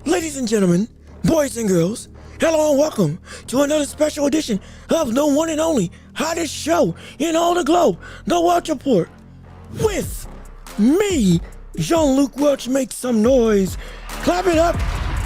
Ladies and gentlemen, boys and girls, hello and welcome to another special edition of the one and only hottest show in all the globe, the Welch Report. With me, Jean-Luc Welch. Make some noise. Clap it up.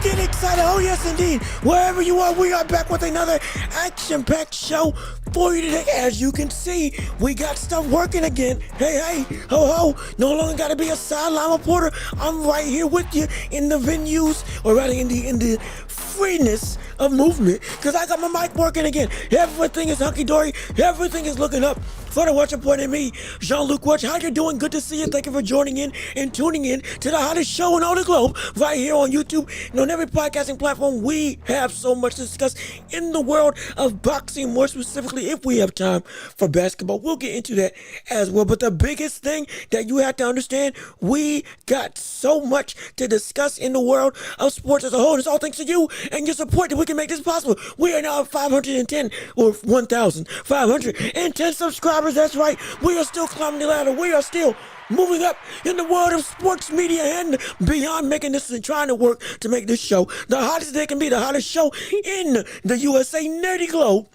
Get excited. Oh, yes, indeed. Wherever you are, we are back with another action-packed show for you today. As you can see, we got stuff working again. Hey, ho. No longer got to be a sideline reporter. I'm right here with you in the venues, or rather in the freeness of movement, because I got my mic working again. Everything is hunky-dory. Everything is looking up for the Welch Report and me, Jean-Luc Welch. How you doing? Good to see you. Thank you for joining in and tuning in to the hottest show in all the globe, right here on YouTube and on every podcasting platform. We have so much to discuss in the world of boxing, more specifically, if we have time for basketball. We'll get into that as well. But the biggest thing that you have to understand, we got so much to discuss in the world of sports as a whole. And it's all thanks to you and your support that we can make this possible. We are now at 510 or 1,510 subscribers. That's right. We are still climbing the ladder. We are still moving up in the world of sports media and beyond, making this and trying to work to make this show the hottest they can be, the hottest show in the USA nerdy globe.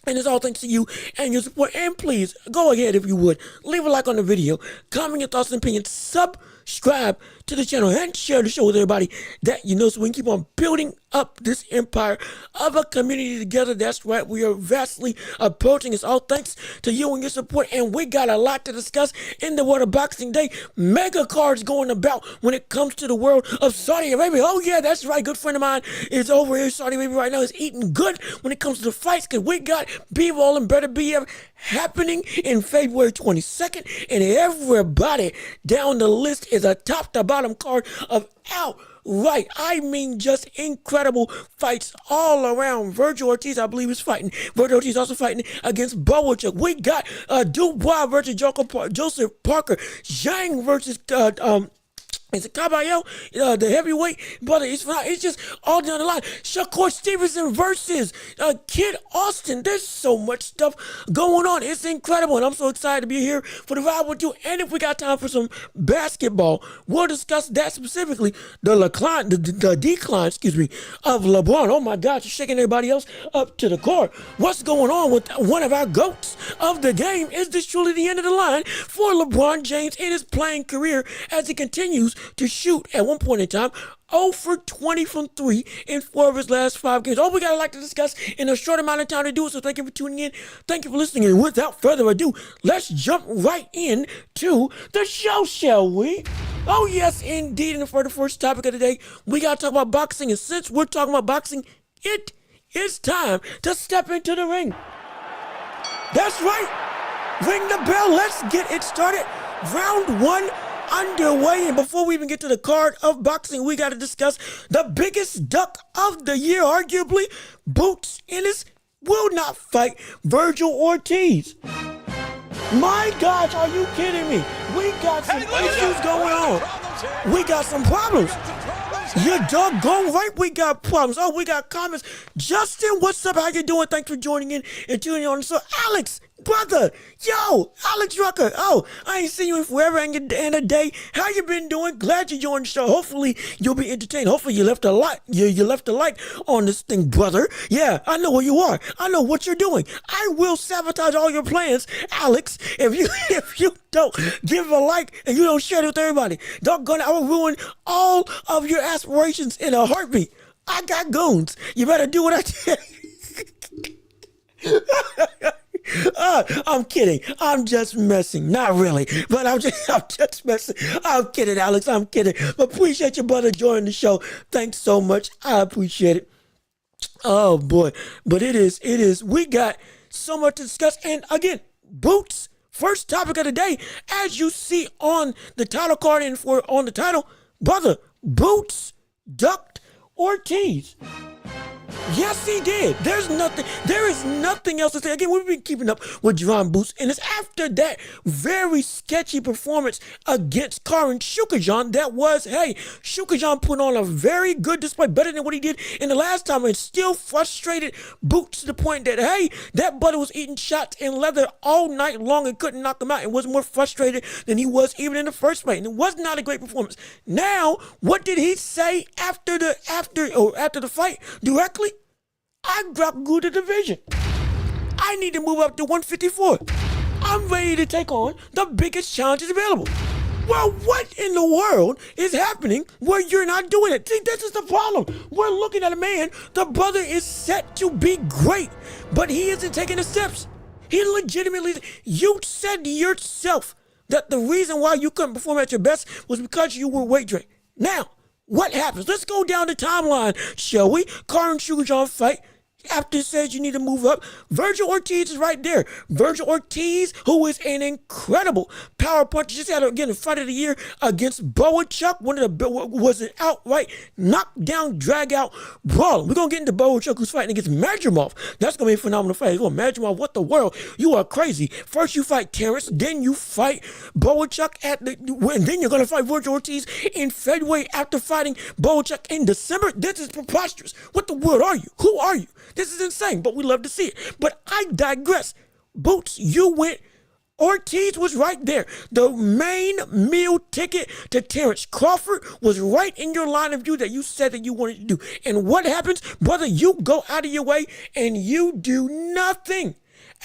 And it's all thanks to you and your support. And please, go ahead if you would. Leave a like on the video. Comment your thoughts and opinions. Subscribe to the channel and share the show with everybody that you know, so we can keep on building up this empire of a community together. That's right. We are vastly approaching. It's all thanks to you and your support. And we got a lot to discuss in the world of Boxing Day. Mega cards going about when it comes to the world of Saudi Arabia. Oh, yeah, that's right. Good friend of mine is over here in Saudi Arabia right now. Is eating good when it comes to the fights, because we got B-Roll and Better Be happening in February 22nd. And everybody down the list is a top to bottom card of outright, I mean, just incredible fights all around. Virgil Ortiz, I believe, is fighting. Virgil Ortiz also fighting against Bowichuk. We got Dubois versus Joseph Parker. Zhang versus is it Caballero, the heavyweight brother? It's just all down the line. Shakur Stevenson versus Kid Austin. There's so much stuff going on. It's incredible, and I'm so excited to be here for the ride with you. And if we got time for some basketball, we'll discuss that specifically. The decline, of LeBron. Oh my gosh, you're shaking everybody else up to the core. What's going on with one of our GOATs of the game? Is this truly the end of the line for LeBron James in his playing career as he continues to shoot at one point in time 0 for 20 from 3 in 4 of his last 5 games? All we got a lot to discuss in a short amount of time to do it, so thank you for tuning in. Thank you for listening, and without further ado, let's jump right in to the show, shall we? Oh, yes, indeed. And for the first topic of the day, we got to talk about boxing, and since we're talking about boxing, it is time to step into the ring. That's right. Ring the bell. Let's get it started. Round 1 underway, and before we even get to the card of boxing, we got to discuss the biggest duck of the year, arguably. Boots Ennis will not fight Virgil Ortiz. My gosh, are you kidding me? We got some issues going on. We got some problems. You're doggone right, we got problems. Oh, we got comments. Justin, what's up? How you doing? Thanks for joining in and tuning on. So, Alex, brother, yo, Alex Rucker. Oh, I ain't seen you in forever and a day. How you been doing? Glad you joined the show. Hopefully, you'll be entertained. Hopefully, you left a like. You left a like on this thing, brother. Yeah, I know where you are. I know what you're doing. I will sabotage all your plans, Alex, if you don't give a like and you don't share it with everybody. Doggone it, I will ruin all of your aspirations in a heartbeat. I got goons. You better do what I tell you. I'm kidding. I'm just messing. Not really, but I'm just messing. I'm kidding, Alex. I'm kidding. But appreciate your brother joining the show. Thanks so much. I appreciate it. Oh boy, but it is. We got so much to discuss. And again, Boots. First topic of the day, as you see on the title card and on the title, brother, Boots ducked Ortiz. Yes, he did. There is nothing else to say. Again, we've been keeping up with Jaron Boots, and it's after that very sketchy performance against Karin Shukajan that was, hey, Shukajan put on a very good display, better than what he did in the last time, and still frustrated Boots to the point that, hey, that brother was eating shots in leather all night long and couldn't knock him out and was more frustrated than he was even in the first place. And it was not a great performance. Now, what did he say after the fight directly? I dropped Gouda division. I need to move up to 154. I'm ready to take on the biggest challenges available. Well, what in the world is happening where you're not doing it? See, this is the problem. We're looking at a man, the brother is set to be great, but he isn't taking the steps. He legitimately, you said yourself that the reason why you couldn't perform at your best was because you were weight drained. Now, what happens? Let's go down the timeline, shall we? Karin Shukajan fight. After it says you need to move up, Virgil Ortiz is right there. Virgil Ortiz, who is an incredible power puncher, just had again a fight of the year against Chuck. Was an outright knockdown, drag out brawl. We're gonna get into Chuck, who's fighting against Madrimov. That's gonna be a phenomenal fight. Well, Madrimov, what the world? You are crazy. First you fight Terrence, then you fight Chuck and then you're gonna fight Virgil Ortiz in February after fighting Chuck in December. This is preposterous. What the world are you? Who are you? This is insane, but we love to see it. But I digress. Boots, you went. Ortiz was right there. The main meal ticket to Terrence Crawford was right in your line of view that you said that you wanted to do. And what happens? Brother, you go out of your way and you do nothing.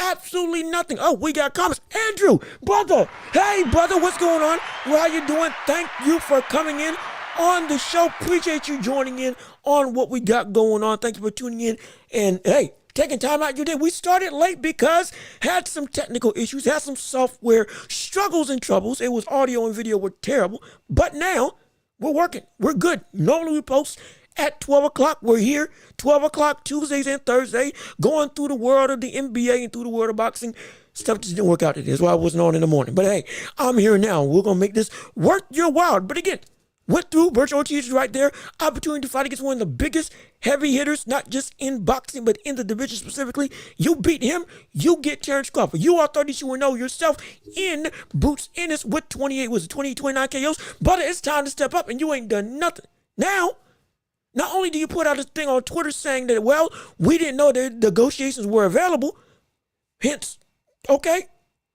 Absolutely nothing. Oh, we got comments. Andrew, brother. Hey, brother, what's going on? How you doing? Thank you for coming in on the show. Appreciate you joining in on what we got going on. Thank you for tuning in. And hey, taking time out your day. We started late because had some technical issues, had some software struggles and troubles. It was audio and video were terrible. But now we're working. We're good. Normally we post at 12 o'clock. We're here 12 o'clock Tuesdays and Thursdays, going through the world of the NBA and through the world of boxing. Stuff just didn't work out today. That's why I wasn't on in the morning. But hey, I'm here now. We're going to make this worth your while. But again, went through, Virgil Ortiz is right there. Opportunity to fight against one of the biggest heavy hitters, not just in boxing, but in the division specifically. You beat him, you get Terrence Crawford. You are 32-0 yourself in Boots Ennis with 28 KOs. But it's time to step up, and you ain't done nothing. Now, not only do you put out this thing on Twitter saying that, well, we didn't know that negotiations were available. Hence, okay,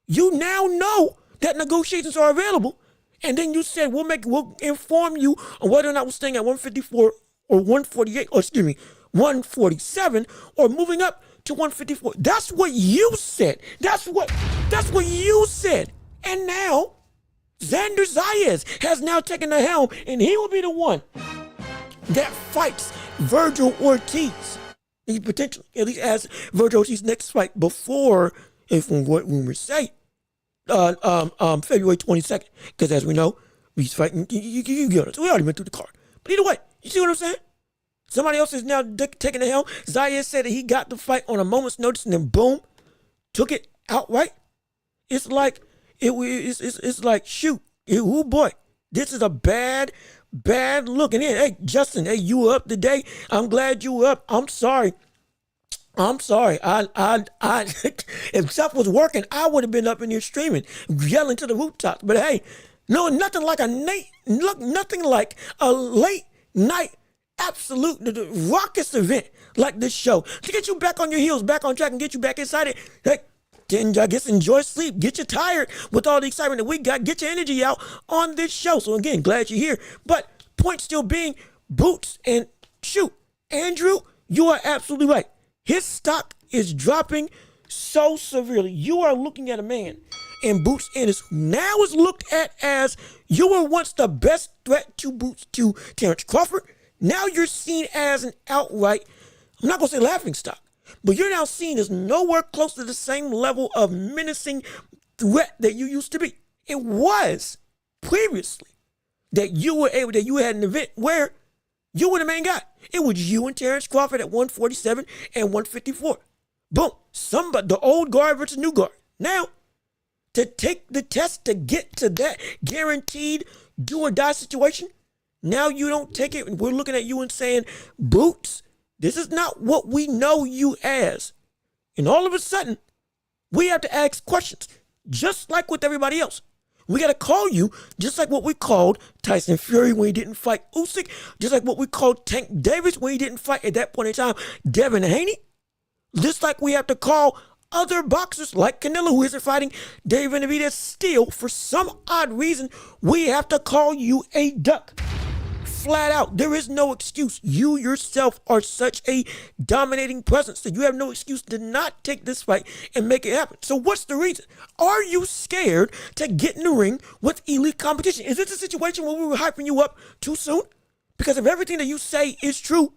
you now know that negotiations are available. And then you said, we'll inform you on whether or not we're staying at 154 or 148, or 147, or moving up to 154. That's what you said. That's what you said. And now, Xander Zayas has now taken the helm, and he will be the one that fights Virgil Ortiz. He potentially, at least as Virgil Ortiz's next fight before, if from what rumors say, February 22nd, because as we know, he's fighting. You get it. So we already went through the card. But either way, you see what I'm saying? Somebody else is now taking the helm. Zayas said that he got the fight on a moment's notice, and then boom, took it outright. It's like it's like shoot, oh boy, this is a bad look. And then, hey, Justin, hey, you were up today. I'm glad you were up. I'm sorry. If stuff was working, I would have been up in here streaming, yelling to the rooftops. But hey, no, nothing like a late night absolute raucous event like this show to get you back on your heels, back on track, and get you back inside it. Hey, then I guess enjoy sleep, get you tired with all the excitement that we got, get your energy out on this show. So again, glad you're here. But point still being, Boots and shoot, Andrew, you are absolutely right. His stock is dropping so severely. You are looking at a man in Boots Ennis who now is looked at as you were once the best threat to Terrence Crawford. Now you're seen as an outright, I'm not going to say laughing stock, but you're now seen as nowhere close to the same level of menacing threat that you used to be. It was previously that you had an event where you were the main guy. It was you and Terrence Crawford at 147 and 154. Boom. The old guard versus new guard. Now, to take the test to get to that guaranteed do or die situation, now you don't take it. We're looking at you and saying, Boots, This is not what we know you as. And all of a sudden, we have to ask questions, just like with everybody else. We got to call you just like what we called Tyson Fury when he didn't fight Usyk, just like what we called Tank Davis when he didn't fight at that point in time Devin Haney, just like we have to call other boxers like Canelo who isn't fighting David Benavidez. Still, for some odd reason, we have to call you a duck. Flat out, there is no excuse. You yourself are such a dominating presence that you have no excuse to not take this fight and make it happen. So what's the reason? Are you scared to get in the ring with elite competition? Is this a situation where we were hyping you up too soon? Because if everything that you say is true,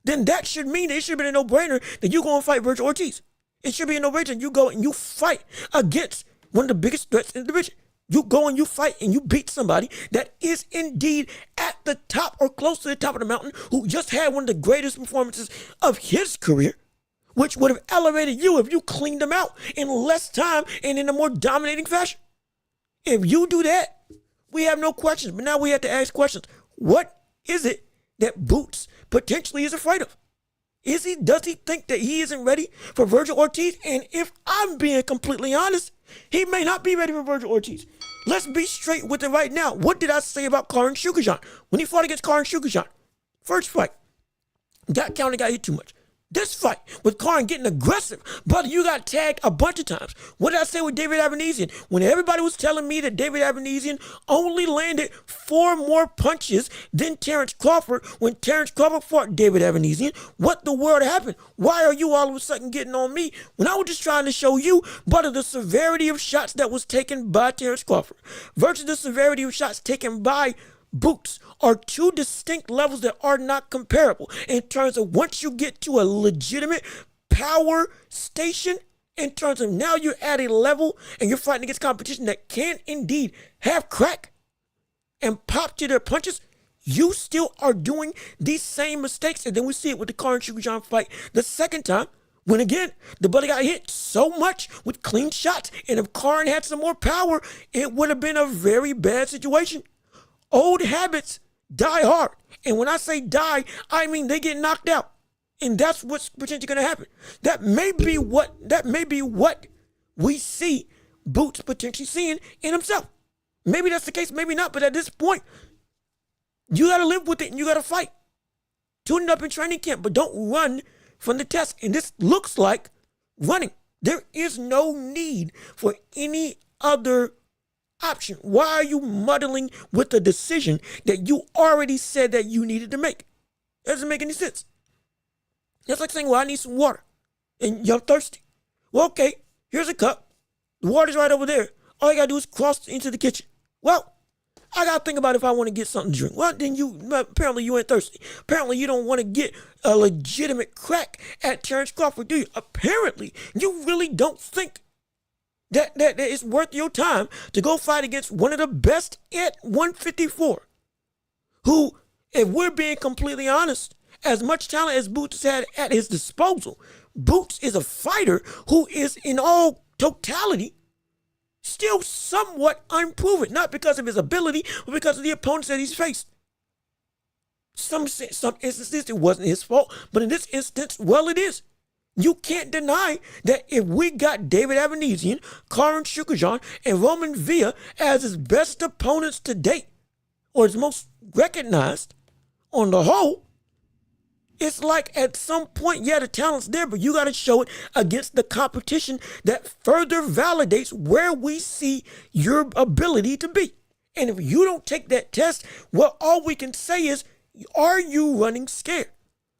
then that should mean that it should have been a no-brainer that you go and fight Virgil Ortiz. It should be a no-brainer that you go and you fight against one of the biggest threats in the division. You go and you fight and you beat somebody that is indeed at the top or close to the top of the mountain, who just had one of the greatest performances of his career, which would have elevated you if you cleaned them out in less time and in a more dominating fashion. If you do that, we have no questions. But now we have to ask questions. What is it that Boots potentially is afraid of? Does he think that he isn't ready for Virgil Ortiz? And if I'm being completely honest, he may not be ready for Virgil Ortiz. Let's be straight with it right now. What did I say about Karen Shukajan when he fought against Karen Shukajan? First fight, got counted, got hit too much. This fight with Karen getting aggressive, brother, you got tagged a bunch of times. What did I say with David Avanesian? When everybody was telling me that David Avanesian only landed 4 more punches than Terrence Crawford when Terrence Crawford fought David Avanesian, what the world happened? Why are you all of a sudden getting on me when I was just trying to show you, brother, the severity of shots that was taken by Terrence Crawford versus the severity of shots taken by Boots are two distinct levels that are not comparable in terms of once you get to a legitimate power station, in terms of now you're at a level and you're fighting against competition that can indeed have crack and pop to their punches, you still are doing these same mistakes. And then we see it with the Karen Shukajan fight the second time, when again, the buddy got hit so much with clean shots. And if Karen had some more power, it would have been a very bad situation. Old habits die hard. And when I say die, I mean they get knocked out. And that's what's potentially going to happen. That may be what we see Boots potentially seeing in himself. Maybe that's the case, maybe not. But at this point, you got to live with it and you got to fight. Tune it up in training camp, but don't run from the test. And this looks like running. There is no need for any other option. Why are you muddling with a decision that you already said that you needed to make? That doesn't make any sense. That's like saying, well, I need some water and you're thirsty. Well, okay, here's a cup. The water's right over there. All you gotta do is cross into the kitchen. Well, I gotta think about if I want to get something to drink. Well, then apparently you ain't thirsty. Apparently you don't want to get a legitimate crack at Terrence Crawford, do you? Apparently you really don't think that it's worth your time to go fight against one of the best at 154, who, if we're being completely honest, as much talent as Boots had at his disposal, Boots is a fighter who is in all totality still somewhat unproven, not because of his ability, but because of the opponents that he's faced. Some instances it wasn't his fault, but in this instance, well, it is. You can't deny that if we got David Avanesian, Karen Shukajan, and Roman Villa as his best opponents to date, or his most recognized on the whole, it's like at some point, yeah, the talent's there, but you got to show it against the competition that further validates where we see your ability to be. And if you don't take that test, well, all we can say is, are you running scared?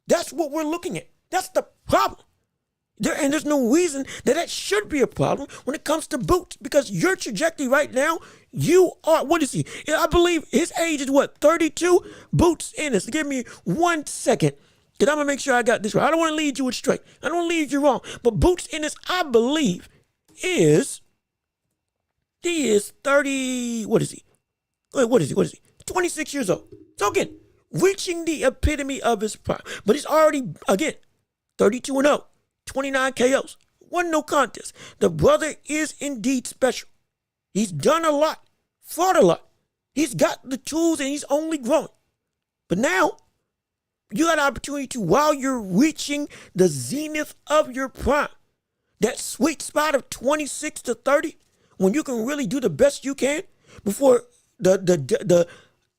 That's what we're looking at. That's the problem. There's no reason that should be a problem when it comes to Boots, because your trajectory right now, you are, what is he? I believe his age is what, 32? Boots Ennis. Give me 1 second, because I'm going to make sure I got this right. I don't want to lead you astray. I don't want to lead you wrong. But Boots Ennis, I believe, he is 30, what is he? 26 years old. So again, reaching the epitome of his prime. But he's already, again, 32-0. 29 KOs, won no contest. The brother is indeed special. He's done a lot, fought a lot. He's got the tools and he's only growing. But now, You got an opportunity to, while you're reaching the zenith of your prime, that sweet spot of 26 to 30, when you can really do the best you can before the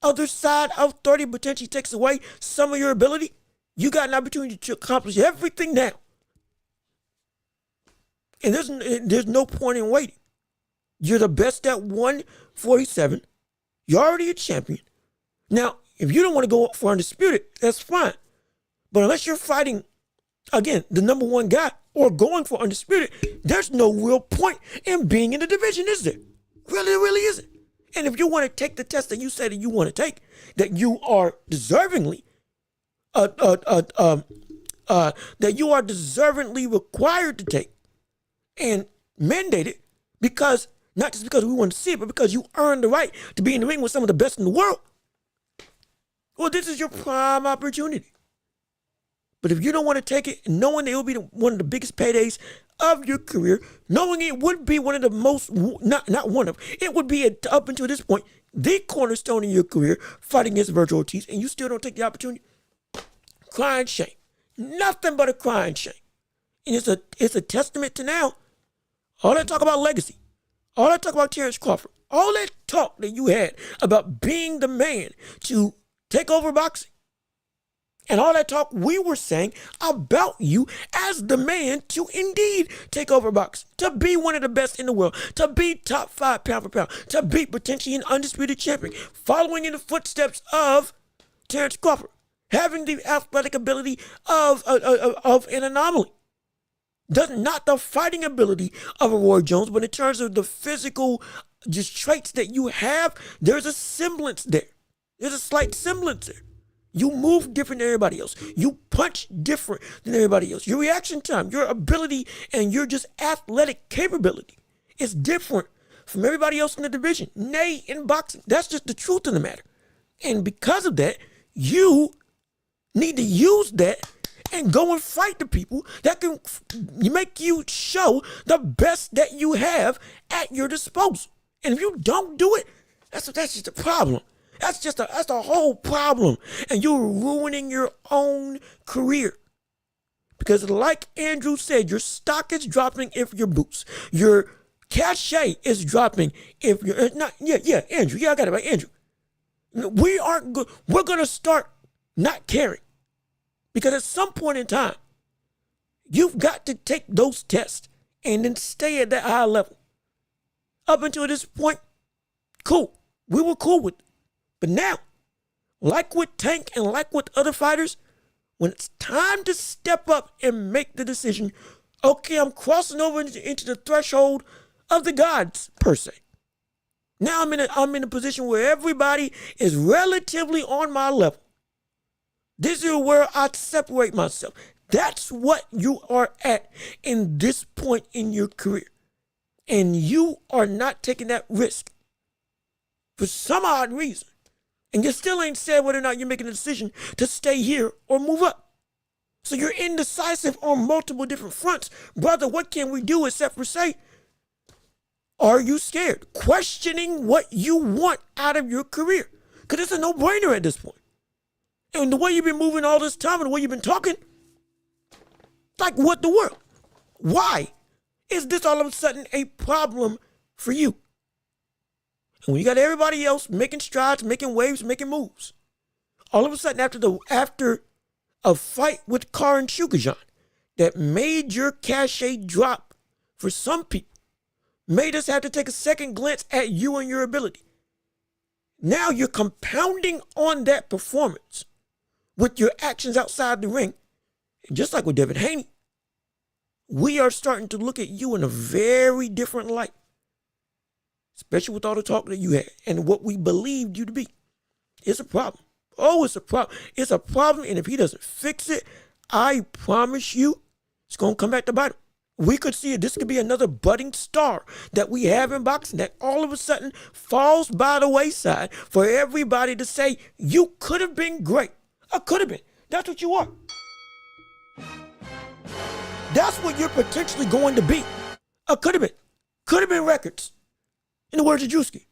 other side of 30 potentially takes away some of your ability. You got an opportunity to accomplish everything now. And there's no point in waiting. You're the best at 147. You're already a champion. Now, if you don't want to go for undisputed, that's fine. But unless you're fighting, again, the number one guy or going for undisputed, there's no real point in being in the division, is there? Really, there really isn't. And if you want to take the test that you say that you want to take, that you are deservingly, that you are deservingly required to take and mandated, because not just because we want to see it, but because you earned the right to be in the ring with some of the best in the world, well, this is your prime opportunity. But if you don't want to take it, knowing that it will be one of the biggest paydays of your career, knowing it would be one of the most, not one of, it would be up until this point, the cornerstone in your career, fighting against Virgil Ortiz, and you still don't take the opportunity, crying shame. Nothing but a crying shame. And it's a testament to now, all that talk about legacy, all that talk about Terrence Crawford, all that talk that you had about being the man to take over boxing, and all that talk we were saying about you as the man to indeed take over boxing, to be one of the best in the world, to be top 5 pound for pound, to be potentially an undisputed champion, following in the footsteps of Terrence Crawford, having the athletic ability of an anomaly. Not the fighting ability of a Roy Jones, but in terms of the physical just traits that you have, there's a semblance there. There's a slight semblance there. You move different than everybody else. You punch different than everybody else. Your reaction time, your ability, and your just athletic capability is different from everybody else in the division. Nay, in boxing, that's just the truth of the matter. And because of that, you need to use that and go and fight the people that can make you show the best that you have at your disposal. And if you don't do it, that's just a problem. That's the whole problem. And you're ruining your own career. Because like Andrew said, your stock is dropping if you're boots. Your cachet is dropping if you're not. Yeah, Andrew. Yeah, I got it right, Andrew. We aren't good. We're going to start not caring. Because at some point in time, you've got to take those tests and then stay at that high level. Up until this point, cool. We were cool with it. But now, like with Tank and like with other fighters, when it's time to step up and make the decision, okay, I'm crossing over into the threshold of the gods, per se. Now I'm in a position where everybody is relatively on my level. This is where I separate myself. That's what you are at in this point in your career. And you are not taking that risk for some odd reason. And you still ain't said whether or not you're making a decision to stay here or move up. So you're indecisive on multiple different fronts. Brother, what can we do except for say, are you scared? Questioning what you want out of your career. Because it's a no-brainer at this point. And the way you've been moving all this time and the way you've been talking, like what the world? Why is this all of a sudden a problem for you? And when you got everybody else making strides, making waves, making moves, all of a sudden after a fight with Karin Shukajan that made your cachet drop for some people, made us have to take a second glance at you and your ability. Now you're compounding on that performance with your actions outside the ring. And just like with Devin Haney, we are starting to look at you in a very different light. Especially with all the talk that you had and what we believed you to be. It's a problem. Oh, it's a problem. It's a problem, and if he doesn't fix it, I promise you, it's going to come back to bite him. We could see it. This could be another budding star that we have in boxing that all of a sudden falls by the wayside for everybody to say, you could have been great. Or could have been. That's what you are. That's what you're potentially going to be. Or could have been. Could have been records. In the words of Drewski.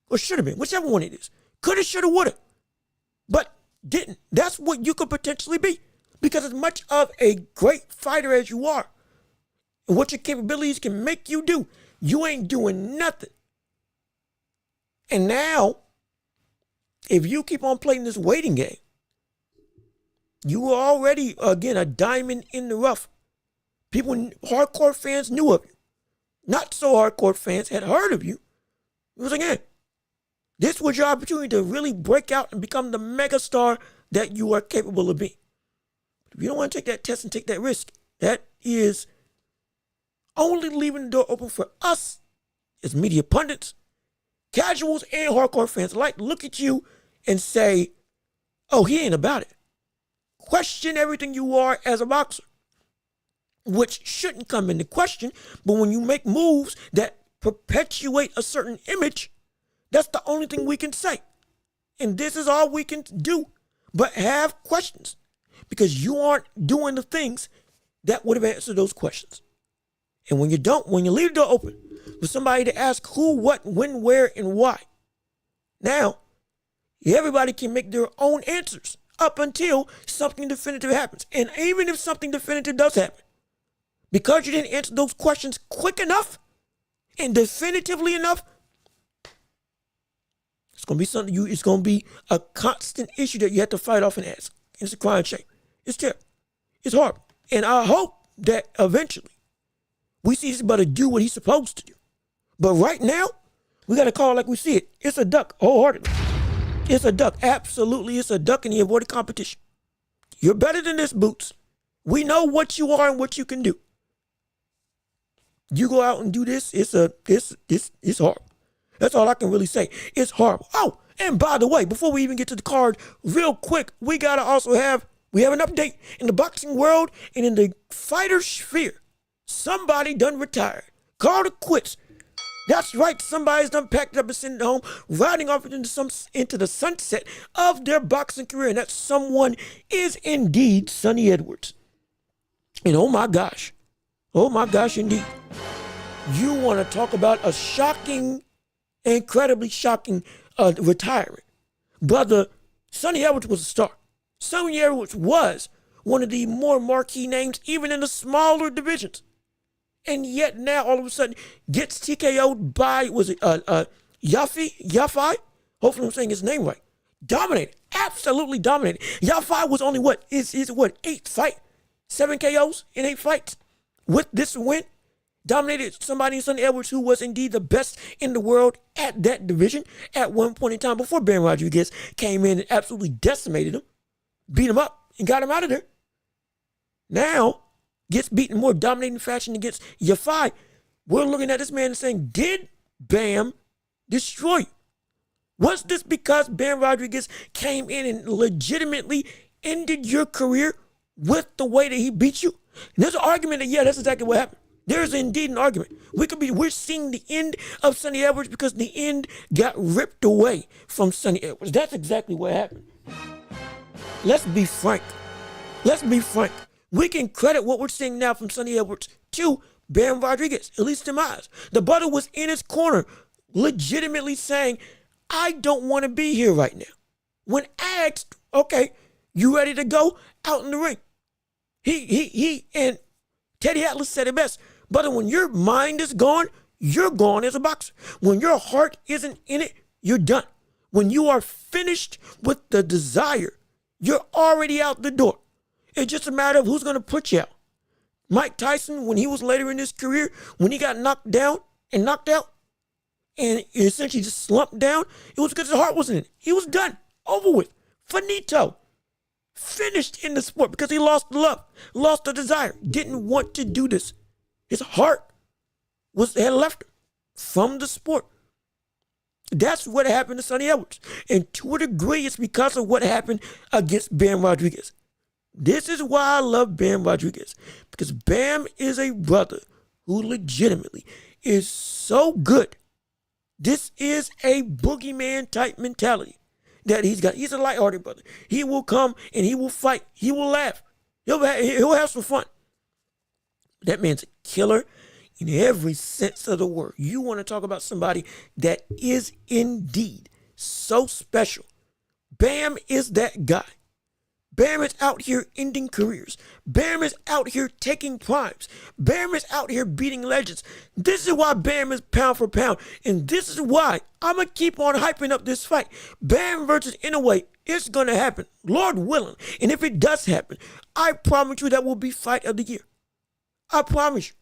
Or should have been. Whichever one it is. Could have, should have, would have. But didn't. That's what you could potentially be. Because as much of a great fighter as you are, and what your capabilities can make you do, you ain't doing nothing. And now, if you keep on playing this waiting game, you are already, again, a diamond in the rough. People, hardcore fans knew of you. Not so hardcore fans had heard of you. It was again, this was your opportunity to really break out and become the megastar that you are capable of being. If you don't want to take that test and take that risk, that is only leaving the door open for us as media pundits, casuals, and hardcore fans alike to look at you and say, oh, he ain't about it. Question everything you are as a boxer, which shouldn't come into question, but when you make moves that perpetuate a certain image, that's the only thing we can say. And this is all we can do, but have questions, because you aren't doing the things that would have answered those questions. And when you don't, when you leave the door open for somebody to ask who, what, when, where, and why, now everybody can make their own answers up until something definitive happens. And even if something definitive does happen, because you didn't answer those questions quick enough and definitively enough, it's going to be something it's going to be a constant issue that you have to fight off and ask. It's a crying shame. It's terrible. It's horrible. And I hope that eventually we see this brother do what he's supposed to do. But right now, we got to call it like we see it. It's a duck, wholeheartedly. It's a duck. Absolutely, it's a duck, and he avoided competition. You're better than this, Boots. We know what you are and what you can do. You go out and do this, it's horrible. That's all I can really say. It's horrible. Oh, and by the way, before we even get to the card, real quick, we have an update in the boxing world and in the fighter sphere. Somebody done retired. Called it quits. That's right, somebody's done packed up and sent it home, riding off into the sunset of their boxing career. And that someone is indeed Sonny Edwards. And oh my gosh, indeed. You want to talk about a shocking, incredibly shocking retirement. Brother, Sonny Edwards was a star. Sonny Edwards was one of the more marquee names, even in the smaller divisions. And yet now all of a sudden gets TKO'd by, was it Yafai? Hopefully I'm saying his name right. Dominated. Absolutely dominated. Yafai was only seven KOs in 8 fights. With this win, dominated somebody in Sonny Edwards who was indeed the best in the world at that division at one point in time before Ben Rodriguez came in and absolutely decimated him, beat him up, and got him out of there. Now, gets beaten in more dominating fashion against Yafai. We're looking at this man and saying, did Bam destroy you? Was this because Ben Rodriguez came in and legitimately ended your career with the way that he beat you? And there's an argument that, yeah, that's exactly what happened. There's indeed an argument. We're seeing the end of Sonny Edwards because the end got ripped away from Sonny Edwards. That's exactly what happened. Let's be frank. We can credit what we're seeing now from Sonny Edwards to Bam Rodriguez, at least in my eyes. The brother was in his corner, legitimately saying, I don't want to be here right now. When asked, okay, you ready to go? Out in the ring. He and Teddy Atlas said it best. Brother, when your mind is gone, you're gone as a boxer. When your heart isn't in it, you're done. When you are finished with the desire, you're already out the door. It's just a matter of who's going to put you out. Mike Tyson, when he was later in his career, when he got knocked down and knocked out and essentially just slumped down, it was because his heart wasn't in it. He was done. Over with. Finito. Finished in the sport because he lost the love, lost the desire, didn't want to do this. His heart had left him from the sport. That's what happened to Sonny Edwards. And to a degree, it's because of what happened against Bam Rodriguez. This is why I love Bam Rodriguez, because Bam is a brother who legitimately is so good. This is a boogeyman type mentality that he's got. He's a lighthearted brother. He will come and he will fight. He will laugh. He'll have some fun. That man's a killer in every sense of the word. You want to talk about somebody that is indeed so special. Bam is that guy. Bam is out here ending careers. Bam is out here taking primes. Bam is out here beating legends. This is why Bam is pound for pound. And this is why I'm going to keep on hyping up this fight. Bam versus Inoue, it's going to happen. Lord willing. And if it does happen, I promise you that will be fight of the year. I promise you.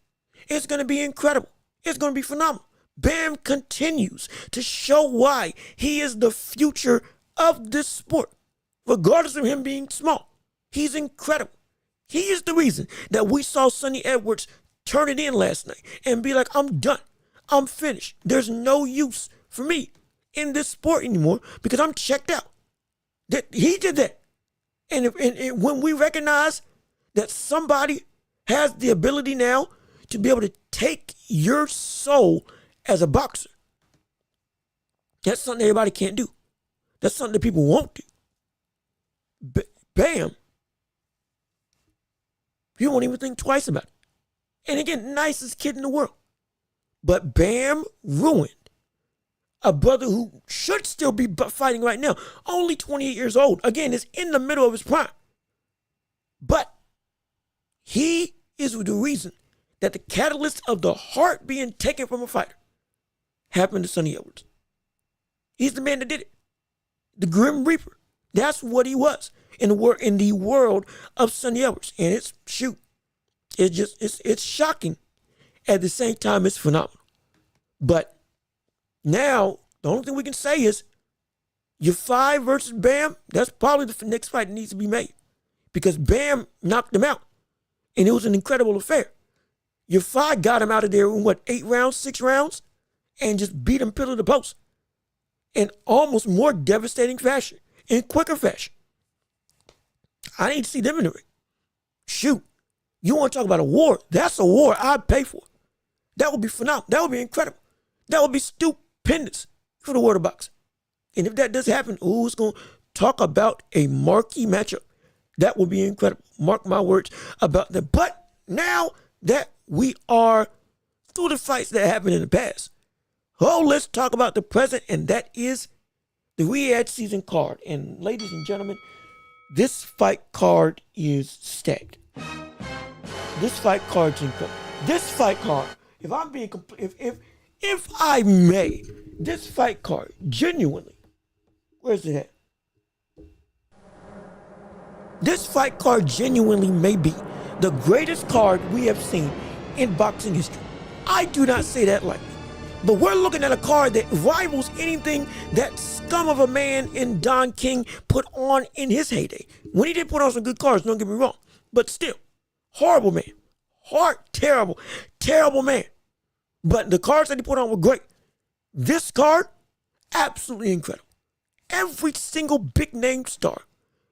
It's going to be incredible. It's going to be phenomenal. Bam continues to show why he is the future of this sport. Regardless of him being small, he's incredible. He is the reason that we saw Sonny Edwards turn it in last night and be like, I'm done. I'm finished. There's no use for me in this sport anymore because I'm checked out. He did that. And when we recognize that somebody has the ability now to be able to take your soul as a boxer, that's something everybody can't do. That's something that people won't do. Bam. You won't even think twice about it. And again, nicest kid in the world. But Bam ruined a brother who should still be fighting right now. Only 28 years old. Again, is in the middle of his prime. But he is the reason that the catalyst of the heart being taken from a fighter happened to Sonny Edwards. He's the man that did it. The Grim Reaper. That's what he was in the world of Sonny Edwards. And it's shocking. At the same time, it's phenomenal. But now, the only thing we can say is Yafai versus Bam, that's probably the next fight that needs to be made. Because Bam knocked him out. And it was an incredible affair. Yafai got him out of there in 8 rounds, 6 rounds? And just beat him pillar to post. In almost more devastating fashion. In quicker fashion. I need to see them in the ring. Shoot. You want to talk about a war? That's a war I'd pay for. That would be phenomenal. That would be incredible. That would be stupendous for the world of boxing. And if that does happen, it's going to talk about a marquee matchup. That would be incredible. Mark my words about that. But now that we are through the fights that happened in the past, let's talk about the present, and that is the Riyadh season card. And ladies and gentlemen, this fight card is stacked. This fight card's incredible. This fight card, if I'm being complete, if I may, this fight card genuinely, where's it at? This fight card genuinely may be the greatest card we have seen in boxing history. I do not say that lightly. But we're looking at a card that rivals anything that scum of a man in Don King put on in his heyday. When he did put on some good cards, don't get me wrong. But still, horrible man. Terrible, terrible man. But the cards that he put on were great. This card, absolutely incredible. Every single big name star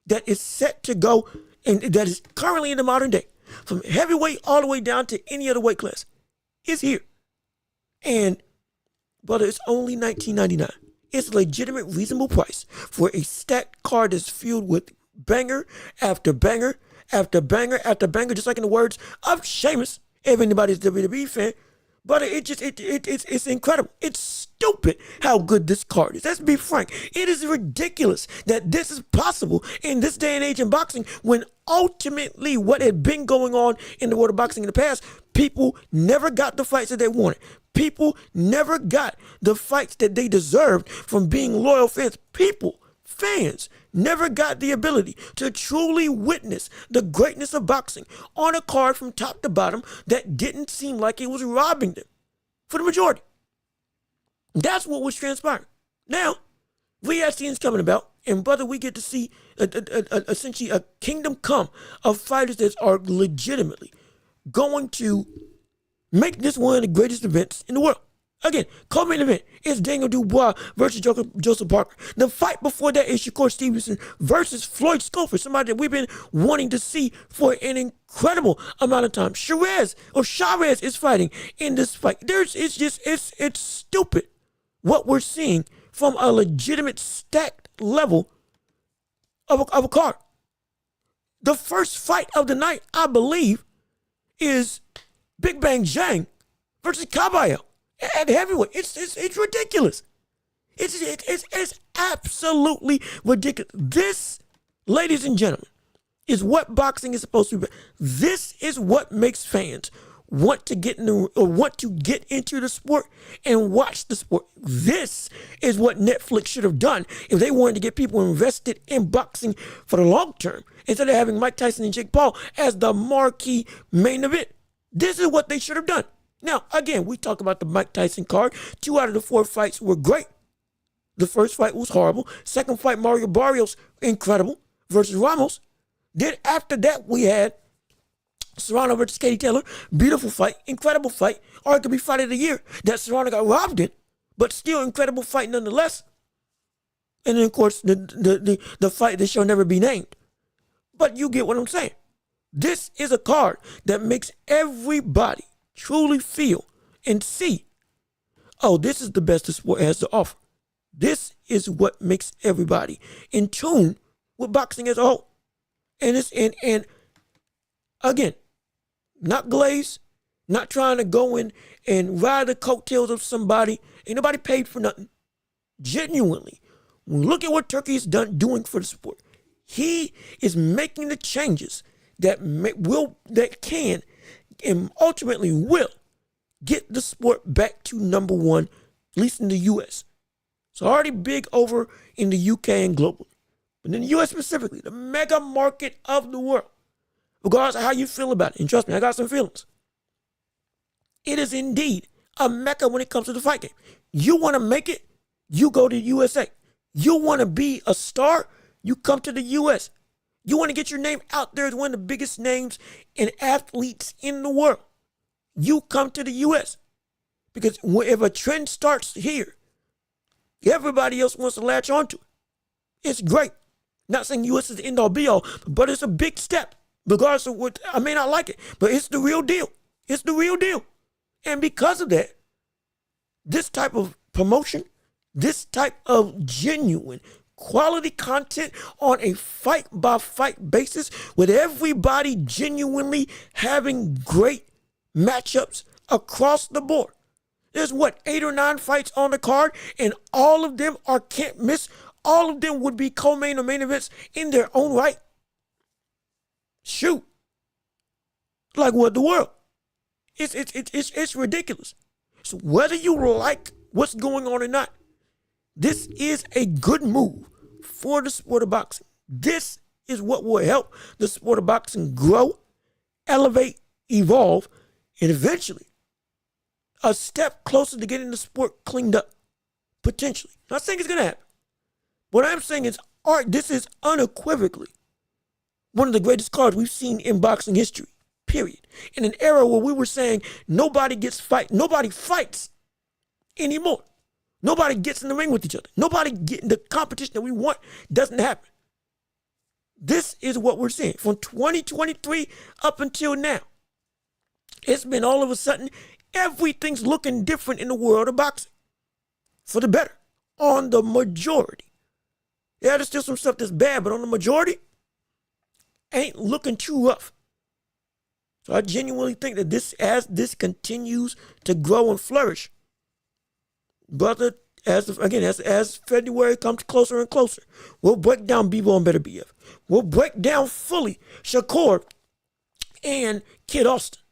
that is set to go and that is currently in the modern day, from heavyweight all the way down to any other weight class, is here. And brother, it's only $19.99. It's a legitimate, reasonable price for a stacked card that's filled with banger after banger after banger after banger, just like in the words of Sheamus, if anybody's a WWE fan. But it's incredible. It's stupid how good this card is. Let's be frank. It is ridiculous that this is possible in this day and age in boxing when ultimately what had been going on in the world of boxing in the past, people never got the fights that they wanted. People never got the fights that they deserved from being loyal fans. Fans never got the ability to truly witness the greatness of boxing on a card from top to bottom that didn't seem like it was robbing them for the majority. That's what was transpiring. Now, VSCN's coming about, and brother, we get to see essentially a kingdom come of fighters that are legitimately going to make this one of the greatest events in the world. Again, co-main event is Daniel Dubois versus Joseph Parker. The fight before that is Shakur Stevenson versus Floyd Schofield, somebody that we've been wanting to see for an incredible amount of time. Chavez is fighting in this fight. It's stupid what we're seeing from a legitimate stacked level of a card. The first fight of the night, I believe, is Big Bang Zhang versus Caballo at heavyweight. It's ridiculous. It's absolutely ridiculous. This, ladies and gentlemen, is what boxing is supposed to be. This is what makes fans want to get into the sport and watch the sport. This is what Netflix should have done if they wanted to get people invested in boxing for the long term, instead of having Mike Tyson and Jake Paul as the marquee main event. This is what they should have done. Now, again, we talk about the Mike Tyson card. 2 out of the 4 fights were great. The first fight was horrible. Second fight, Mario Barrios, incredible, versus Ramos. Then after that, we had Serrano versus Katie Taylor. Beautiful fight, incredible fight. Arguably fight of the year that Serrano got robbed in, but still incredible fight nonetheless. And then, of course, the fight that shall never be named. But you get what I'm saying. This is a card that makes everybody truly feel and see, oh, this is the best the sport has to offer. This is what makes everybody in tune with boxing as a whole. And again, not glazed, not trying to go in and ride the coattails of somebody. Ain't nobody paid for nothing. Genuinely, look at what Turkey is doing for the sport. He is making the changes that can and ultimately will get the sport back to number one, at least in the U.S. It's already big over in the U.K. and globally. But in the U.S. specifically, the mega market of the world, regardless of how you feel about it, and trust me, I got some feelings, it is indeed a mecca when it comes to the fight game. You want to make it, you go to the USA. You want to be a star, you come to the U.S. You want to get your name out there as one of the biggest names and athletes in the world, you come to the U.S. Because if a trend starts here, everybody else wants to latch onto it. It's great. Not saying U.S. is the end all be all, but it's a big step. Regardless of what, I may not like it, but it's the real deal. It's the real deal. And because of that, this type of promotion, this type of genuine quality content on a fight-by-fight basis, with everybody genuinely having great matchups across the board. There's 8 or 9 fights on the card, and all of them are can't miss. All of them would be co-main or main events in their own right. Shoot. Like what the world? It's ridiculous. So whether you like what's going on or not, this is a good move for the sport of boxing. This is what will help the sport of boxing grow, elevate, evolve, and eventually a step closer to getting the sport cleaned up. Potentially. Not saying it's going to happen. What I'm saying is, this is unequivocally one of the greatest cards we've seen in boxing history, period. In an era where we were saying nobody fights anymore. Nobody gets in the ring with each other. Nobody getting the competition that we want doesn't happen. This is what we're seeing from 2023 up until now. It's been all of a sudden, everything's looking different in the world of boxing. For the better. On the majority. Yeah, there's still some stuff that's bad, but on the majority, ain't looking too rough. So I genuinely think that as this continues to grow and flourish, brother, as February comes closer and closer, we'll break down Bebo and Better BF. We'll break down fully Shakur and Kid Austin.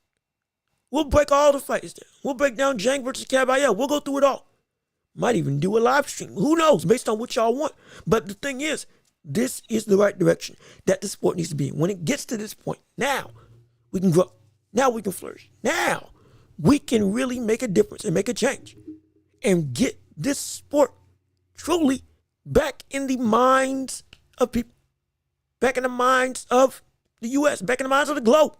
We'll break all the fights down. We'll break down Jang versus Caballero. We'll go through it all. Might even do a live stream. Who knows, based on what y'all want. But the thing is, this is the right direction that the sport needs to be in. When it gets to this point, now we can grow. Now we can flourish. Now we can really make a difference and make a change and get this sport truly back in the minds of people, back in the minds of the U.S., back in the minds of the globe,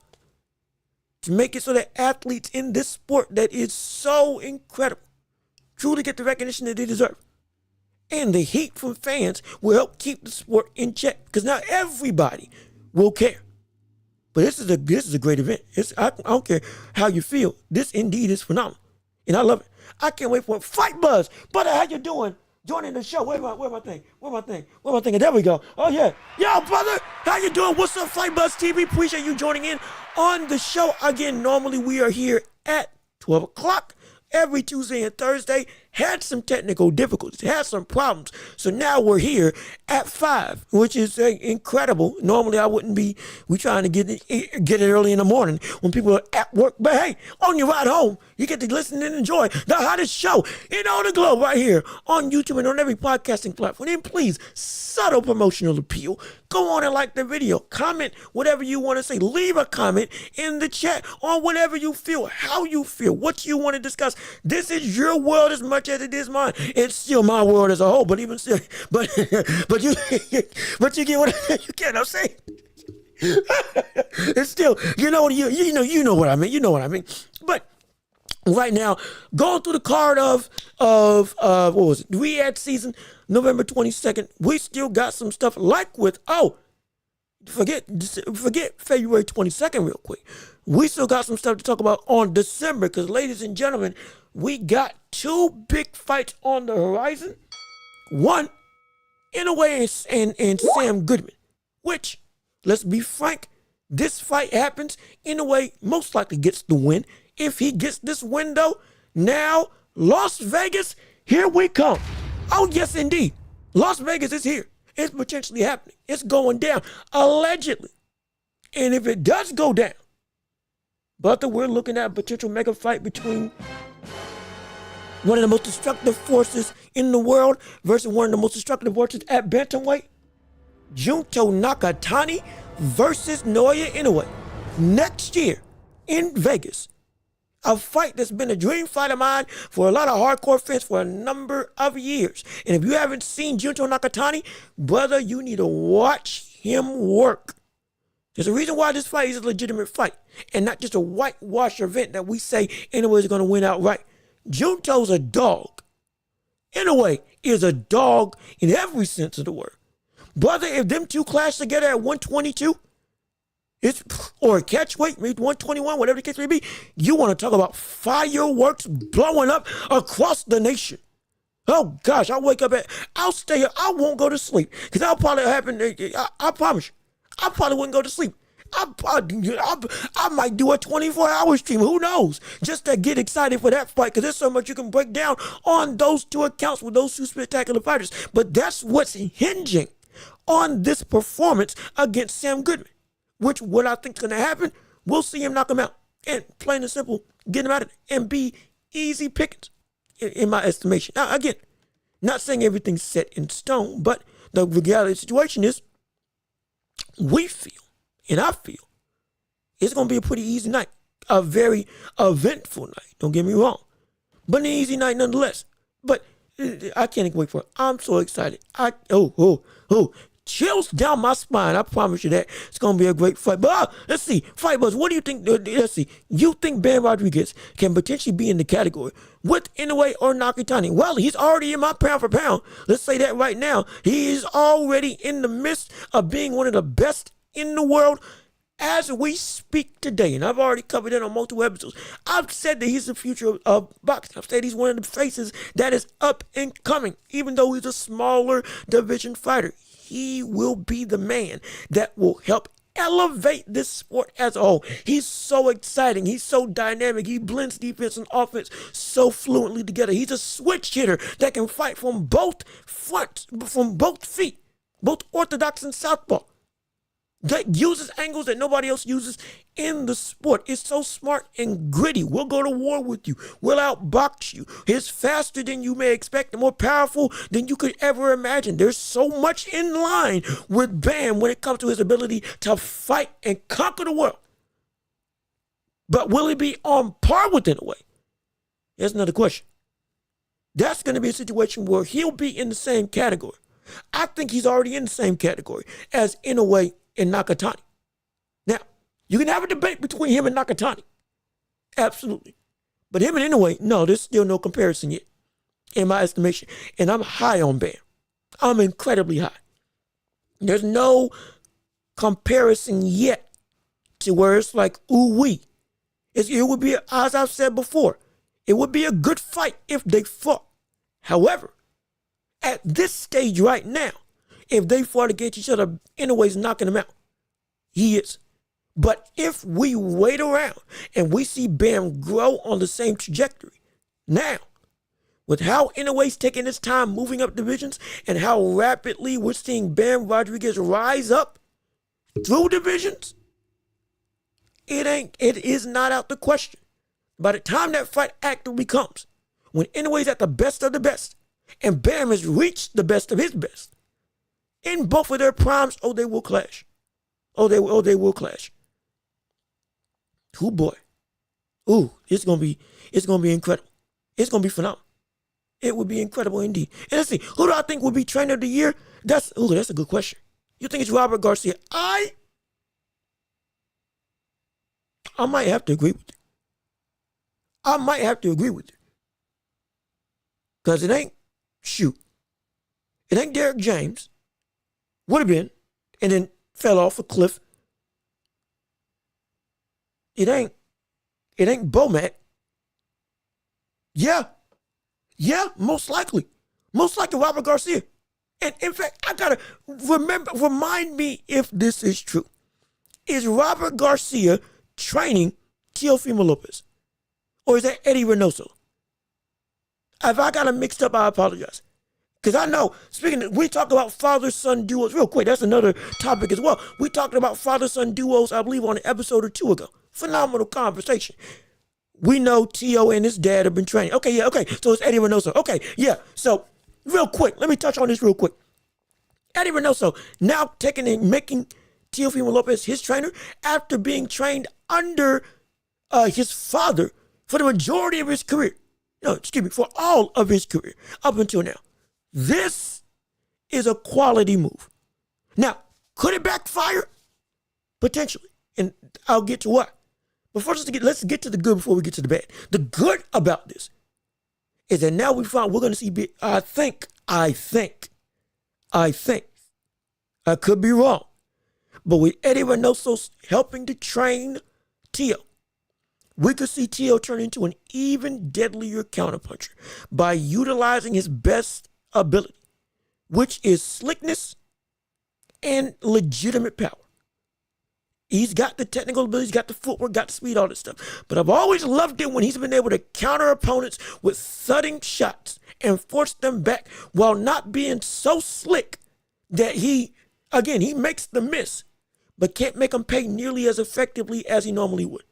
to make it so that athletes in this sport that is so incredible truly get the recognition that they deserve. And the heat from fans will help keep the sport in check, because not everybody will care. But this is a great event. I don't care how you feel. This indeed is phenomenal. And I love it. I can't wait for it. Fight Buzz. Brother, how you doing? Joining the show. Where my thing? There we go. Oh, yeah. Yo, brother, how you doing? What's up, Fight Buzz TV? Appreciate you joining in on the show. Again, normally we are here at 12 o'clock every Tuesday and Thursday. had some technical difficulties, had some problems. So now we're here at 5, which is incredible. Normally I wouldn't be, we trying to get it early in the morning when people are at work. But hey, on your ride home, you get to listen and enjoy the hottest show in all the globe right here on YouTube and on every podcasting platform. And please, subtle promotional appeal. Go on and like the video, comment whatever you want to say, leave a comment in the chat on whatever you feel, how you feel, what you want to discuss. This is your world as much as it is mine. It's still my world as a whole, but even still, but you get what you get. I'm saying it's still, you know what I mean. You know what I mean. But right now, going through the card of what was it? We had season November 22nd. We still got some stuff like with forget February 22nd real quick. We still got some stuff to talk about on December because, ladies and gentlemen, we got 2 big fights on the horizon. One, Ennis and Sam Goodman, which, let's be frank, this fight happens. Ennis most likely gets the win. If he gets this win, though, now Las Vegas, here we come. Oh, yes, indeed. Las Vegas is here. It's potentially happening. It's going down, allegedly. And if it does go down, but we're looking at a potential mega fight between one of the most destructive forces in the world versus one of the most destructive forces at bantamweight. Junto Nakatani versus Naoya Inoue next year in Vegas. A fight that's been a dream fight of mine for a lot of hardcore fans for a number of years. And if you haven't seen Junto Nakatani, brother, you need to watch him work. There's a reason why this fight is a legitimate fight and not just a whitewash event that we say Inoue is going to win outright. Junto's a dog. Inoue is a dog in every sense of the word. Brother, if them two clash together at 122, or catch weight, maybe 121, whatever the case may be, you want to talk about fireworks blowing up across the nation. Oh gosh, I'll stay here, I won't go to sleep. Because that'll probably happen, I promise you, I probably wouldn't go to sleep. I might do a 24-hour stream, who knows? Just to get excited for that fight, because there's so much you can break down on those 2 accounts with those 2 spectacular fighters. But that's what's hinging on this performance against Sam Goodman. Which, what I think is going to happen, we'll see him knock him out. And plain and simple, get him out of it and be easy pickings, in my estimation. Now, again, not saying everything's set in stone, but the reality of the situation is, we feel, and I feel, it's going to be a pretty easy night. A very eventful night, don't get me wrong. But an easy night nonetheless. But I can't wait for it. I'm so excited. Chills down my spine. I promise you that. It's going to be a great fight. But let's see. Fight Buzz, what do you think? Let's see. You think Ben Rodriguez can potentially be in the category with Inoue or Nakatani? Well, he's already in my pound for pound. Let's say that right now. He is already in the midst of being one of the best in the world as we speak today. And I've already covered it on multiple episodes. I've said that he's the future of boxing. I've said he's one of the faces that is up and coming, even though he's a smaller division fighter. He will be the man that will help elevate this sport as a whole. He's so exciting. He's so dynamic. He blends defense and offense so fluently together. He's a switch hitter that can fight from both fronts, from both feet, both orthodox and southpaw. That uses angles that nobody else uses in the sport. It's so smart and gritty. We'll go to war with you. We'll outbox you. He's faster than you may expect and more powerful than you could ever imagine. There's so much in line with Bam when it comes to his ability to fight and conquer the world. But will he be on par with Inoue? That's another question. That's going to be a situation where he'll be in the same category. I think he's already in the same category as Inoue and Nakatani. Now, you can have a debate between him and Nakatani. Absolutely. But him and Inoue, no, there's still no comparison yet, in my estimation. And I'm high on Bam. I'm incredibly high. There's no comparison yet to where it's like, ooh-wee. It would be, as I've said before, it would be a good fight if they fought. However, at this stage right now, if they fought against each other, Inoue's knocking them out. He is. But if we wait around and we see Bam grow on the same trajectory, now, with how Inoue's taking his time moving up divisions and how rapidly we're seeing Bam Rodriguez rise up through divisions, it is not out the question. By the time that fight actively comes, when Inoue's at the best of the best, and Bam has reached the best of his best, in both of their primes, they will clash. They will clash. Oh boy. Ooh, it's gonna be incredible. It's gonna be phenomenal. It would be incredible indeed. And let's see, who do I think would be trainer of the year? That's a good question. You think it's Robert Garcia? I might have to agree with you. Because it ain't Derek James. Would have been, and then fell off a cliff. It ain't Bomac. Yeah, most likely Robert Garcia. And in fact, I gotta remind me if this is true. Is Robert Garcia training Teofimo Lopez? Or is that Eddie Reynoso? If I got it mixed up, I apologize. Because I know, we talked about father-son duos real quick. That's another topic as well. We talked about father-son duos, I believe, on an episode or two ago. Phenomenal conversation. We know Tio and his dad have been training. Okay. So it's Eddie Reynoso. Okay, yeah. So real quick, let me touch on this real quick. Eddie Reynoso now taking and making Teofimo Lopez his trainer after being trained under his father for the majority of his career. For all of his career up until now. This is a quality move. Now, could it backfire? Potentially. And I'll get to what. But first, let's get to the good before we get to the bad. The good about this is that now we're going to see, I think, I could be wrong. But with Eddie Reynoso helping to train Tio, we could see Tio turn into an even deadlier counterpuncher by utilizing his best ability, which is slickness and legitimate power. He's got the technical ability, he's got the footwork, got the speed, all this stuff. But I've always loved it when he's been able to counter opponents with thudding shots and force them back while not being so slick that he makes the miss, but can't make them pay nearly as effectively as he normally would.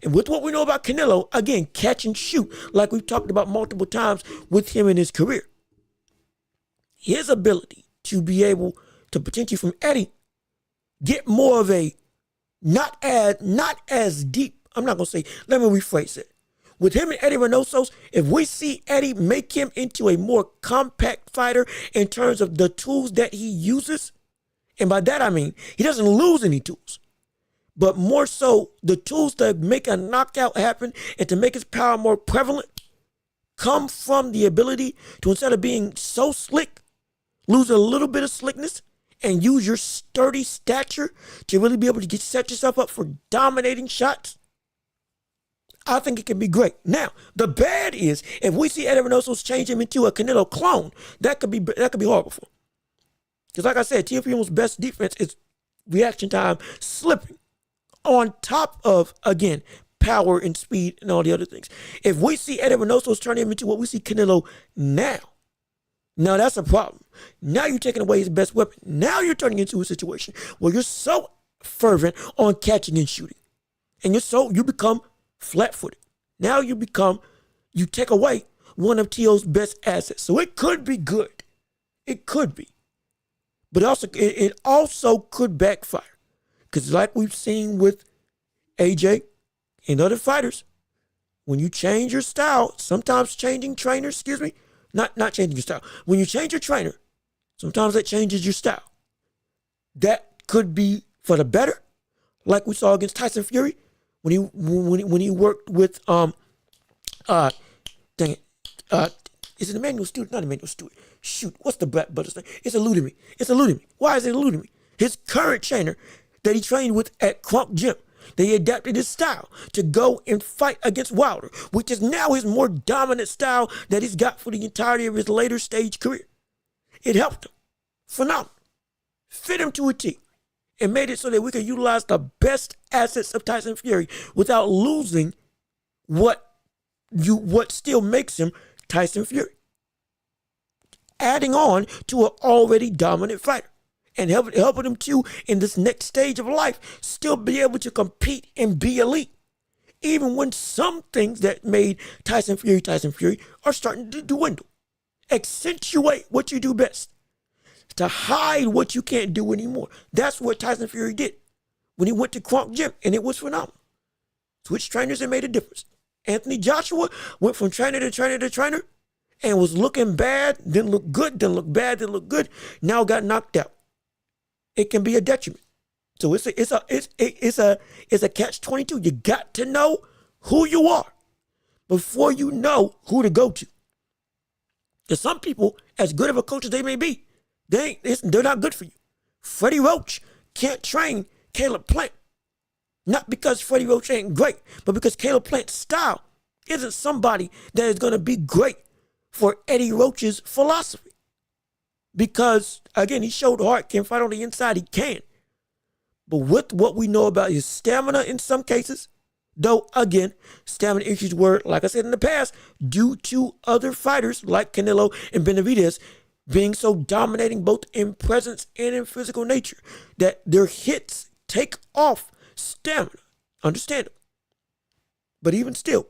And with what we know about Canelo, again, catch and shoot, like we've talked about multiple times with him in his career. His ability to be able to potentially from Eddie get more of a not as deep. I'm not gonna say. Let me rephrase it. With him and Eddie Reynoso, if we see Eddie make him into a more compact fighter in terms of the tools that he uses, and by that I mean he doesn't lose any tools, but more so the tools to make a knockout happen and to make his power more prevalent come from the ability to, instead of being so slick, lose a little bit of slickness and use your sturdy stature to really be able to set yourself up for dominating shots. I think it can be great. Now, the bad is if we see Eddie Reynoso change him into a Canelo clone, that could be horrible for him. Because like I said, Teofimo's best defense is reaction time slipping on top of, again, power and speed and all the other things. If we see Eddie Reynoso turn him into what we see Canelo now that's a problem. Now you're taking away his best weapon. Now you're turning into a situation where you're so fervent on catching and shooting. And you become flat-footed. Now you take away one of Tio's best assets. So it could be good. It could be. But it also could backfire. Because like we've seen with AJ and other fighters, when you change your style, sometimes changing trainers, not changing your style. When you change your trainer, sometimes that changes your style. That could be for the better, like we saw against Tyson Fury when he worked with is it Emmanuel Stewart? Not Emmanuel Stewart. Shoot, what's the black brother's name? It's eluding me. Why is it eluding me? His current trainer that he trained with at Crunk Gym. They adapted his style to go and fight against Wilder, which is now his more dominant style that he's got for the entirety of his later stage career. It helped him. Phenomenal. Fit him to a T. And made it so that we could utilize the best assets of Tyson Fury without losing what still makes him Tyson Fury. adding on to an already dominant fighter and helping him to, in this next stage of life, still be able to compete and be elite. Even when some things that made Tyson Fury are starting to dwindle. Accentuate what you do best. To hide what you can't do anymore. That's what Tyson Fury did when he went to Kronk Gym, and it was phenomenal. Switched trainers and made a difference. Anthony Joshua went from trainer to trainer to trainer and was looking bad, then looked good, then looked bad, then looked good. Now got knocked out. It can be a detriment. So it's a catch-22. You got to know who you are before you know who to go to. Because some people, as good of a coach as they may be, they're not good for you. Freddie Roach can't train Caleb Plant. Not because Freddie Roach ain't great, but because Caleb Plant's style isn't somebody that is going to be great for Eddie Roach's philosophy. Because, again, he showed heart, can fight on the inside, he can. But with what we know about his stamina in some cases, though, again, stamina issues were, like I said in the past, due to other fighters like Canelo and Benavidez being so dominating both in presence and in physical nature that their hits take off stamina. Understand it. But even still,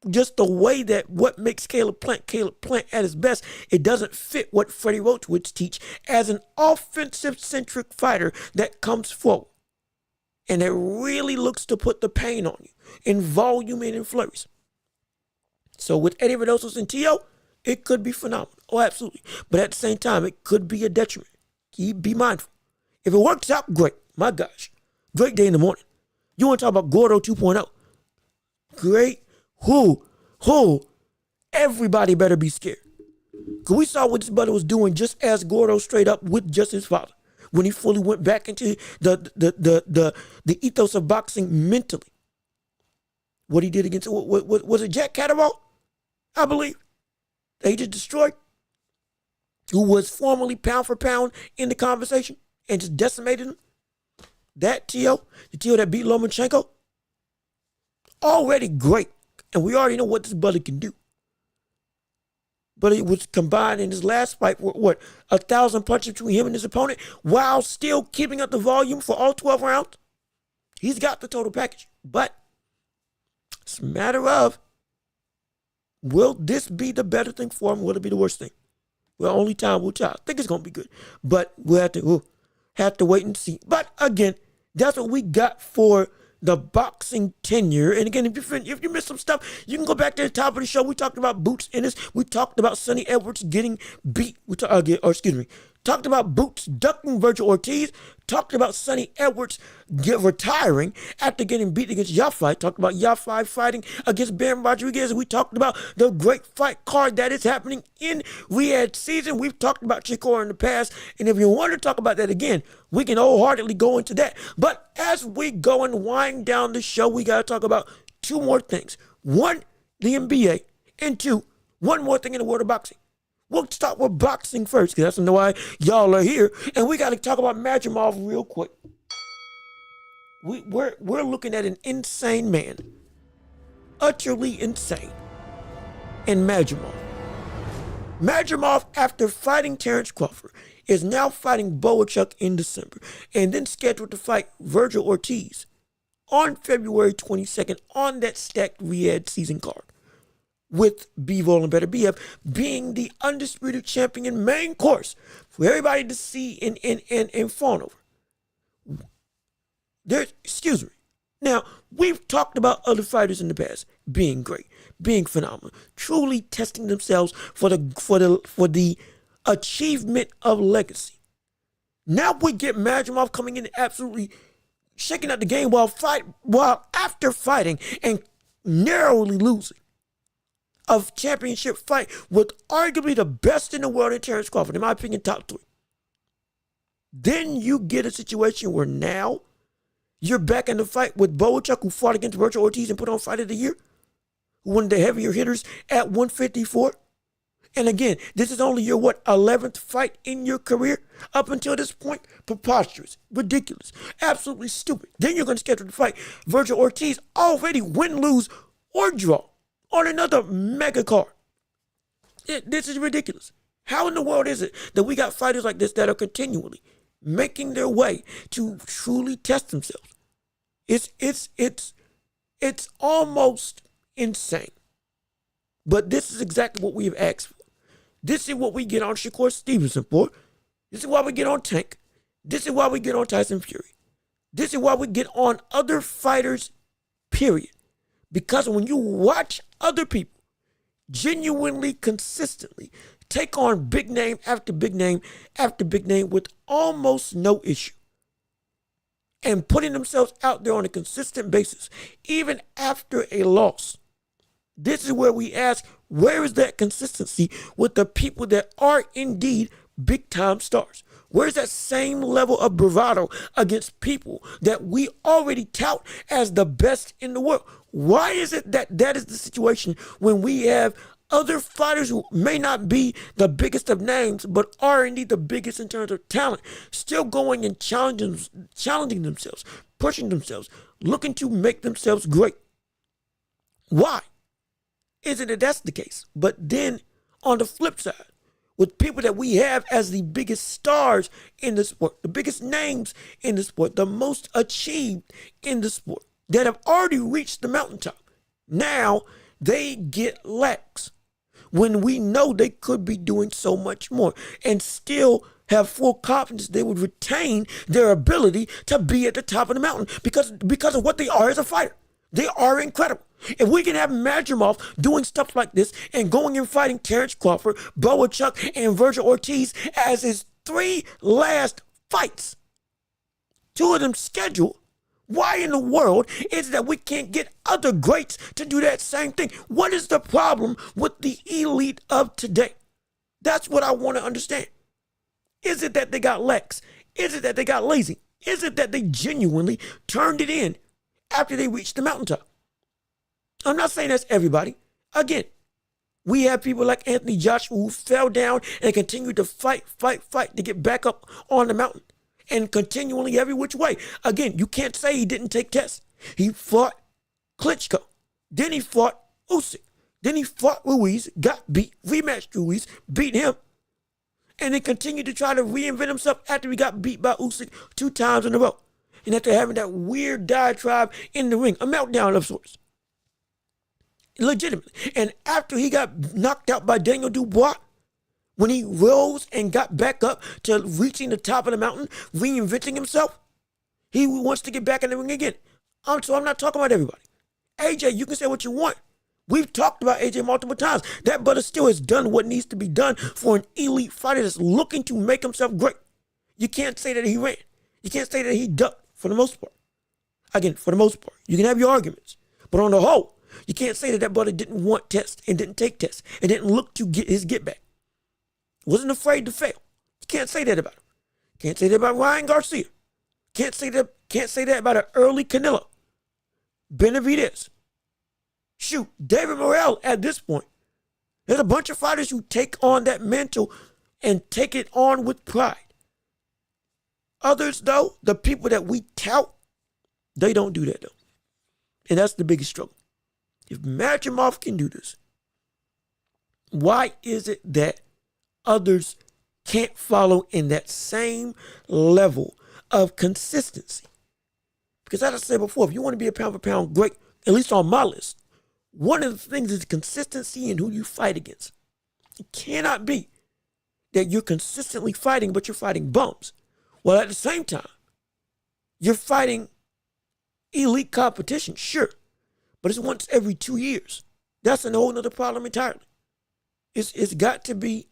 just the way that what makes Caleb Plant at his best, it doesn't fit what Freddie Roach would teach as an offensive-centric fighter that comes forward and that really looks to put the pain on you in volume and in flurries. So with Eddie Reynoso and T.O., it could be phenomenal. Oh, absolutely. But at the same time, it could be a detriment. Be mindful. If it works out, great. My gosh. Great day in the morning. You want to talk about Gordo 2.0. Great. Who? Everybody better be scared. Because we saw what this brother was doing just as Gordo straight up with just his father. When he fully went back into the ethos of boxing mentally. What he did against, was it Jack Catterall? I believe. That he just destroyed. Who was formerly pound for pound in the conversation and just decimated him. That T.O., the T.O. that beat Lomachenko, already great. And we already know what this brother can do. But it was combined in his last fight, 1,000 punches between him and his opponent, while still keeping up the volume for all 12 rounds. He's got the total package. But it's a matter of, will this be the better thing for him? Will it be the worst thing? Well, only time will tell. I think it's going to be good. But we'll have to wait and see. But again, that's what we got for the boxing tenure. And again, if you missed some stuff, you can go back to the top of the show. We talked about Boots Ennis. We talked about Sonny Edwards getting beat. Talked about Boots ducking Virgil Ortiz. Talked about Sonny Edwards retiring after getting beat against Yafai. Talked about Yafai fighting against Ben Rodriguez. We talked about the great fight card that is happening in Riyadh season. We've talked about Chikora in the past. And if you want to talk about that again, we can wholeheartedly go into that. But as we go and wind down the show, we got to talk about two more things. One, the NBA. And two, one more thing in the world of boxing. We'll start with boxing first, because that's why y'all are here. And we got to talk about Madrimov real quick. We're looking at an insane man. Utterly insane. And Madrimov. Madrimov, after fighting Terrence Crawford, is now fighting Boachuk in December. And then scheduled to fight Virgil Ortiz on February 22nd on that stacked Riyadh season card. With Bivol and Better BF being the undisputed champion main course for everybody to see and fawn over. Excuse me. Now, we've talked about other fighters in the past being great, being phenomenal, truly testing themselves for the achievement of legacy. Now we get Madrimov coming in and absolutely shaking out the game while after fighting and narrowly losing a championship fight with arguably the best in the world in Terrence Crawford, in my opinion, top 3. Then you get a situation where now you're back in the fight with Boachuk, who fought against Virgil Ortiz and put on Fight of the Year, who one of the heavier hitters at 154. And again, this is only your, 11th fight in your career? Up until this point, preposterous, ridiculous, absolutely stupid. Then you're going to schedule the fight Virgil Ortiz, already win, lose, or draw on another mega card. This is ridiculous. How in the world is it that we got fighters like this that are continually making their way to truly test themselves? It's almost insane. But this is exactly what we have asked for. This is what we get on Shakur Stevenson for. This is why we get on Tank. This is why we get on Tyson Fury. This is why we get on other fighters, period. Because when you watch other people genuinely, consistently take on big name after big name after big name with almost no issue, and putting themselves out there on a consistent basis, even after a loss, this is where we ask, where is that consistency with the people that are indeed big-time stars? Where's that same level of bravado against people that we already tout as the best in the world? Why is it that that is the situation when we have other fighters who may not be the biggest of names, but are indeed the biggest in terms of talent, still going and challenging themselves, pushing themselves, looking to make themselves great? Why is it that that's the case? But then on the flip side, with people that we have as the biggest stars in the sport, the biggest names in the sport, the most achieved in the sport, that have already reached the mountaintop, now they get lax when we know they could be doing so much more and still have full confidence they would retain their ability to be at the top of the mountain because of what they are as a fighter. They are incredible. If we can have Madrimov doing stuff like this and going and fighting Terrence Crawford, Boachuk, and Virgil Ortiz as his 3 last fights, 2 of them scheduled, why in the world is it that we can't get other greats to do that same thing? What is the problem with the elite of today? That's what I want to understand. Is it that they got lax? Is it that they got lazy? Is it that they genuinely turned it in after they reached the mountaintop? I'm not saying that's everybody. Again, we have people like Anthony Joshua who fell down and continued to fight to get back up on the mountain. And continually every which way. Again, you can't say he didn't take tests. He fought Klitschko. Then he fought Usyk. Then he fought Ruiz, got beat, rematched Ruiz, beat him. And then continued to try to reinvent himself after he got beat by Usyk 2 times in a row. And after having that weird diatribe in the ring, a meltdown of sorts. Legitimately. And after he got knocked out by Daniel Dubois, when he rose and got back up to reaching the top of the mountain, reinventing himself, he wants to get back in the ring again. So I'm not talking about everybody. AJ, you can say what you want. We've talked about AJ multiple times. That brother still has done what needs to be done for an elite fighter that's looking to make himself great. You can't say that he ran. You can't say that he ducked for the most part. Again, for the most part. You can have your arguments. But on the whole, you can't say that that brother didn't want tests and didn't take tests and didn't look to get his get back. Wasn't afraid to fail. You can't say that about him. Can't say that about Ryan Garcia. Can't say that about an early Canelo. Benavidez. Shoot, David Morrell at this point. There's a bunch of fighters who take on that mantle and take it on with pride. Others, though, the people that we tout, they don't do that, though. And that's the biggest struggle. If Madrimov can do this, why is it that others can't follow in that same level of consistency? Because as I said before, if you want to be a pound for pound great, at least on my list, one of the things is consistency in who you fight against. It cannot be that you're consistently fighting, but you're fighting bums. Well, at the same time, you're fighting elite competition, sure, but it's once every 2 years. That's a whole nother problem entirely. It's got to be,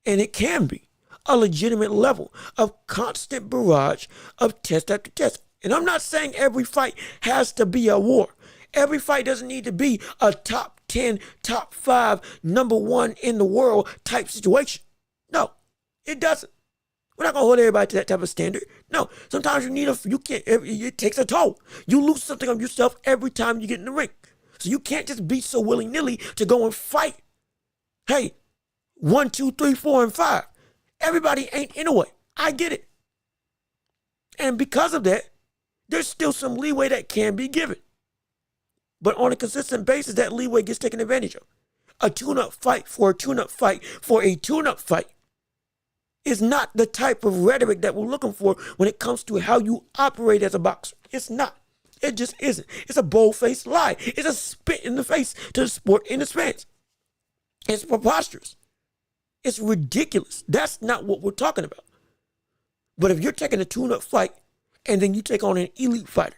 and it can be, a legitimate level of constant barrage of test after test. And I'm not saying every fight has to be a war. Every fight doesn't need to be a top 10, top 5, number 1 in the world type situation. No, it doesn't. We're not going to hold everybody to that type of standard. No, sometimes it takes a toll. You lose something of yourself every time you get in the ring. So you can't just be so willy-nilly to go and fight. Hey, 1, 2, 3, 4, and 5. Everybody ain't in a way. I get it. And because of that, there's still some leeway that can be given. But on a consistent basis, that leeway gets taken advantage of. a tune-up fight for a tune-up fight for a tune-up fight is not the type of rhetoric that we're looking for when it comes to how you operate as a boxer. It's not. It just isn't. It's a bold-faced lie. It's a spit in the face to the sport and its fans. It's preposterous. It's ridiculous. That's not what we're talking about. But if you're taking a tune-up fight and then you take on an elite fighter,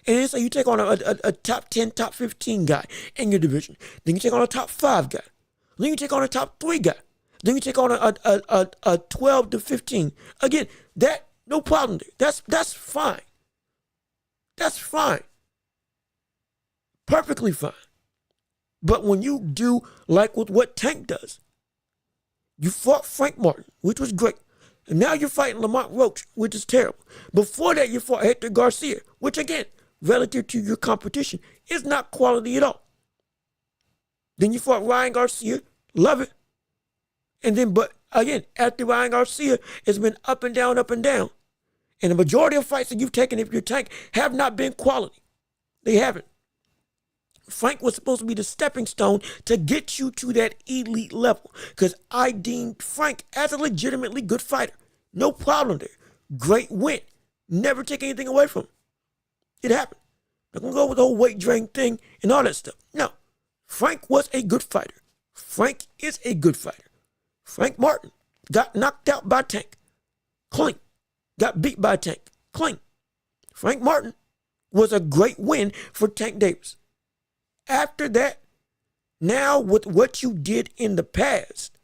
and then say you take on a top 10, top 15 guy in your division, then you take on a top 5 guy, then you take on a top 3 guy, then you take on a 12 to 15. Again, that no problem there. That's fine. That's fine. Perfectly fine. But when you do like with what Tank does, you fought Frank Martin, which was great. And now you're fighting Lamont Roach, which is terrible. Before that, you fought Hector Garcia, which again, relative to your competition, is not quality at all. Then you fought Ryan Garcia, love it. And then, but again, after Ryan Garcia, it's been up and down, up and down. And the majority of fights that you've taken, if you're Tank, have not been quality. They haven't. Frank was supposed to be the stepping stone to get you to that elite level, because I deemed Frank as a legitimately good fighter. No problem there. Great win. Never take anything away from him. It happened. I'm going to go with the whole weight drain thing and all that stuff. No. Frank was a good fighter. Frank is a good fighter. Frank Martin got knocked out by Tank. Clean. Got beat by Tank. Clean. Frank Martin was a great win for Tank Davis. After that, now with what you did in the past,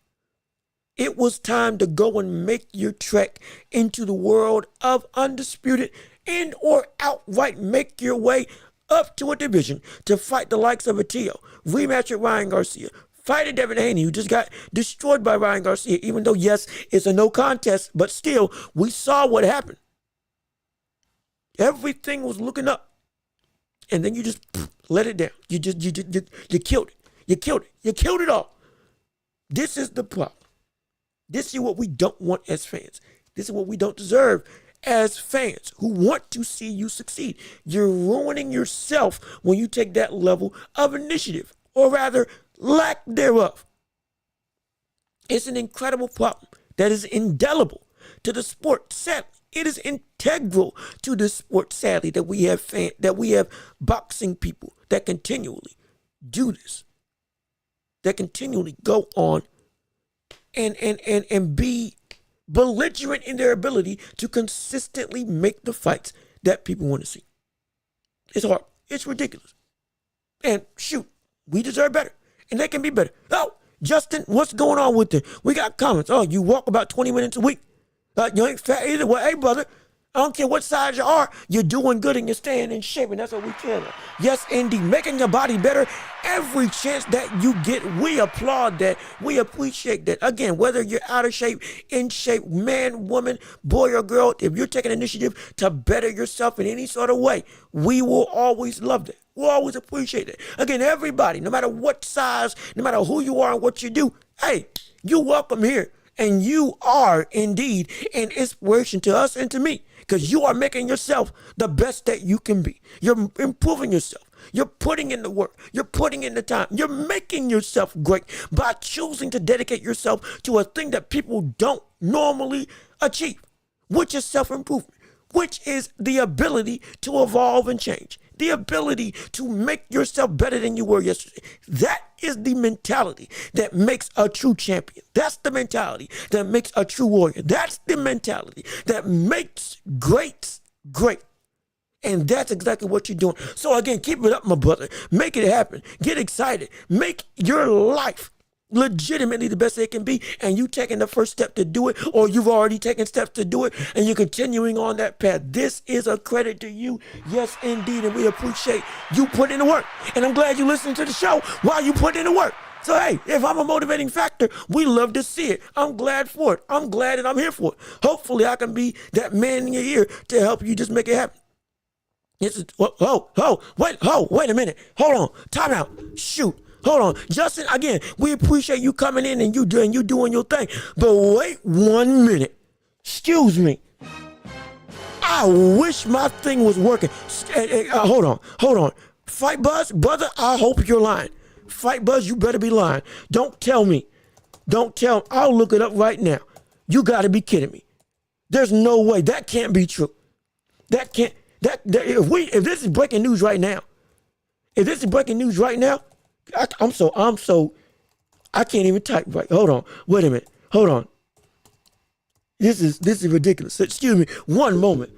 it was time to go and make your trek into the world of undisputed and or outright make your way up to a division to fight the likes of a Tio, rematch with Ryan Garcia, fight a Devin Haney, who just got destroyed by Ryan Garcia, even though, yes, it's a no contest, but still, we saw what happened. Everything was looking up. And then you just let it down. You killed it. You killed it. You killed it all. This is the problem. This is what we don't want as fans. This is what we don't deserve as fans who want to see you succeed. You're ruining yourself when you take that level of initiative, or rather, lack thereof. It's an incredible problem that is indelible to the sport. Sadly, it is integral to the sport, sadly, that we have boxing people that continually do this, that continually go on and be belligerent in their ability to consistently make the fights that people want to see. It's hard. It's ridiculous. And shoot, we deserve better. And they can be better. Oh, Justin, what's going on with it? We got comments. Oh, you walk about 20 minutes a week. You ain't fat either. Well, hey, brother, I don't care what size you are. You're doing good and you're staying in shape, and that's what we care about. Yes, indeed, making your body better every chance that you get. We applaud that. We appreciate that. Again, whether you're out of shape, in shape, man, woman, boy, or girl, if you're taking initiative to better yourself in any sort of way, we will always love that. We'll always appreciate it. Again, everybody, no matter what size, no matter who you are and what you do, hey, you're welcome here. And you are indeed an inspiration to us and to me, because you are making yourself the best that you can be. You're improving yourself. You're putting in the work. You're putting in the time. You're making yourself great by choosing to dedicate yourself to a thing that people don't normally achieve, which is self-improvement, which is the ability to evolve and change. The ability to make yourself better than you were yesterday. That is the mentality that makes a true champion. That's the mentality that makes a true warrior. That's the mentality that makes greats great. And that's exactly what you're doing. So again, keep it up, my brother. Make it happen. Get excited. Make your life legitimately the best it can be, and you taking the first step to do it, or you've already taken steps to do it, and you're continuing on that path. This is a credit to you, yes indeed, and we appreciate you putting in the work. And I'm glad you listened to the show while you put in the work. So hey, if I'm a motivating factor, we love to see it. I'm glad for it. I'm glad and I'm here for it. Hopefully I can be that man in your ear to help you just make it happen. Wait a minute. Hold on. Time out. Shoot. Hold on. Justin, again, we appreciate you coming in and you doing your thing. But wait 1 minute. Excuse me. I wish my thing was working. Hold on. Fight Buzz, brother, I hope you're lying. Fight Buzz, you better be lying. Don't tell me. Don't tell. I'll look it up right now. You got to be kidding me. There's no way. That can't be true. That can't. If this is breaking news right now, I'm so. I can't even type right. Hold on. Wait a minute. Hold on. This is ridiculous. Excuse me. One moment.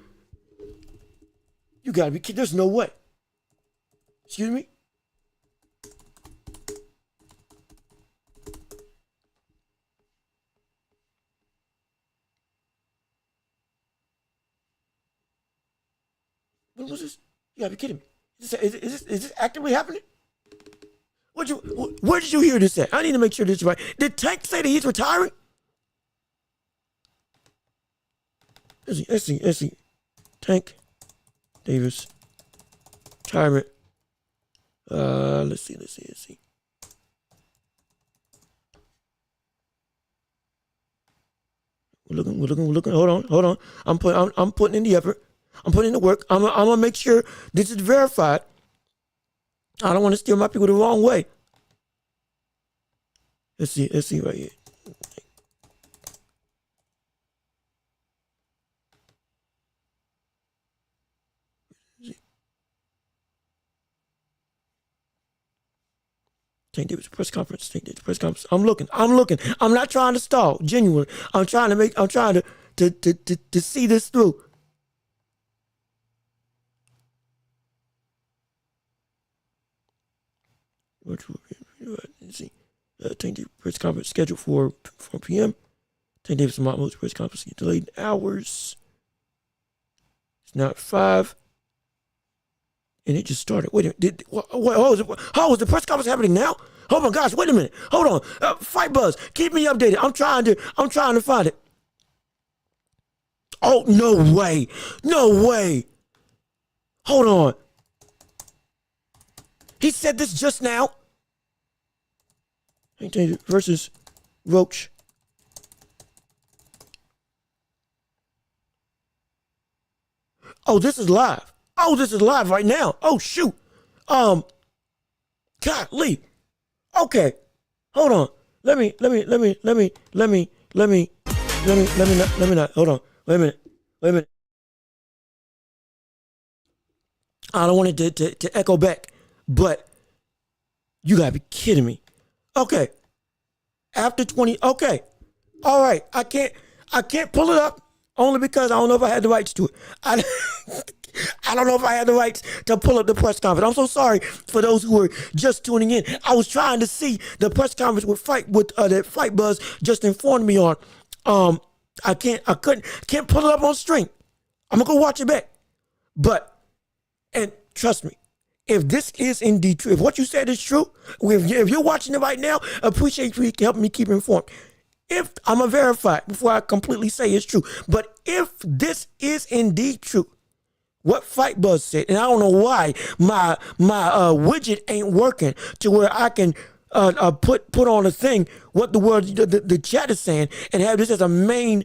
You got to be kidding. There's no way. Excuse me. What was this? You gotta be kidding me. Is this actively happening? Where did you hear this at? I need to make sure this is right. Did Tank say that he's retiring? Let's see. Tank Davis retirement. Let's see. We're looking. Hold on. I'm putting in the effort. I'm putting in the work. I'm gonna make sure this is verified. I don't want to steer my people the wrong way. Let's see right here. Tank Davis press conference. I'm looking. I'm not trying to stall. Genuinely, I'm trying to see this through. Let's see. Tank Davis press conference scheduled for 4 p.m. Tank Davis and Martin Luther press conference delayed hours. It's now 5. And it just started. Wait a minute. How is the press conference happening now? Oh my gosh, wait a minute. Hold on. Fight Buzz, keep me updated. I'm trying to find it. Oh, no way. Hold on. He said this just now. Versus Welch. Oh, this is live. Right now. Oh, shoot. Golly. Okay. Hold on. Let me not. Hold on. Wait a minute. I don't want it to echo back, but you gotta be kidding me. Okay. After 20. Okay. All right. I can't pull it up only because I don't know if I had the rights to it. I don't know if I had the rights to pull up the press conference. I'm so sorry for those who were just tuning in. I was trying to see the press conference that Fight Buzz just informed me on. I can't pull it up on stream. I'm gonna go watch it back. And trust me, if this is indeed true, if what you said is true, if you're watching it right now, appreciate you helping me keep informed. If I'm gonna verify it before I completely say it's true, but if this is indeed true, what Fight Buzz said, and I don't know why my widget ain't working to where I can put on a thing what the chat is saying and have this as a main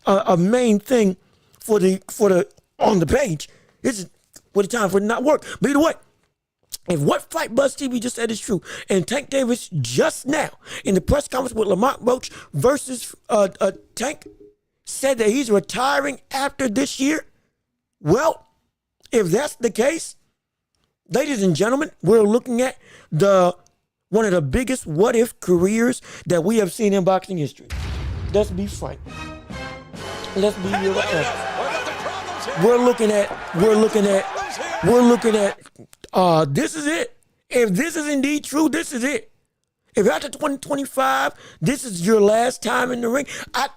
thing for the on the page. This is what the time for it not work. But either way, if what Fight Buzz TV just said is true, and Tank Davis just now in the press conference with Lamont Roach versus Tank said that he's retiring after this year, well, if that's the case, ladies and gentlemen, we're looking at one of the biggest what-if careers that we have seen in boxing history. Let's be frank. Let's be real. We're looking at. This is it. If this is indeed true, this is it. If after 2025, this is your last time in the ring, I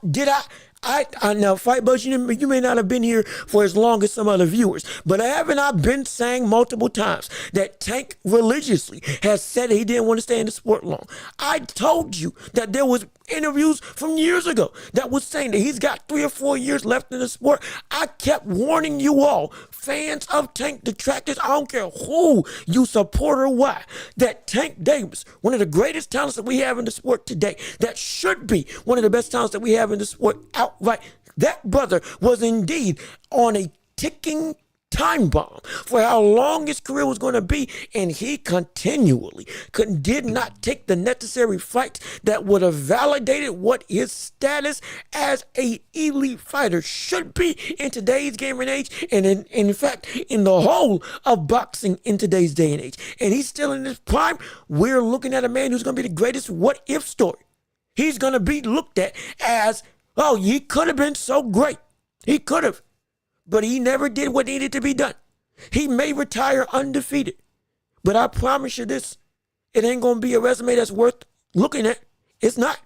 now Fight Buzz, you may not have been here for as long as some other viewers, but haven't I been saying multiple times that Tank religiously has said that he didn't want to stay in the sport long? I told you that there was interviews from years ago that was saying that he's got 3 or 4 years left in the sport. I kept warning you all, fans of Tank, detractors, I don't care who you support or why, that Tank Davis, one of the greatest talents that we have in the sport today, that should be one of the best talents that we have in the sport outright, that brother was indeed on a ticking time bomb for how long his career was going to be, and he continually did not take the necessary fights that would have validated what his status as a elite fighter should be in today's game and age, and in fact in the whole of boxing in today's day and age. And he's still in his prime. We're looking at a man who's going to be the greatest what if story. He's going to be looked at as, oh, he could have been so great. He could have. But he never did what needed to be done. He may retire undefeated. But I promise you this, it ain't going to be a resume that's worth looking at. It's not.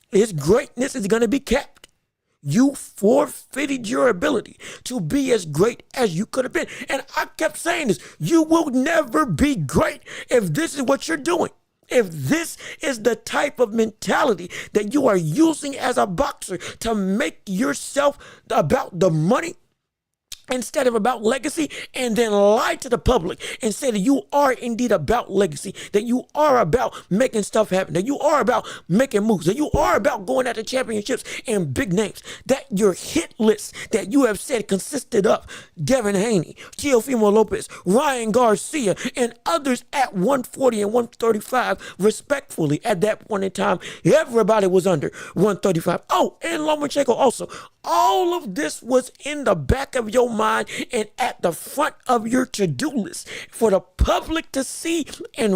His greatness is going to be capped. You forfeited your ability to be as great as you could have been. And I kept saying this. You will never be great if this is what you're doing. If this is the type of mentality that you are using as a boxer to make yourself about the money instead of about legacy, and then lie to the public and say that you are indeed about legacy, that you are about making stuff happen, that you are about making moves, that you are about going after championships and big names, that your hit list that you have said consisted of Devin Haney, Teofimo Lopez, Ryan Garcia, and others at 140 and 135 respectfully. At that point in time, everybody was under 135. Oh, and Lomachenko also. All of this was in the back of your mind and at the front of your to-do list for the public to see and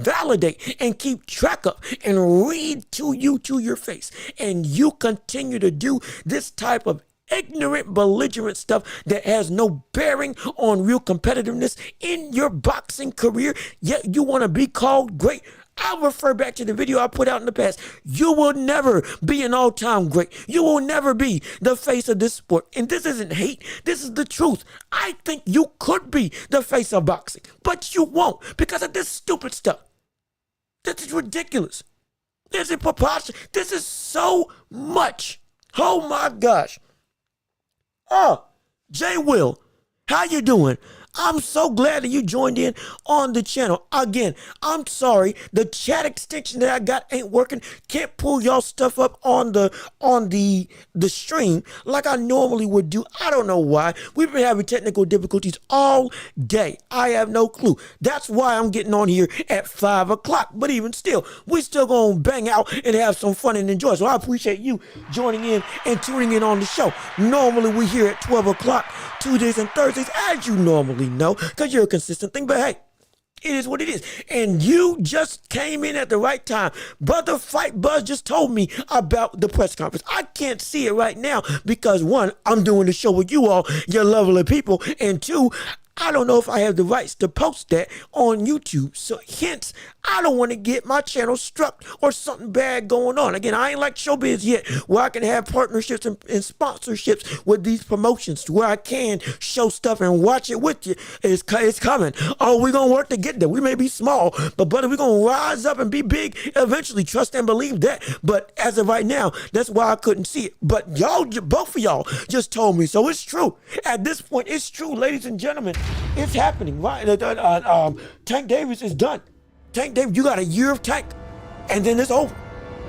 validate and keep track of and read to you to your face. And you continue to do this type of ignorant, belligerent stuff that has no bearing on real competitiveness in your boxing career, yet you want to be called great. I'll refer back to the video I put out in the past. You will never be an all-time great. You will never be the face of this sport. And this isn't hate. This is the truth. I think you could be the face of boxing, but you won't because of this stupid stuff. This is ridiculous. This is preposterous. This is so much. Oh my gosh. Oh, Jay Will, how you doing? I'm so glad that you joined in on the channel. Again, I'm sorry, the chat extension that I got ain't working. Can't pull y'all stuff up on the stream like I normally would do. I don't know why. We've been having technical difficulties all day. I have no clue. That's why I'm getting on here at 5 o'clock. But even still, we still gonna bang out and have some fun and enjoy. So I appreciate you joining in and tuning in on the show. Normally we here at 12 o'clock, Tuesdays and Thursdays, as you normally know, because you're a consistent thing. But hey, it is what it is. And you just came in at the right time. Brother Fight Buzz just told me about the press conference. I can't see it right now because one, I'm doing the show with you all, your lovely people, and two, I don't know if I have the rights to post that on YouTube. So hence, I don't want to get my channel struck or something bad going on. Again, I ain't like showbiz yet where I can have partnerships and sponsorships with these promotions where I can show stuff and watch it with you. It's coming. Oh, we're going to work to get there. We may be small, but brother, we're going to rise up and be big eventually. Trust and believe that. But as of right now, that's why I couldn't see it. But y'all, both of y'all just told me. So it's true. At this point, it's true, ladies and gentlemen. It's happening, right? Tank Davis is done. Tank Davis, you got a year of Tank, and then it's over.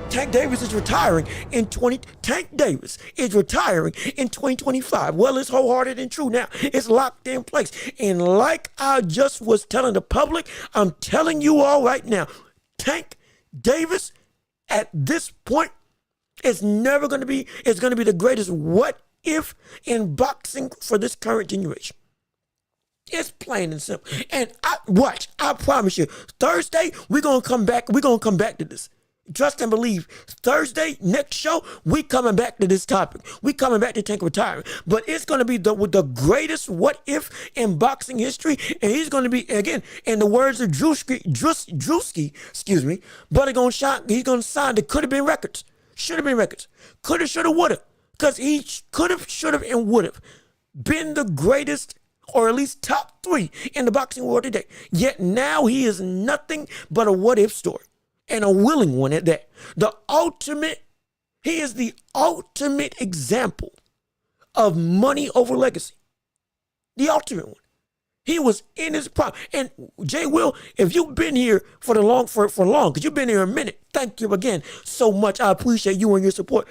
Tank Davis is retiring in Tank Davis is retiring in 2025. Well, it's wholehearted and true now. It's locked in place. And like I just was telling the public, I'm telling you all right now, Tank Davis at this point is never going to be, it's going to be the greatest what if in boxing for this current generation. It's plain and simple. And I promise you, Thursday, we're going to come back. We're going to come back to this. Trust and believe. Thursday, next show, we coming back to this topic. We coming back to Tank retiring. But it's going to be the greatest what if in boxing history. And he's going to be, again, in the words of Drewski, excuse me, but he's going to sign the could have been records. Should have been records. Could have, should have, would have. Because he could have, should have, and would have been the greatest, or at least top 3 in the boxing world today. Yet now he is nothing but a what-if story, and a willing one at that. He is the ultimate example of money over legacy. The ultimate one. He was in his prime. And Jay Will, if you've been here for long, because you've been here a minute, thank you again so much. I appreciate you and your support.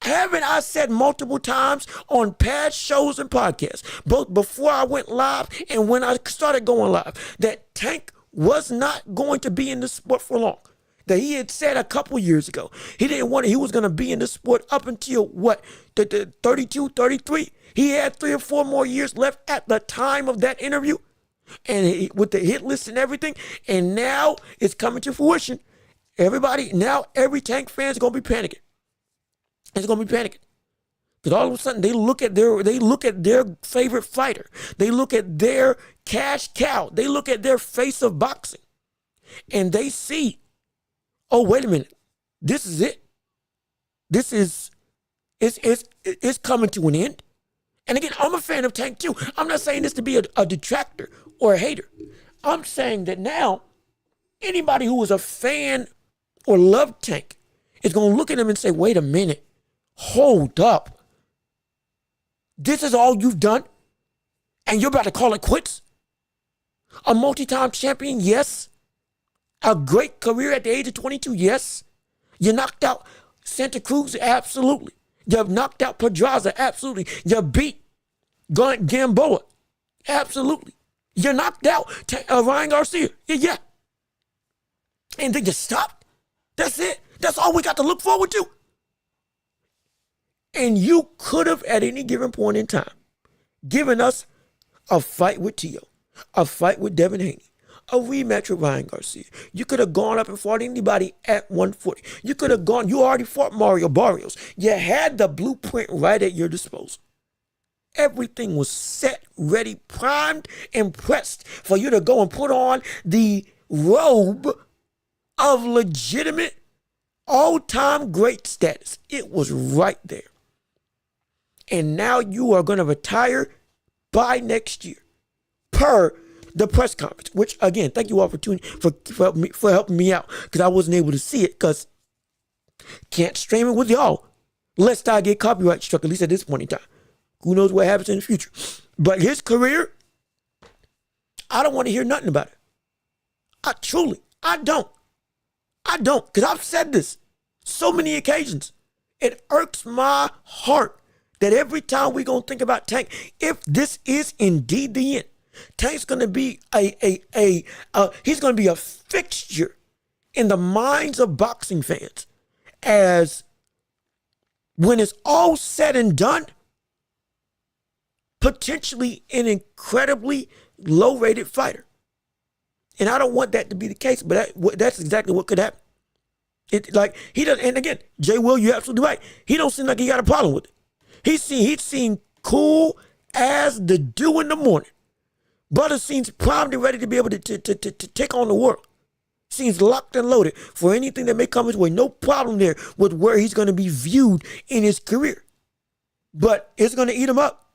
Haven't I said multiple times on past shows and podcasts, both before I went live and when I started going live, that Tank was not going to be in the sport for long? That he had said a couple years ago. He was going to be in the sport up until what? The 32, 33? He had 3 or 4 more years left at the time of that interview. And with the hit list and everything. And now it's coming to fruition. Every Tank fan is going to be panicking. It's going to be panicking. Because all of a sudden they look at their favorite fighter. They look at their cash cow. They look at their face of boxing. And they see, oh, wait a minute. This is it. It's coming to an end. And again, I'm a fan of Tank too. I'm not saying this to be a detractor or a hater. I'm saying that now anybody who is a fan or loved Tank is going to look at him and say, wait a minute. Hold up. This is all you've done? And you're about to call it quits? A multi-time champion, yes. A great career at the age of 22, yes. You knocked out Santa Cruz, absolutely. You knocked out Pedraza, absolutely. You beat Gamboa, absolutely. You knocked out Ryan Garcia, yeah. And then you stopped. That's it. That's all we got to look forward to. And you could have, at any given point in time, given us a fight with Tio, a fight with Devin Haney, a rematch with Ryan Garcia. You could have gone up and fought anybody at 140. You could have gone, you already fought Mario Barrios. You had the blueprint right at your disposal. Everything was set, ready, primed, and pressed for you to go and put on the robe of legitimate all-time great status. It was right there. And now you are going to retire by next year, per the press conference. Which again, thank you all for tuning for helping me out, because I wasn't able to see it because can't stream it with y'all. Lest I get copyright struck, at least at this point in time. Who knows what happens in the future? But his career, I don't want to hear nothing about it. I don't. Because I've said this so many occasions. It irks my heart that every time we're going to think about Tank, if this is indeed the end, Tank's going to be he's going to be a fixture in the minds of boxing fans as, when it's all said and done, potentially an incredibly low-rated fighter. And I don't want that to be the case, but that's exactly what could happen. He doesn't, and again, Jay Will, you're absolutely right. He don't seem like he got a problem with it. He seemed cool as the dew in the morning. Brother seems primed and ready to be able to take on the world. Seems locked and loaded for anything that may come his way. No problem there with where he's going to be viewed in his career. But it's going to eat him up.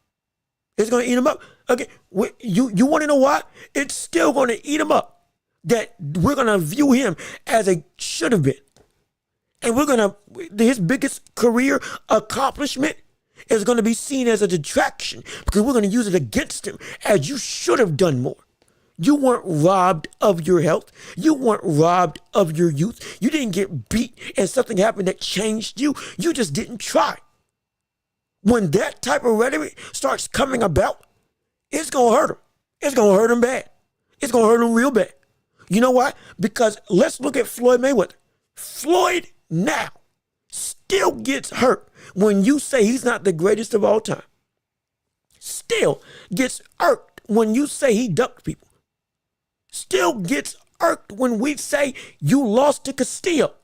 It's going to eat him up. Okay, you want to know why? It's still going to eat him up that we're going to view him as a should have been. And his biggest career accomplishment is going to be seen as a detraction, because we're going to use it against him as you should have done more. You weren't robbed of your health. You weren't robbed of your youth. You didn't get beat and something happened that changed you. You just didn't try. When that type of rhetoric starts coming about, it's going to hurt him. It's going to hurt him bad. It's going to hurt him real bad. You know why? Because let's look at Floyd Mayweather. Floyd now still gets hurt when you say he's not the greatest of all time. Still gets irked when you say he ducked people. Still gets irked when we say you lost to Castillo,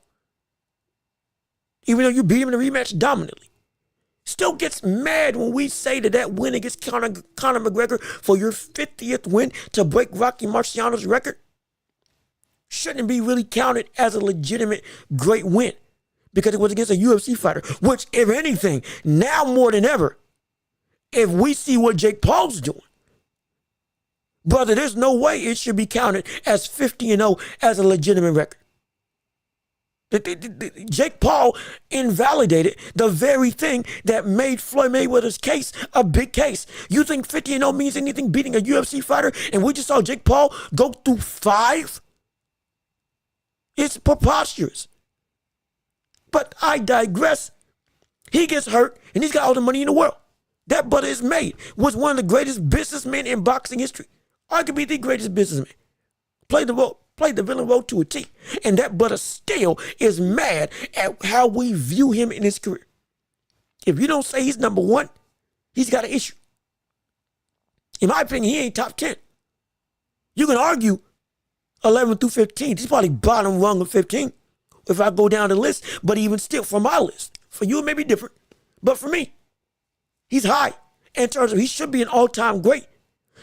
even though you beat him in the rematch dominantly. Still gets mad when we say that win against Conor McGregor for your 50th win to break Rocky Marciano's record shouldn't be really counted as a legitimate great win, because it was against a UFC fighter, which, if anything, now more than ever, if we see what Jake Paul's doing, brother, there's no way it should be counted as 50-0 as a legitimate record. Jake Paul invalidated the very thing that made Floyd Mayweather's case a big case. You think 50-0 means anything, beating a UFC fighter, and we just saw Jake Paul go through 5? It's preposterous. But I digress. He gets hurt, and he's got all the money in the world. That brother is made. Was one of the greatest businessmen in boxing history. Arguably the greatest businessman. Played the villain role to a T. And that brother still is mad at how we view him in his career. If you don't say he's number one, he's got an issue. In my opinion, he ain't top 10. You can argue 11 through 15. He's probably bottom rung of 15 if I go down the list. But even still, for my list, for you it may be different. But for me, he's high in terms of he should be an all-time great.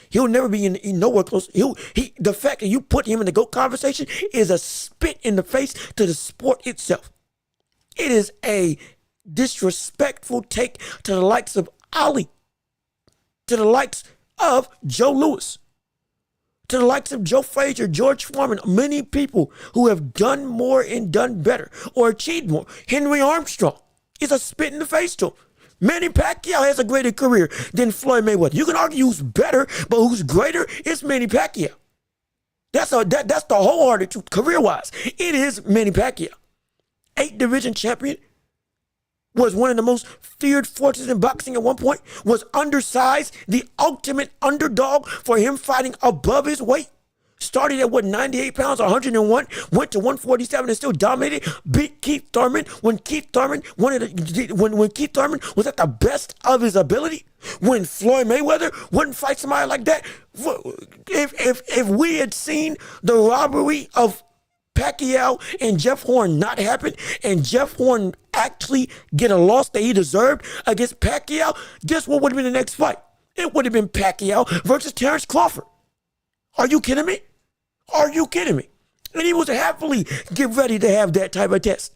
He'll never be in nowhere close. The fact that you put him in the GOAT conversation is a spit in the face to the sport itself. It is a disrespectful take to the likes of Ali, to the likes of Joe Louis, to the likes of Joe Frazier, George Foreman, many people who have done more and done better or achieved more. Henry Armstrong is a spit in the face to him. Manny Pacquiao has a greater career than Floyd Mayweather. You can argue who's better, but who's greater is Manny Pacquiao. That's the wholehearted truth, career-wise. It is Manny Pacquiao. 8 division champion, was one of the most feared forces in boxing at one point, was undersized, the ultimate underdog for him fighting above his weight. Started at 98 pounds, 101, went to 147 and still dominated, beat Keith Thurman when Keith Thurman when Keith Thurman was at the best of his ability. When Floyd Mayweather wouldn't fight somebody like that. If we had seen the robbery of Pacquiao and Jeff Horn not happen, and Jeff Horn actually get a loss that he deserved against Pacquiao, guess what would have been the next fight? It would have been Pacquiao versus Terrence Crawford. Are you kidding me? Are you kidding me? And he was happily get ready to have that type of test.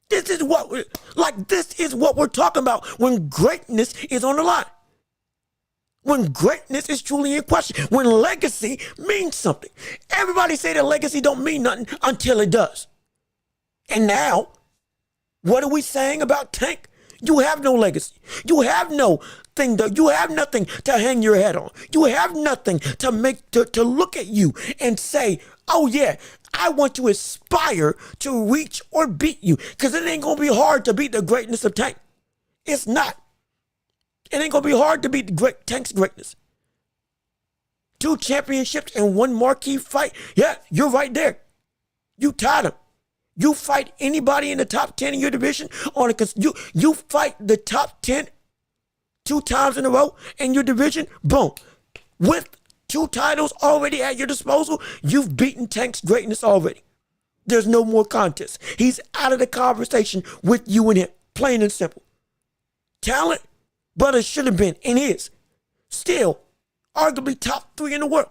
This is what we're talking about when greatness is on the line. When greatness is truly in question. When legacy means something. Everybody say that legacy don't mean nothing until it does. And now, what are we saying about Tank? You have no legacy. You have no thing. You have nothing to hang your head on. You have nothing to look at you and say, oh yeah, I want to aspire to reach or beat you. Because it ain't going to be hard to beat the greatness of Tank. It's not. It ain't going to be hard to beat Tank's greatness. 2 championships and 1 marquee fight. Yeah, you're right there. You tied him. You fight anybody in the top 10 in your division you fight the top 10 2 times in a row in your division. Boom. With 2 titles already at your disposal, you've beaten Tank's greatness already. There's no more contest. He's out of the conversation with you and him. Plain and simple. Talent, brother should have been and is still arguably top 3 in the world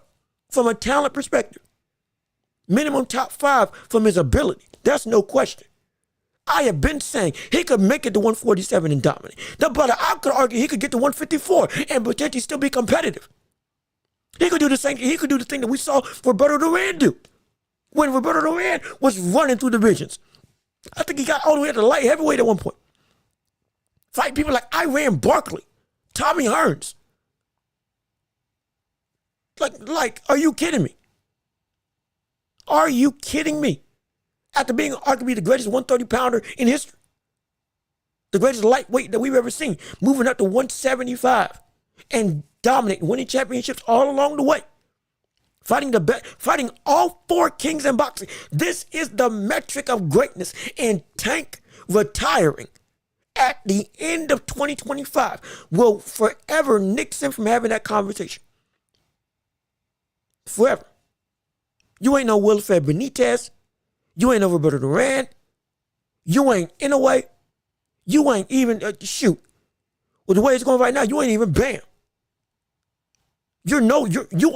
from a talent perspective. Minimum top 5 from his ability. That's no question. I have been saying he could make it to 147 and dominate. The brother, I could argue he could get to 154 and potentially still be competitive. He could do the same. He could do the thing that we saw Roberto Duran do when Roberto Duran was running through divisions. I think he got all the way to the light heavyweight at one point. Fight people like Iran Barkley, Tommy Hearns. Like, are you kidding me? Are you kidding me? After being arguably the greatest 130-pounder in history, the greatest lightweight that we've ever seen, moving up to 175 and dominating, winning championships all along the way, fighting all 4 kings in boxing. This is the metric of greatness. And Tank retiring at the end of 2025 will forever nix him from having that conversation. Forever. You ain't no Wilfred Benitez. You ain't no Roberto Duran. You ain't Inoue. You ain't even, shoot. Well, the way it's going right now, you ain't even Bam. You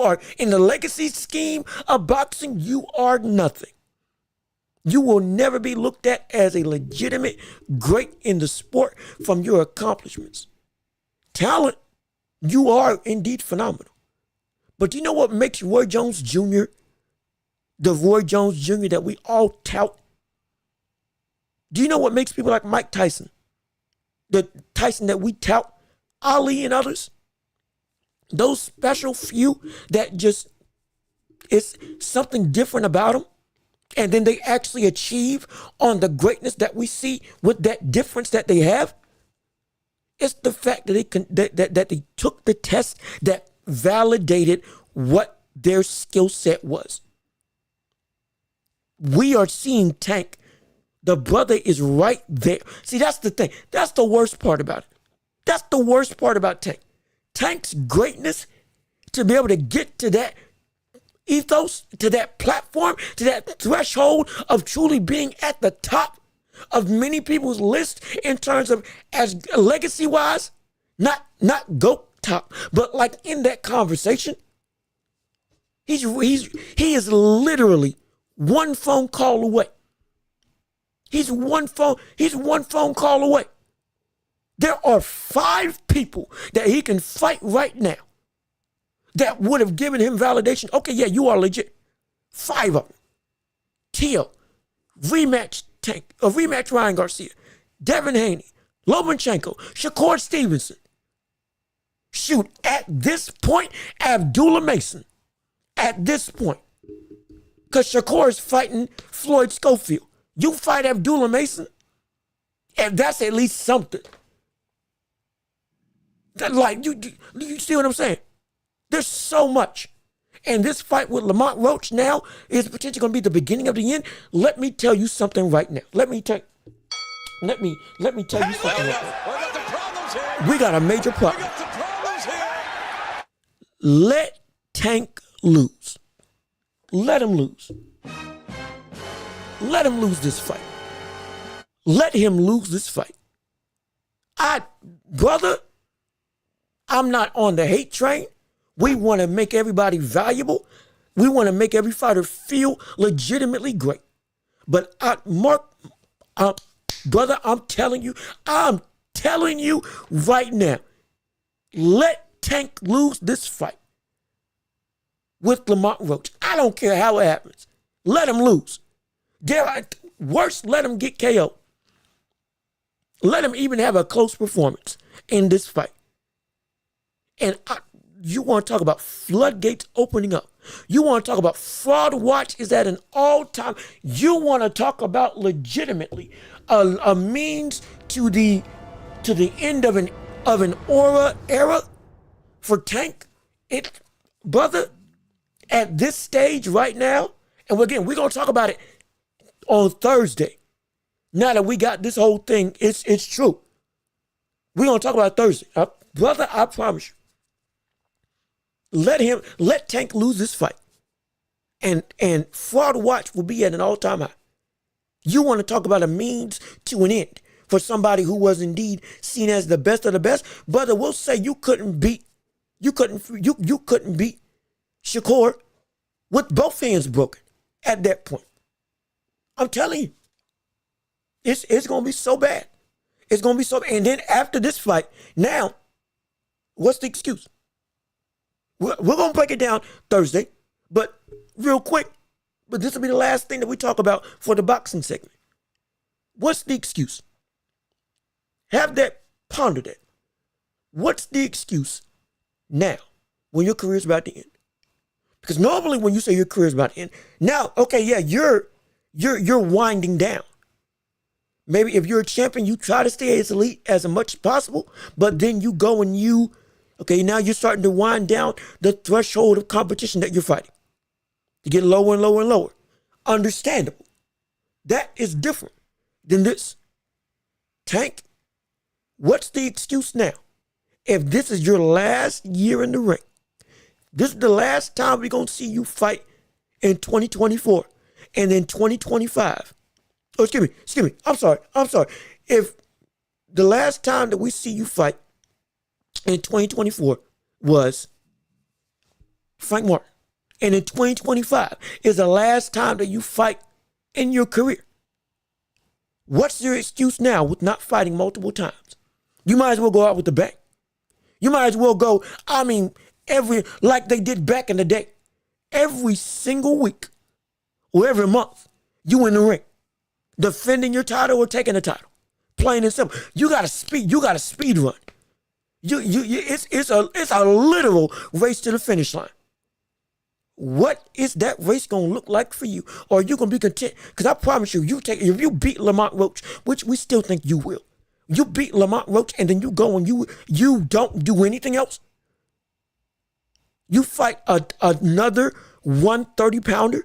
are, in the legacy scheme of boxing, you are nothing. You will never be looked at as a legitimate great in the sport from your accomplishments. Talent, you are indeed phenomenal. But do you know what makes Roy Jones Jr. the Roy Jones Jr. that we all tout? Do you know what makes people like Mike Tyson, the Tyson that we tout, Ali and others, those special few that just, it's something different about them? and then they actually achieve on the greatness that we see with that difference that they have, it's the fact that that they took the test that validated what their skill set was. We are seeing Tank. The brother is right there. See, that's the thing. That's the worst part about it. That's the worst part about Tank. Tank's greatness, to be able to get to that ethos, to that platform, to that threshold of truly being at the top of many people's list in terms of as legacy wise, not GOAT top, but like in that conversation, he is literally one phone call away. He's one phone call away. There are 5 people that he can fight right now that would have given him validation. Okay, yeah, you are legit. 5 of them. Tio, rematch Tank, rematch Ryan Garcia, Devin Haney, Lomachenko, Shakur Stevenson. Shoot, at this point, Abdullah Mason. At this point. Because Shakur is fighting Floyd Schofield. You fight Abdullah Mason, and that's at least something. That, like, you see what I'm saying? There's so much. And this fight with Lamont Roach now is potentially going to be the beginning of the end. Let me tell you something right now. Let me tell you something right now. We got a major problem. Let Tank lose. Let him lose. Let him lose this fight. Let him lose this fight. Brother, I'm not on the hate train. We want to make everybody valuable. We want to make every fighter feel legitimately great. But brother, I'm telling you right now, let Tank lose this fight with Lamont Roach. I don't care how it happens. Let him lose. Worse, let him get KO. Let him even have a close performance in this fight. And you want to talk about floodgates opening up. You want to talk about fraud watch is at an all-time. You want to talk about legitimately a means to the end of an era for Tank. Brother, at this stage right now, and again, we're going to talk about it on Thursday. Now that we got this whole thing, it's true. We're going to talk about it Thursday. Brother, I promise you. Let Tank lose this fight. And fraud watch will be at an all-time high. You want to talk about a means to an end for somebody who was indeed seen as the best of the best. Brother, we'll say you couldn't beat Shakur with both hands broken at that point. I'm telling you. It's going to be so bad. It's going to be so bad. And then after this fight, now, what's the excuse? We're going to break it down Thursday, but real quick, but this will be the last thing that we talk about for the boxing segment. What's the excuse? Have that, ponder that. What's the excuse now when your career is about to end? Because normally when you say your career is about to end, now, okay, yeah, you're winding down. Maybe if you're a champion, you try to stay as elite as much as possible, but then you go and now you're starting to wind down the threshold of competition that you're fighting. You get lower and lower and lower. Understandable. That is different than this. Tank, what's the excuse now? If this is your last year in the ring, this is the last time we're going to see you fight in 2024 and then 2025. Oh, excuse me. I'm sorry. If the last time that we see you fight in 2024 was Frank Martin, and in 2025 is the last time that you fight in your career, what's your excuse now with not fighting multiple times? You might as well go out with the bang. You might as well go, like they did back in the day, every single week or every month, you in the ring, defending your title or taking the title. Plain and simple. You got to speed run. It's a literal race to the finish line. What is that race going to look like for you? Or are you going to be content? Because I promise you, if you beat Lamont Roach, which we still think you will, you beat Lamont Roach and then you go and you don't do anything else. You fight another 130-pounder.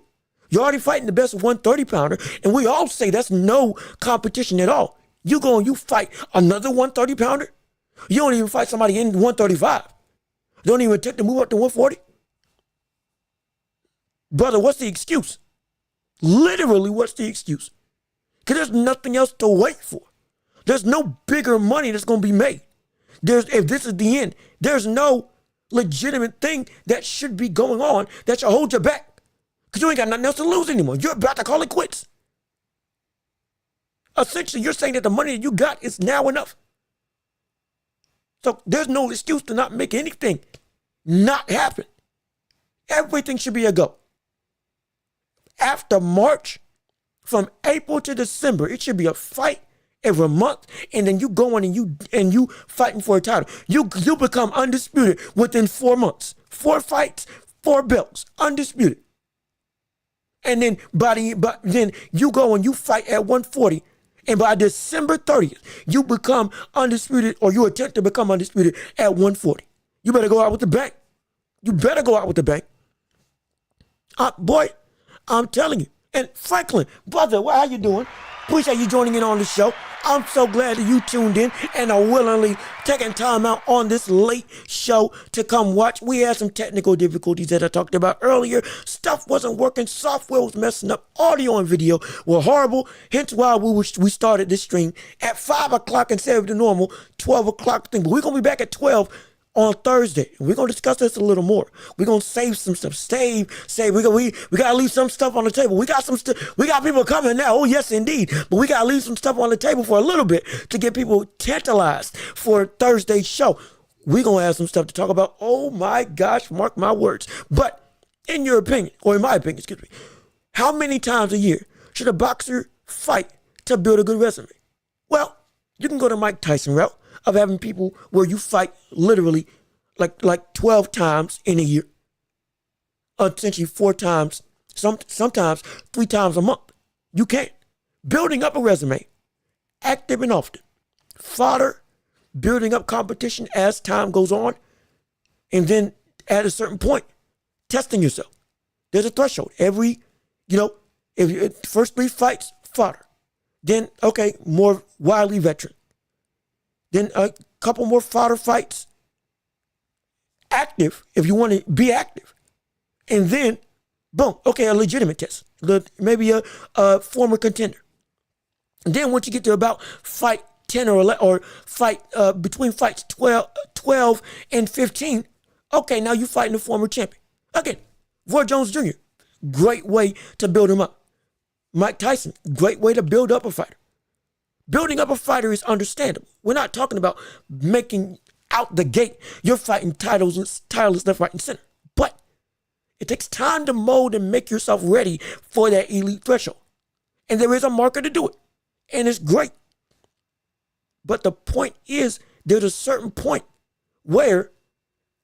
You're already fighting the best 130-pounder, and we all say that's no competition at all. You go and you fight another 130-pounder. You don't even fight somebody in 135. Don't even attempt to move up to 140. Brother, what's the excuse? Literally, what's the excuse? Because there's nothing else to wait for. There's no bigger money that's going to be made. If this is the end, there's no legitimate thing that should be going on that should hold you back. Because you ain't got nothing else to lose anymore. You're about to call it quits. Essentially, you're saying that the money that you got is now enough. So there's no excuse to not make anything not happen. Everything should be a go. After March, from April to December, it should be a fight every month, and then you go in and you fighting for a title. You become undisputed within 4 months. 4 fights, 4 belts, undisputed. And then then you go and you fight at 140, and by December 30th, you become undisputed, or you attempt to become undisputed at 140. You better go out with the bang. You better go out with the bang. Boy, I'm telling you. And Franklin, brother, how you doing? Appreciate you joining in on the show. I'm so glad that you tuned in and are willingly taking time out on this late show to come watch. We had some technical difficulties that I talked about earlier. Stuff wasn't working. Software was messing up. Audio and video were horrible. Hence why we started this stream at 5 o'clock instead of the normal 12 o'clock thing. But we're going to be back at 12 on Thursday. We're going to discuss this a little more. We're going to save some stuff. Save. We got to leave some stuff on the table. We got some stuff. We got people coming now. Oh, yes, indeed. But we got to leave some stuff on the table for a little bit to get people tantalized for Thursday's show. We're going to have some stuff to talk about. Oh, my gosh. Mark my words. But in your opinion, or in my opinion, excuse me, how many times a year should a boxer fight to build a good resume? Well, you can go to Mike Tyson route of having people where you fight literally like 12 times in a year, essentially 4 times, sometimes 3 times a month. You can't. Building up a resume, active and often, fodder, building up competition as time goes on, and then at a certain point, testing yourself. There's a threshold. If first 3 fights, fodder. Then, okay, more wily veteran. Then a couple more fodder fights. Active, if you want to be active. And then, boom, okay, a legitimate test. Maybe a former contender. And then once you get to about fight 10 or 11, or fight between fights 12 and 15, okay, now you're fighting a former champion. Again, Roy Jones Jr., great way to build him up. Mike Tyson, great way to build up a fighter. Building up a fighter is understandable. We're not talking about making out the gate. You're fighting titles left, right, and center. But it takes time to mold and make yourself ready for that elite threshold. And there is a marker to do it. And it's great. But the point is, there's a certain point where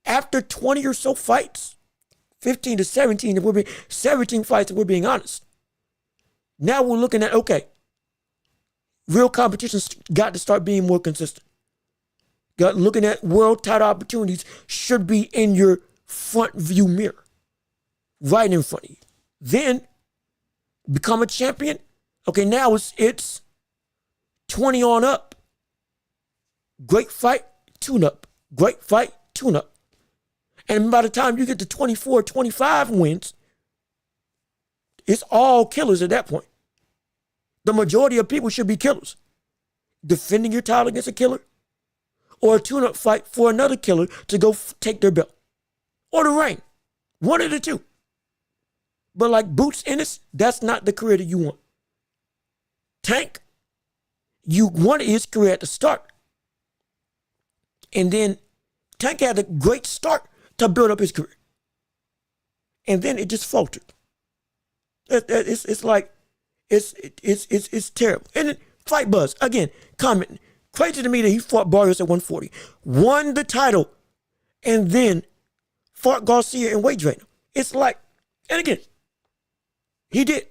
after 20 or so fights, 15 to 17, 17 fights, if we're being honest, now we're looking at, okay, real competition's got to start being more consistent. Looking at world title opportunities should be in your front view mirror, right in front of you. Then become a champion. Okay, now it's 20 on up. Great fight, tune up. Great fight, tune up. And by the time you get to 24, 25 wins, it's all killers at that point. The majority of people should be killers. Defending your title against a killer, or a tune-up fight for another killer to go take their belt, or the reign. One of the two. But like Boots Ennis, that's not the career that you want. Tank, you wanted his career at the start. And then Tank had a great start to build up his career. And then it just faltered. It's terrible. And then Fight Buzz, again, commenting. Crazy to me that he fought Barrios at 140. Won the title. And then fought Garcia and weight drained him. It's like, And again, he did.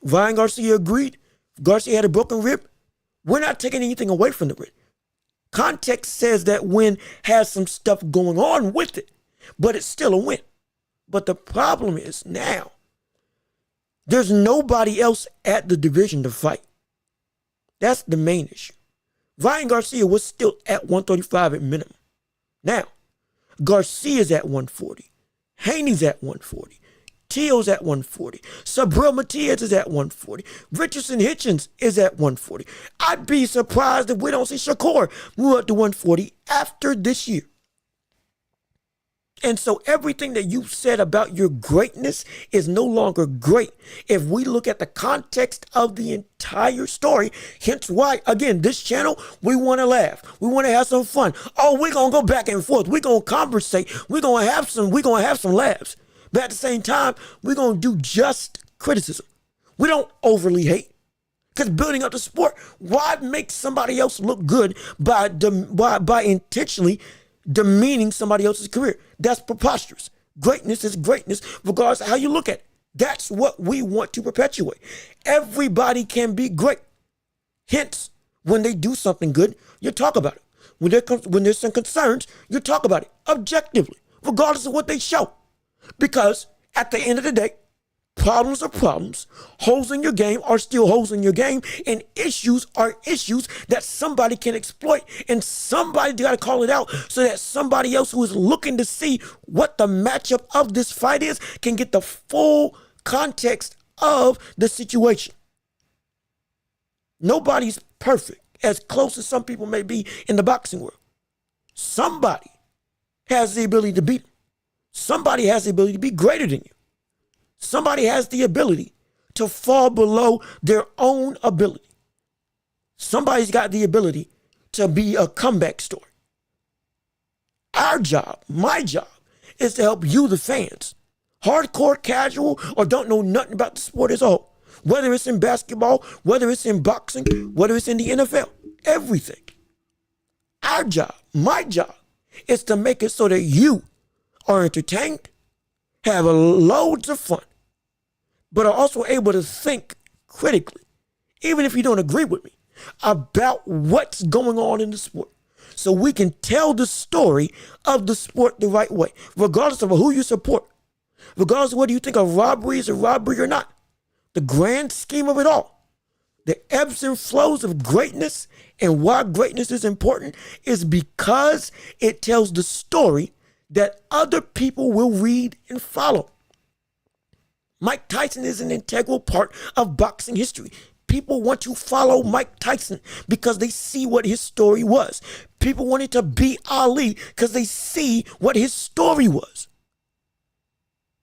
Ryan Garcia agreed. Garcia had a broken rib. We're not taking anything away from the rib. Context says that win has some stuff going on with it, but it's still a win. But the problem is now, there's nobody else at the division to fight. That's the main issue. Ryan Garcia was still at 135 at minimum. Now, Garcia's at 140. Haney's at 140. Teal's at 140. Sabril Matias is at 140. Richardson Hitchens is at 140. I'd be surprised if we don't see Shakur move up to 140 after this year. And so everything that you said about your greatness is no longer great if we look at the context of the entire story. Hence why, again, this channel, we want to laugh. We want to have some fun. Oh, we're going to go back and forth. We're going to conversate. We're going to have some laughs. But at the same time, we're going to do just criticism. We don't overly hate. Because building up the sport, why make somebody else look good by intentionally demeaning somebody else's career? That's preposterous. Greatness is greatness regardless of how you look at it. That's what we want to perpetuate. Everybody can be great. Hence, when they do something good, you talk about it. When there's some concerns, you talk about it objectively, regardless of what they show. Because at the end of the day, problems are problems. Holes in your game are still holes in your game. And issues are issues that somebody can exploit. And somebody got to call it out so that somebody else who is looking to see what the matchup of this fight is can get the full context of the situation. Nobody's perfect, as close as some people may be in the boxing world. Somebody has the ability to beat them. Somebody has the ability to be greater than you. Somebody has the ability to fall below their own ability. Somebody's got the ability to be a comeback story. Our job, my job, is to help you, the fans, hardcore, casual, or don't know nothing about the sport as a whole. Whether it's in basketball, whether it's in boxing, whether it's in the NFL, everything. Our job, my job, is to make it so that you are entertained, have loads of fun, but are also able to think critically, even if you don't agree with me, about what's going on in the sport. So we can tell the story of the sport the right way, regardless of who you support, regardless of whether you think a robbery is a robbery or not. The grand scheme of it all, the ebbs and flows of greatness and why greatness is important is because it tells the story that other people will read and follow. Mike Tyson is an integral part of boxing history. People want to follow Mike Tyson because they see what his story was. People wanted to beat Ali because they see what his story was.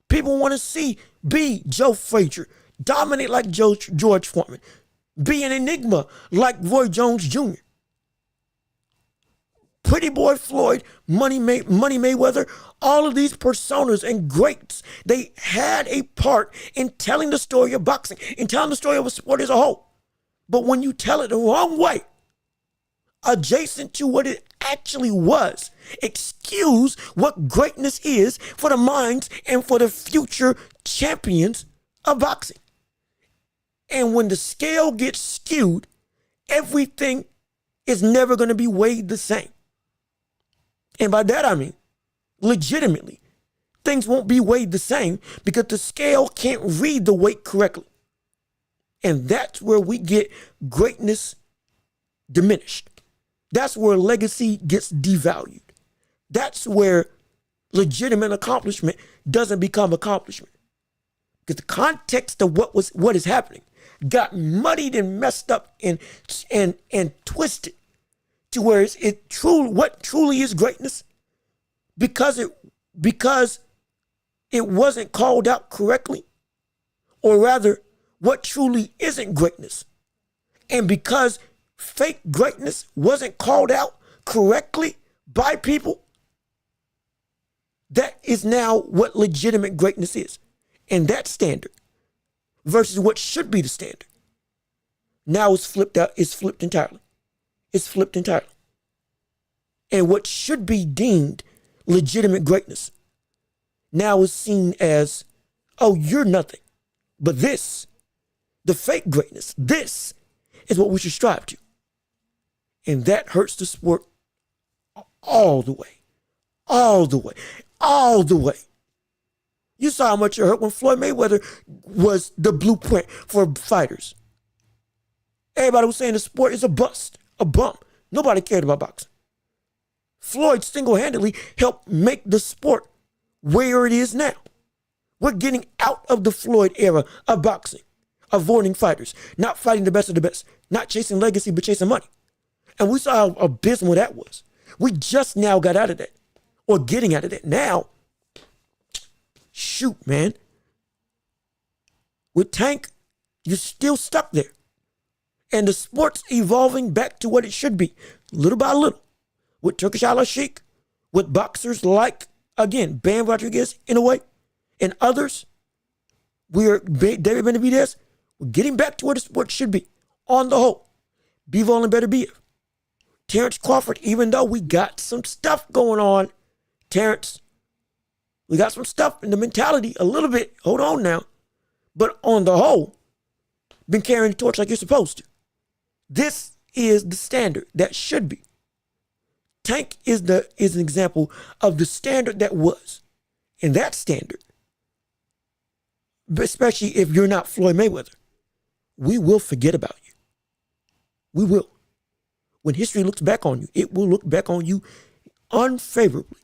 People want to be Joe Frazier, dominate like George Foreman, be an enigma like Roy Jones Jr., Pretty Boy Floyd, Money Mayweather, all of these personas and greats, they had a part in telling the story of boxing, in telling the story of a sport as a whole. But when you tell it the wrong way, adjacent to what it actually was, excuse what greatness is for the minds and for the future champions of boxing. And when the scale gets skewed, everything is never going to be weighed the same. And by that I mean, legitimately, things won't be weighed the same because the scale can't read the weight correctly. And that's where we get greatness diminished. That's where legacy gets devalued. That's where legitimate accomplishment doesn't become accomplishment. Because the context of what is happening got muddied and messed up and twisted to where what truly is greatness, because it wasn't called out correctly, or rather what truly isn't greatness. And because fake greatness wasn't called out correctly by people, that is now what legitimate greatness is. And that standard versus what should be the standard now is flipped entirely. It's flipped entirely. And what should be deemed legitimate greatness now is seen as oh, you're nothing. But this, the fake greatness, this is what we should strive to. And that hurts the sport all the way. All the way. All the way. You saw how much it hurt when Floyd Mayweather was the blueprint for fighters. Everybody was saying the sport is a bust, a bump. Nobody cared about boxing. Floyd single-handedly helped make the sport where it is now. We're getting out of the Floyd era of boxing, avoiding fighters, not fighting the best of the best, not chasing legacy, but chasing money. And we saw how abysmal that was. We just now got out of that, or getting out of that. Now, shoot, man. With Tank, you're still stuck there. And the sport's evolving back to what it should be, little by little. With Turkish Al Sheikh, with boxers like, again, Bam Rodriguez in a way, and others, David Benavidez, we're getting back to where the sport should be, on the whole. Bivol and Beterbiev. Terrence Crawford, even though we got some stuff going on, Terrence, we got some stuff in the mentality a little bit, hold on now, but on the whole, been carrying the torch like you're supposed to. This is the standard that should be. Tank is an example of the standard that was. And that standard, especially if you're not Floyd Mayweather, we will forget about you. We will. When history looks back on you, it will look back on you unfavorably.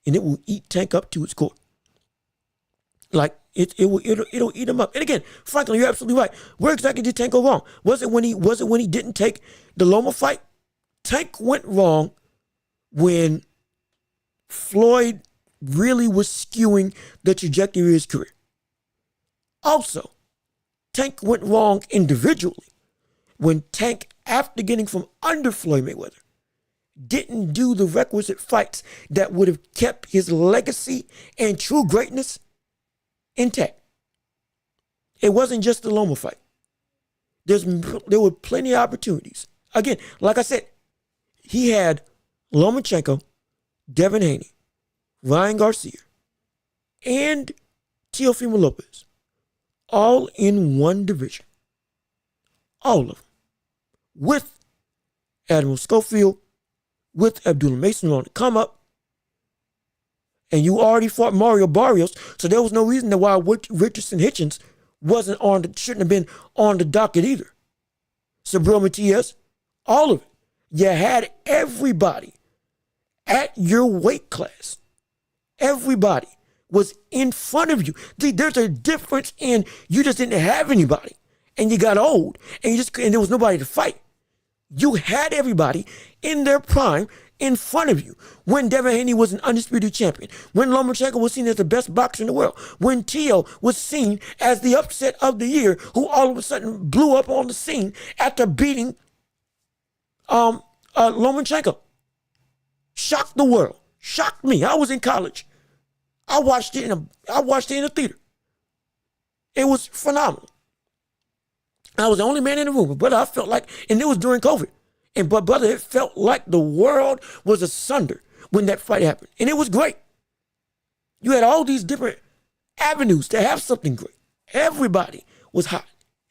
And it will eat Tank up to its core. Like it'll eat him up. And again, Franklin, you're absolutely right. Where exactly did Tank go wrong? Was it when he didn't take the Loma fight? Tank went wrong when Floyd really was skewing the trajectory of his career. Also, Tank went wrong individually when Tank, after getting from under Floyd Mayweather, didn't do the requisite fights that would have kept his legacy and true greatness intact. It wasn't just the Loma fight. There were plenty of opportunities. Again, like I said, he had Lomachenko, Devin Haney, Ryan Garcia, and Teofimo Lopez, all in one division. All of them. With Admiral Schofield, with Abdullah Mason on the come up. And you already fought Mario Barrios, so there was no reason why Richardson Hitchens shouldn't have been on the docket either. Sabril Matias, all of it. You had everybody at your weight class. Everybody was in front of you. There's a difference in you just didn't have anybody and you got old and there was nobody to fight. You had everybody in their prime in front of you. When Devin Haney was an undisputed champion, when Lomachenko was seen as the best boxer in the world, when Teo was seen as the upset of the year, who all of a sudden blew up on the scene after beating Lomachenko. Shocked the world. Shocked me. I was in college. I watched it in a theater. It was phenomenal. I was the only man in the room, but I felt like, and it was during COVID. But brother, it felt like the world was asunder when that fight happened. And it was great. You had all these different avenues to have something great. Everybody was hot.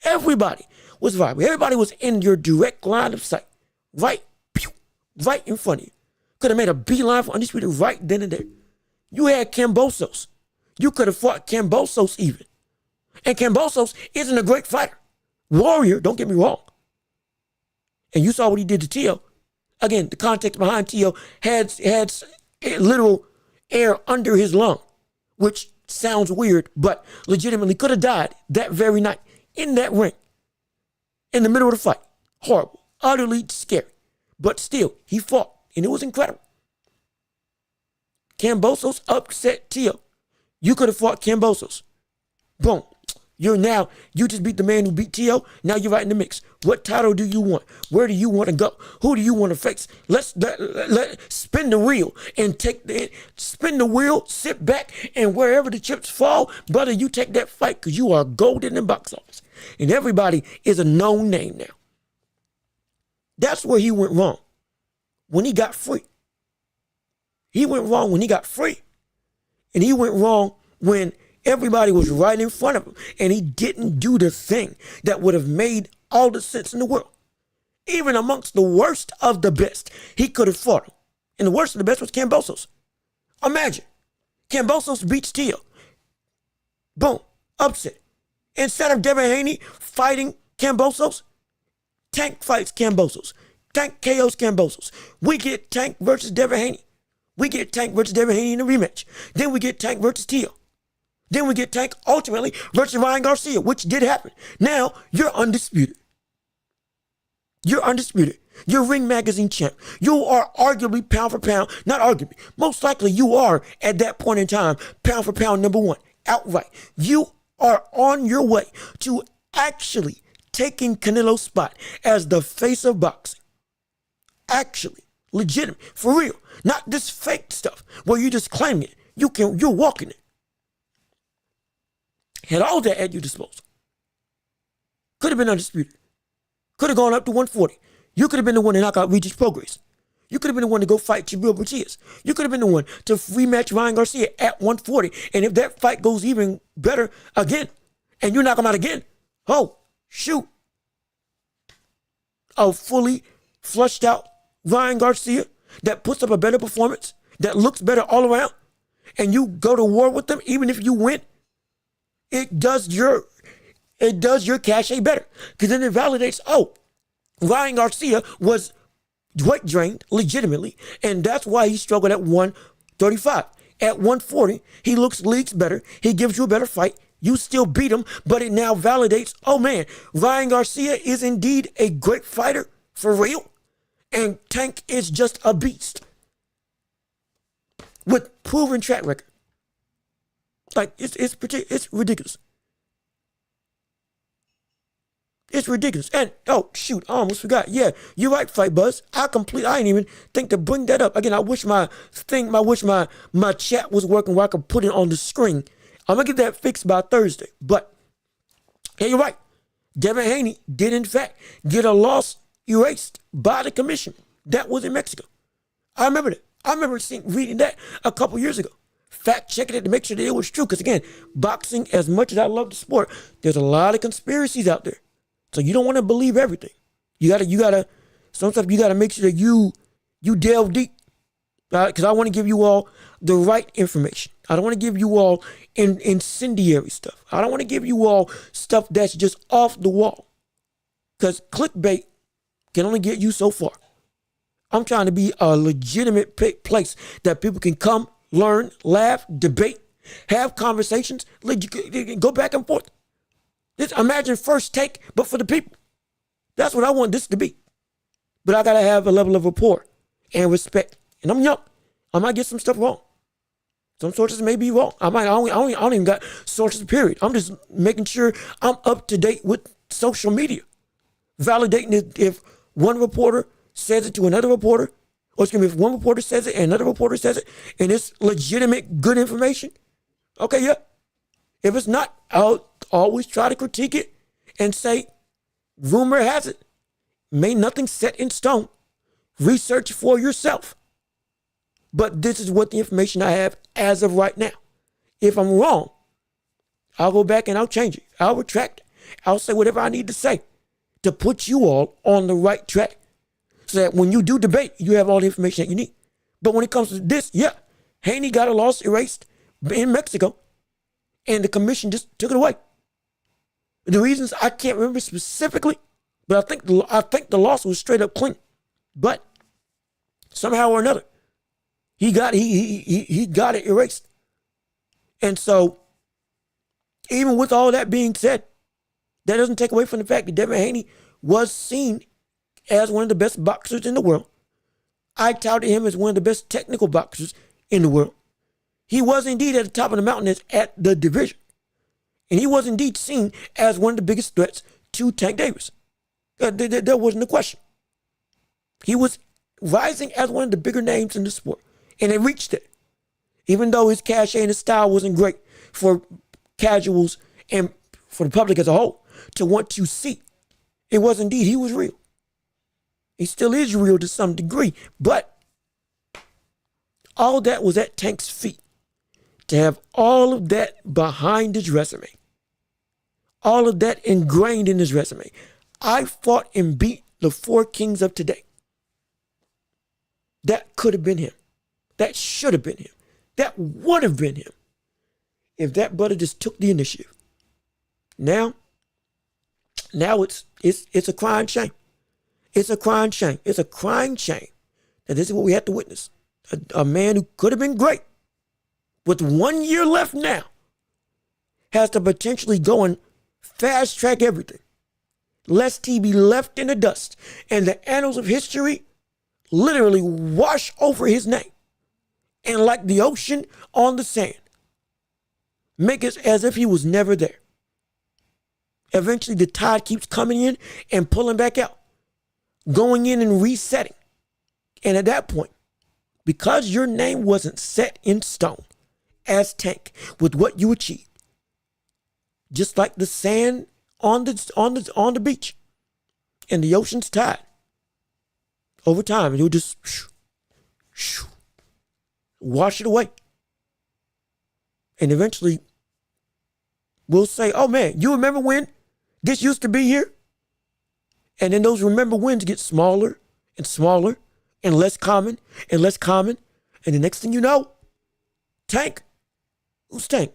Everybody was vibrant. Everybody was in your direct line of sight. Right in front of you. Could have made a beeline for Undisputed right then and there. You had Kambosos. You could have fought Kambosos even. And Kambosos isn't a great fighter. Warrior, don't get me wrong. And you saw what he did to Teo. Again, the context behind Teo had literal air under his lung, which sounds weird, but legitimately could have died that very night in that ring, in the middle of the fight. Horrible, utterly scary. But still, he fought, and it was incredible. Kambosos upset Teo. You could have fought Kambosos. Boom. You just beat the man who beat Teo. Now you're right in the mix. What title do you want? Where do you want to go? Who do you want to face? Let's spin the wheel and spin the wheel, sit back, and wherever the chips fall, brother, you take that fight because you are golden in box office. And everybody is a known name now. That's where he went wrong. When he got free. He went wrong when he got free. And he went wrong when Everybody was right in front of him, and he didn't do the thing that would have made all the sense in the world. Even amongst the worst of the best, he could have fought him. And the worst of the best was Kambosos. Imagine, Kambosos beats Tio. Boom, upset. Instead of Devin Haney fighting Kambosos, Tank fights Kambosos. Tank KOs Kambosos. We get Tank versus Devin Haney. We get Tank versus Devin Haney in the rematch. Then we get Tank versus Tio. Then we get Tank ultimately versus Ryan Garcia, which did happen. Now you're undisputed. You're undisputed. You're Ring Magazine champ. You are arguably pound for pound, not arguably, most likely you are at that point in time pound for pound number one, outright. You are on your way to actually taking Canelo's spot as the face of boxing. Actually, legitimate, for real. Not this fake stuff where you just claiming it. You're walking it. Had all that at your disposal. Could have been undisputed. Could have gone up to 140. You could have been the one to knock out Regis Prograis. You could have been the one to go fight Jabril Batias. You could have been the one to rematch Ryan Garcia at 140. And if that fight goes even better again, and you knock him out again, oh, shoot. A fully flushed out Ryan Garcia that puts up a better performance, that looks better all around, and you go to war with them, even if you win, it does your cachet better. Because then it validates, oh, Ryan Garcia was weight drained legitimately, and that's why he struggled at 135. At 140, he looks leagues better. He gives you a better fight. You still beat him, but it now validates, oh man, Ryan Garcia is indeed a great fighter for real, and Tank is just a beast with proven track record. Like, it's ridiculous. It's ridiculous. And, oh, shoot, I almost forgot. Yeah, you're right, Fight Buzz. I didn't even think to bring that up. Again, I wish my chat was working where I could put it on the screen. I'm going to get that fixed by Thursday. But, yeah, you're right. Devin Haney did, in fact, get a loss erased by the commission. That was in Mexico. I remember that. I remember reading that a couple years ago. Fact checking it to make sure that it was true. Because, again, boxing, as much as I love the sport, there's a lot of conspiracies out there. So you don't want to believe everything. Sometimes you gotta make sure that you delve deep. Because I want to give you all the right information. I don't want to give you all incendiary stuff. I don't want to give you all stuff that's just off the wall. Because clickbait can only get you so far. I'm trying to be a legitimate place that people can come, learn, laugh, debate, have conversations, go back and forth. Imagine First Take, but for the people. That's what I want this to be. But I got to have a level of rapport and respect. And I'm young. I might get some stuff wrong. Some sources may be wrong. I don't even got sources, period. I'm just making sure I'm up to date with social media. Validating it if one reporter says it to another reporter, or if one reporter says it and another reporter says it, and it's legitimate, good information. Okay, yeah. If it's not, I'll always try to critique it and say, rumor has it. May nothing set in stone. Research for yourself. But this is what the information I have as of right now. If I'm wrong, I'll go back and I'll change it. I'll retract it. I'll say whatever I need to say to put you all on the right track. So that when you do debate, you have all the information that you need. But when it comes to this, yeah, Haney got a loss erased in Mexico. And the commission just took it away. The reasons I can't remember specifically, but I think the loss was straight up clean. But somehow or another, he got it erased. And so, even with all that being said, that doesn't take away from the fact that Devin Haney was seen as one of the best boxers in the world. I touted him as one of the best technical boxers in the world. He was indeed at the top of the mountain at the division. And he was indeed seen as one of the biggest threats to Tank Davis. There wasn't a question. He was rising as one of the bigger names in the sport. And they reached it. Even though his cachet and his style wasn't great for casuals and for the public as a whole to want to see. It was indeed, he was real. He still is real to some degree. But all that was at Tank's feet. to have all of that behind his resume, all of that ingrained in his resume. I fought and beat the 4 kings of today. That could have been him. That should have been him. That would have been him if that brother just took the initiative. Now it's a crying shame. It's a crying shame. It's a crying shame that this is what we had to witness. A man who could have been great, with 1 year left now, has to potentially go and fast track everything, lest he be left in the dust and the annals of history literally wash over his name. And like the ocean on the sand, make it as if he was never there. Eventually the tide keeps coming in and pulling back out, going in and resetting. And at that point, because your name wasn't set in stone as Tank with what you achieved, just like the sand on the beach and the ocean's tide, over time it would just wash it away. And eventually we'll say, oh man, you remember when this used to be here? And then those remember wins get smaller and smaller and less common and less common. And the next thing you know, Tank. Who's Tank?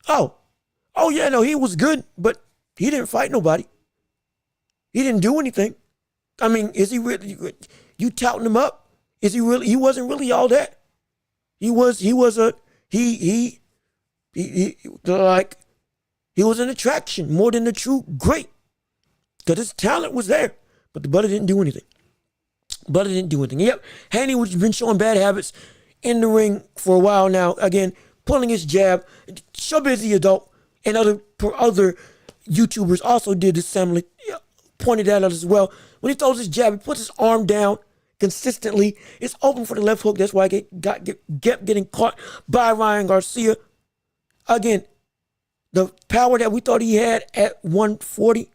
Oh yeah, no, he was good, but he didn't fight nobody. He didn't do anything. I mean, is he really, you touting him up? Is he really, he wasn't really all that. He was an attraction more than a true great. Because his talent was there, but the brother didn't do anything. Yep, Haney, which has been showing bad habits in the ring for a while now. Again, pulling his jab. Showbiz the adult and other YouTubers also did this similar, pointed that out as well. When he throws his jab, he puts his arm down consistently. It's open for the left hook. That's why I kept getting caught by Ryan Garcia. Again, the power that we thought he had at 140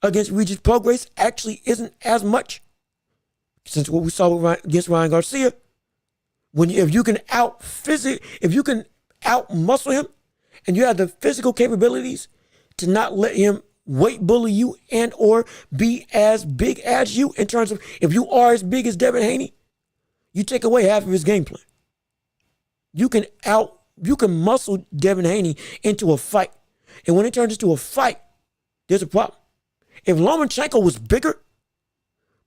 against Regis Prograis actually isn't as much. Since what we saw against Ryan Garcia, if you can out muscle him, and you have the physical capabilities to not let him weight bully you and or be as big as you, in terms of if you are as big as Devin Haney, you take away half of his game plan. You can muscle Devin Haney into a fight, and when it turns into a fight, there's a problem. If Lomachenko was bigger,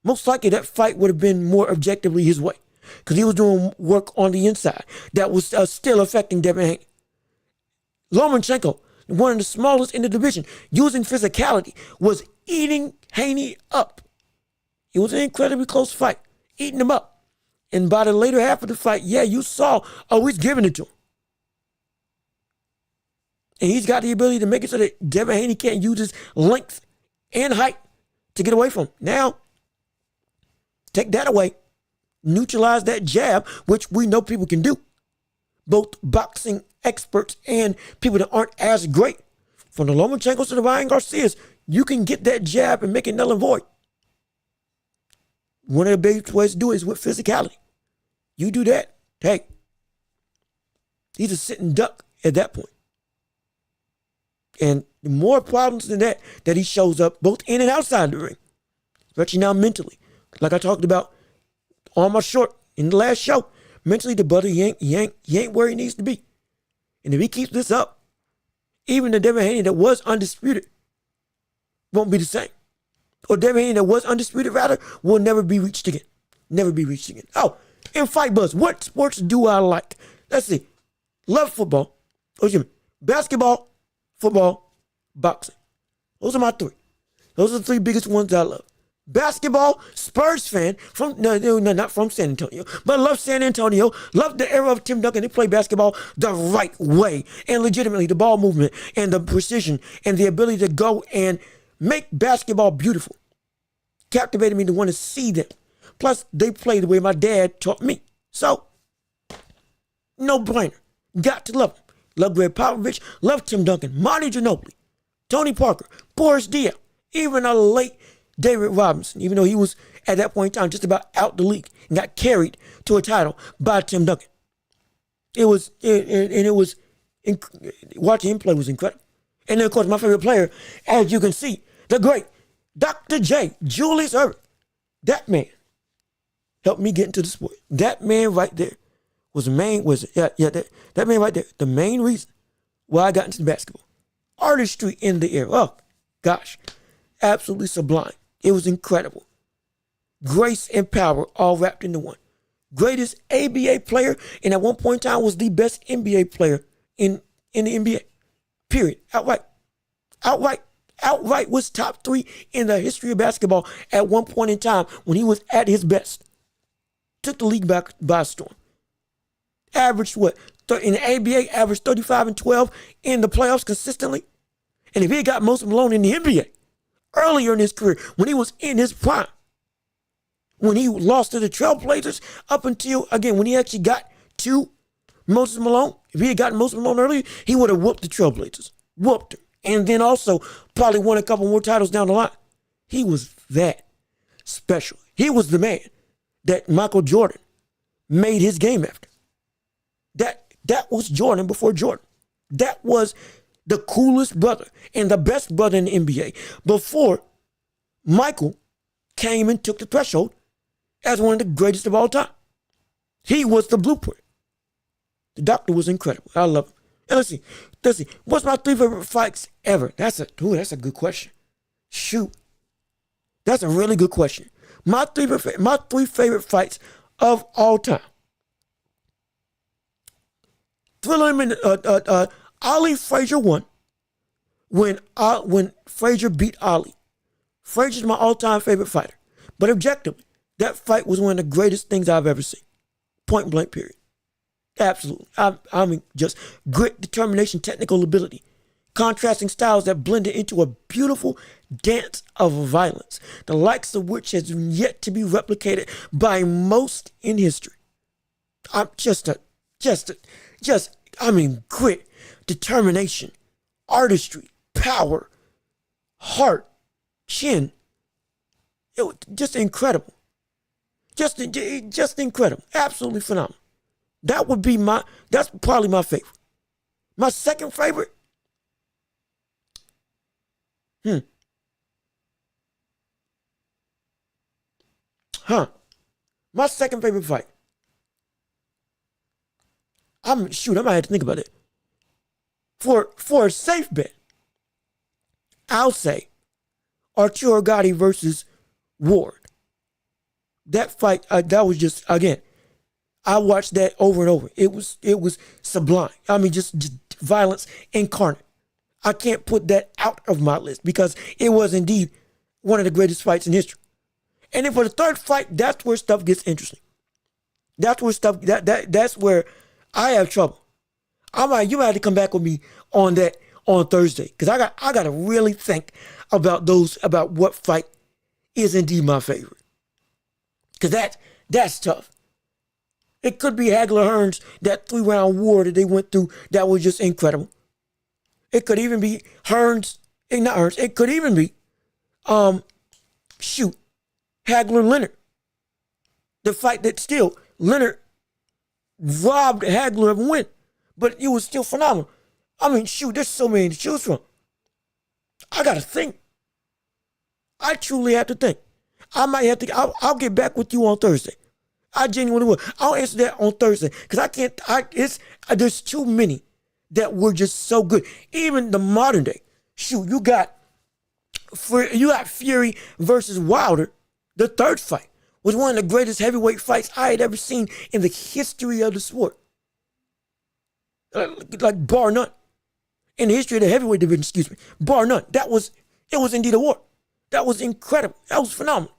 most likely that fight would have been more objectively his way, because he was doing work on the inside that was still affecting Devin Haney. Lomachenko, one of the smallest in the division, using physicality, was eating Haney up. It was an incredibly close fight, eating him up. And by the later half of the fight, you saw, he's giving it to him. And he's got the ability to make it so that Devin Haney can't use his length and height to get away from him. Now, take that away, neutralize that jab, which we know people can do. Both boxing experts and people that aren't as great. From the Lomachenkos to the Ryan Garcias, you can get that jab and make it null and void. One of the biggest ways to do it is with physicality. You do that, hey, he's a sitting duck at that point. And the more problems than that he shows up, both in and outside the ring, especially now mentally. Like I talked about on my short in the last show, mentally the brother, he ain't where he needs to be. And if he keeps this up, even the Devin Haney that was undisputed won't be the same. Or Devin Haney that was undisputed, rather, will never be reached again. Never be reached again. Oh, and Fight Buzz, what sports do I like? Let's see. Love football. Basketball, football, boxing. Those are my three. Those are the three biggest ones I love. Basketball, Spurs fan, not from San Antonio, but I love San Antonio, love the era of Tim Duncan. They play basketball the right way, and legitimately the ball movement and the precision and the ability to go and make basketball beautiful captivated me to want to see them. Plus, they play the way my dad taught me. So, no brainer. Got to love them. Love Greg Popovich, love Tim Duncan, Monty Ginobili, Tony Parker, Boris Diaw, even a late David Robinson, even though he was at that point in time just about out the league and got carried to a title by Tim Duncan. It was, and it was, watching him play was incredible. And then, of course, my favorite player, as you can see, the great Dr. J. Julius Erving. That man helped me get into the sport. That man right there was the main, that man right there, the main reason why I got into basketball. Artistry in the air. Oh, gosh. Absolutely sublime. It was incredible. Grace and power all wrapped into one. Greatest ABA player, and at one point in time was the best NBA player in the NBA. Period. Outright. Outright was top 3 in the history of basketball at one point in time when he was at his best. Took the league back by storm. Averaged what? In the ABA, averaged 35 and 12 in the playoffs consistently. And if he had got Moses Malone in the NBA earlier in his career, when he was in his prime, when he lost to the Trailblazers up until, again, when he actually got to Moses Malone, if he had gotten Moses Malone earlier, he would have whooped the Trailblazers. Whooped them. And then also probably won a couple more titles down the line. He was that special. He was the man that Michael Jordan made his game after. That was Jordan before Jordan. That was the coolest brother and the best brother in the NBA before Michael came and took the threshold as one of the greatest of all time. He was the blueprint. The doctor was incredible. I love him. And let's see. What's my 3 favorite fights ever? That's a good question. Shoot. That's a really good question. My three favorite fights of all time. Thriller him in Ali Frazier won when Frazier beat Ali. Frazier's my all-time favorite fighter. But objectively, that fight was one of the greatest things I've ever seen. Point blank, period. Absolutely. I mean, just grit, determination, technical ability. Contrasting styles that blended into a beautiful dance of violence, the likes of which has yet to be replicated by most in history. I'm grit, determination, artistry, power, heart, chin. It was just incredible. Just incredible. Absolutely phenomenal. That's probably my favorite. My second favorite, my second favorite fight. I might have to think about it. For a safe bet, I'll say Arturo Gatti versus Ward. That fight, that was just, again, I watched that over and over. It was sublime. I mean, just violence incarnate. I can't put that out of my list because it was indeed one of the greatest fights in history. And then for the third fight, that's where stuff gets interesting. That's where I have trouble. You might have to come back with me on that on Thursday because I got to really think about what fight is indeed my favorite. Because that's tough. It could be Hagler Hearns, that 3-round war that they went through that was just incredible. It could even be it could even be Hagler Leonard. The fight that still Leonard robbed Hagler of a win, but it was still phenomenal. I mean, there's so many to choose from. I gotta think. I truly have to think. I might have to. I'll get back with you on Thursday. I genuinely will. I'll answer that on Thursday because I can't. There's too many that were just so good. Even the modern day. You got Fury versus Wilder. The third fight was one of the greatest heavyweight fights I had ever seen in the history of the sport. Like bar none. In the history of the heavyweight division, bar none. It was indeed a war. That was incredible. That was phenomenal.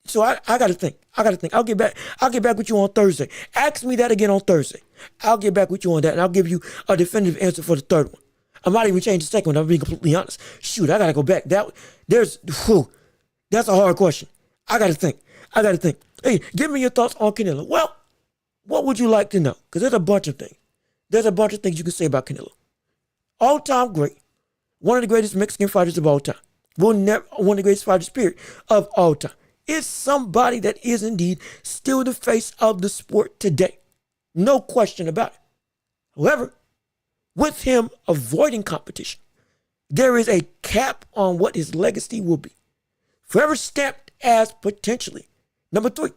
So I gotta think. I'll get back with you on Thursday. Ask me that again on Thursday. I'll get back with you on that and I'll give you a definitive answer for the third one. I might even change the second one, I'm being completely honest. I gotta go back. That's a hard question. I gotta think. Hey, give me your thoughts on Canelo. Well, what would you like to know? Because there's a bunch of things. There's a bunch of things you can say about Canelo. All-time great. One of the greatest Mexican fighters of all time. One of the greatest fighters, period, of all time. Is somebody that is indeed still the face of the sport today. No question about it. However, with him avoiding competition, there is a cap on what his legacy will be. Forever stamped as potentially number 3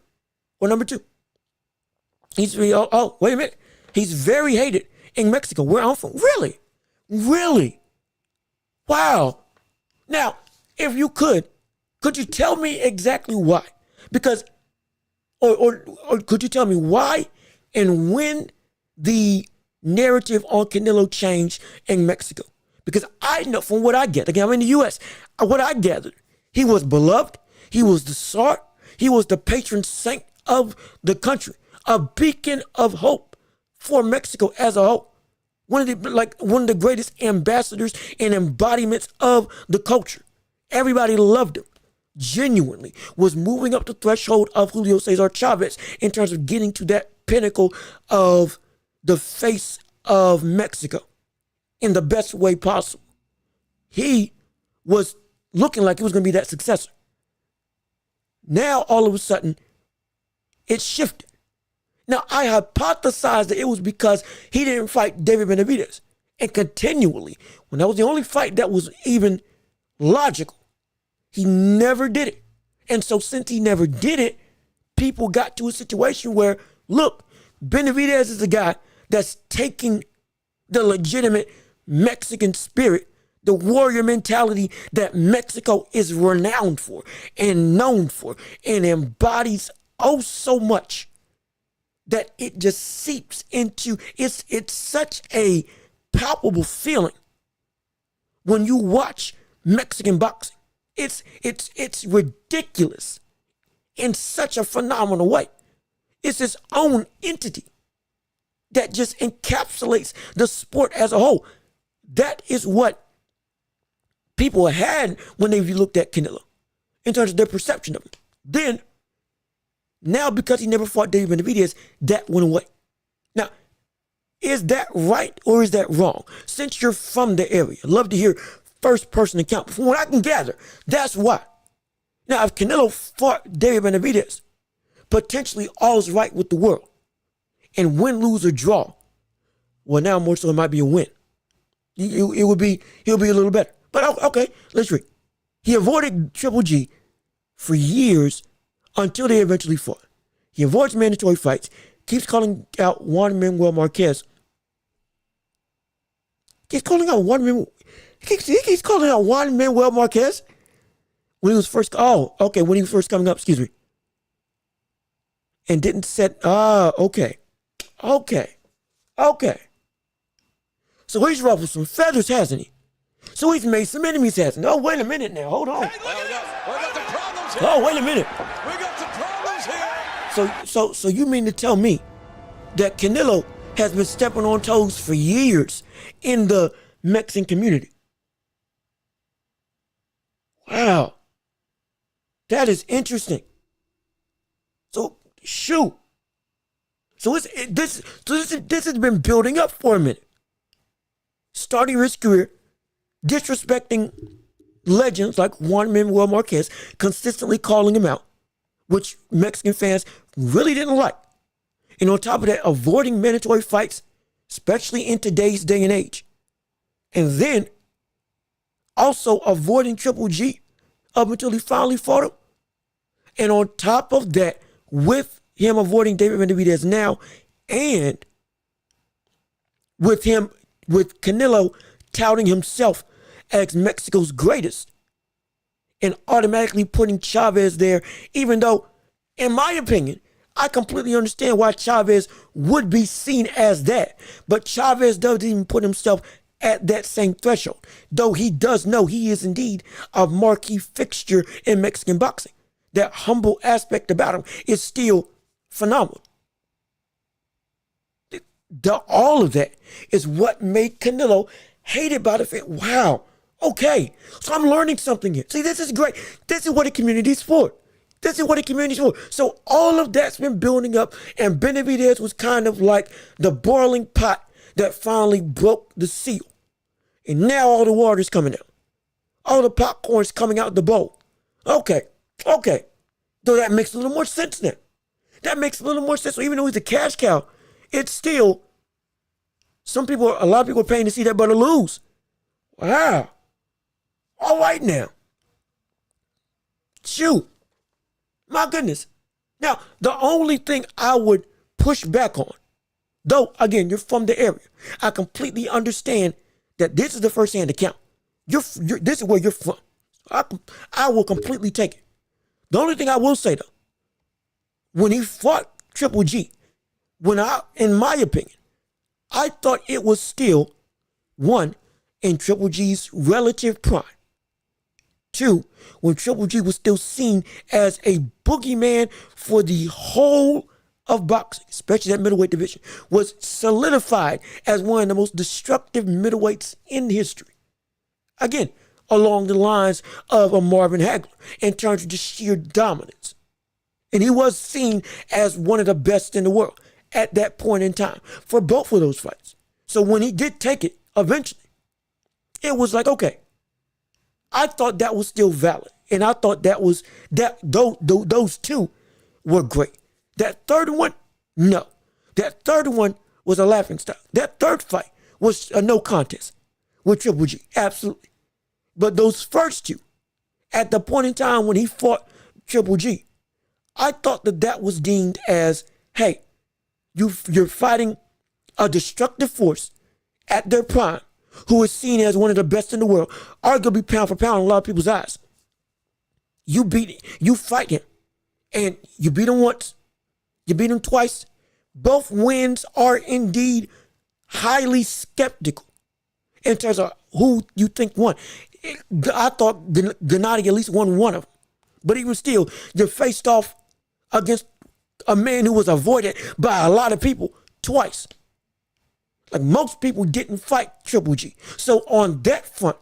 or number 2. Wait a minute. He's very hated in Mexico, where I'm from. Really? Really? Wow. Now, if you could you tell me exactly why? Because, or could you tell me why and when the narrative on Canelo changed in Mexico? Because I know from what I get, again, I'm in the U.S., what I gathered, he was beloved, he was the salt, he was the patron saint of the country, a beacon of hope for Mexico as a whole. One of the greatest ambassadors and embodiments of the culture. Everybody loved him. Genuinely was moving up the threshold of Julio Cesar Chavez in terms of getting to that pinnacle of the face of Mexico in the best way possible. He was looking like he was going to be that successor. Now, all of a sudden, it shifted. Now, I hypothesized that it was because he didn't fight David Benavidez. And continually, when that was the only fight that was even logical, he never did it. And so since he never did it, people got to a situation where, look, Benavidez is a guy that's taking the legitimate Mexican spirit, the warrior mentality that Mexico is renowned for and known for and embodies oh so much that it just seeps into, it's such a palpable feeling when you watch Mexican boxing. It's ridiculous in such a phenomenal way. It's its own entity that just encapsulates the sport as a whole. That is what people had when they looked at Canelo in terms of their perception of him. Then, now because he never fought David Benavidez, that went away. Now, is that right or is that wrong? Since you're from the area, I'd love to hear first person account. From what I can gather, that's why. Now, if Canelo fought David Benavidez, potentially all's right with the world. And win, lose, or draw, well, now more so it might be a win. He'll be a little better. But okay, let's read. He avoided Triple G for years until they eventually fought. He avoids mandatory fights, keeps calling out Juan Manuel Marquez. He keeps calling out Juan Manuel Marquez when he was first, when he was first coming up, excuse me. And didn't set, okay. So he's ruffled some feathers, hasn't he? So he's made some enemies, hasn't he? Oh, wait a minute now, hold on. Hey, we got the problems here. Oh, wait a minute. We got the problems here. So you mean to tell me that Canelo has been stepping on toes for years in the Mexican community? Wow. That is interesting. So, shoot. So this has been building up for a minute. Starting his career, disrespecting legends like Juan Manuel Marquez, consistently calling him out, which Mexican fans really didn't like. And on top of that, avoiding mandatory fights, especially in today's day and age. And then also avoiding Triple G up until he finally fought him. And on top of that, with him avoiding David Benavidez now, and with Canelo touting himself as Mexico's greatest and automatically putting Chavez there, even though, in my opinion, I completely understand why Chavez would be seen as that. But Chavez doesn't even put himself at that same threshold, though he does know he is indeed a marquee fixture in Mexican boxing. That humble aspect about him is still phenomenal. All of that is what made Canelo hated by the fan. Wow. Okay. So I'm learning something here. See, this is great. This is what a community is for. So all of that's been building up, and Benavidez was kind of like the boiling pot that finally broke the seal. And now all the water's coming out. All the popcorn's coming out the bowl. Okay. Though that makes a little more sense now. So even though he's a cash cow it's still, a lot of people are paying to see that brother lose. Wow. All right now. Shoot. My goodness. Now, the only thing I would push back on, though, again, you're from the area, I completely understand that this is the first-hand account. This is where you're from. I will completely take it. The only thing I will say, though, when he fought Triple G, in my opinion, I thought it was still, one, in Triple G's relative prime. Two, when Triple G was still seen as a boogeyman for the whole of boxing, especially that middleweight division, was solidified as one of the most destructive middleweights in history. Again, along the lines of a Marvin Hagler in terms of just sheer dominance. And he was seen as one of the best in the world at that point in time for both of those fights. So when he did take it eventually, it was like, okay, I thought that was still valid. And I thought those two were great. That third one, no. That third one was a laughingstock. That third fight was a no contest with Triple G, absolutely. But those first two, at the point in time when he fought Triple G, I thought that was deemed as, hey, you're fighting a destructive force at their prime, who is seen as one of the best in the world, arguably pound for pound in a lot of people's eyes. You fight him, and you beat him once, you beat him twice. Both wins are indeed highly skeptical in terms of who you think won. I thought Gennady at least won one of them, but even still, you faced off against a man who was avoided by a lot of people twice. Like, most people didn't fight Triple G. So on that front,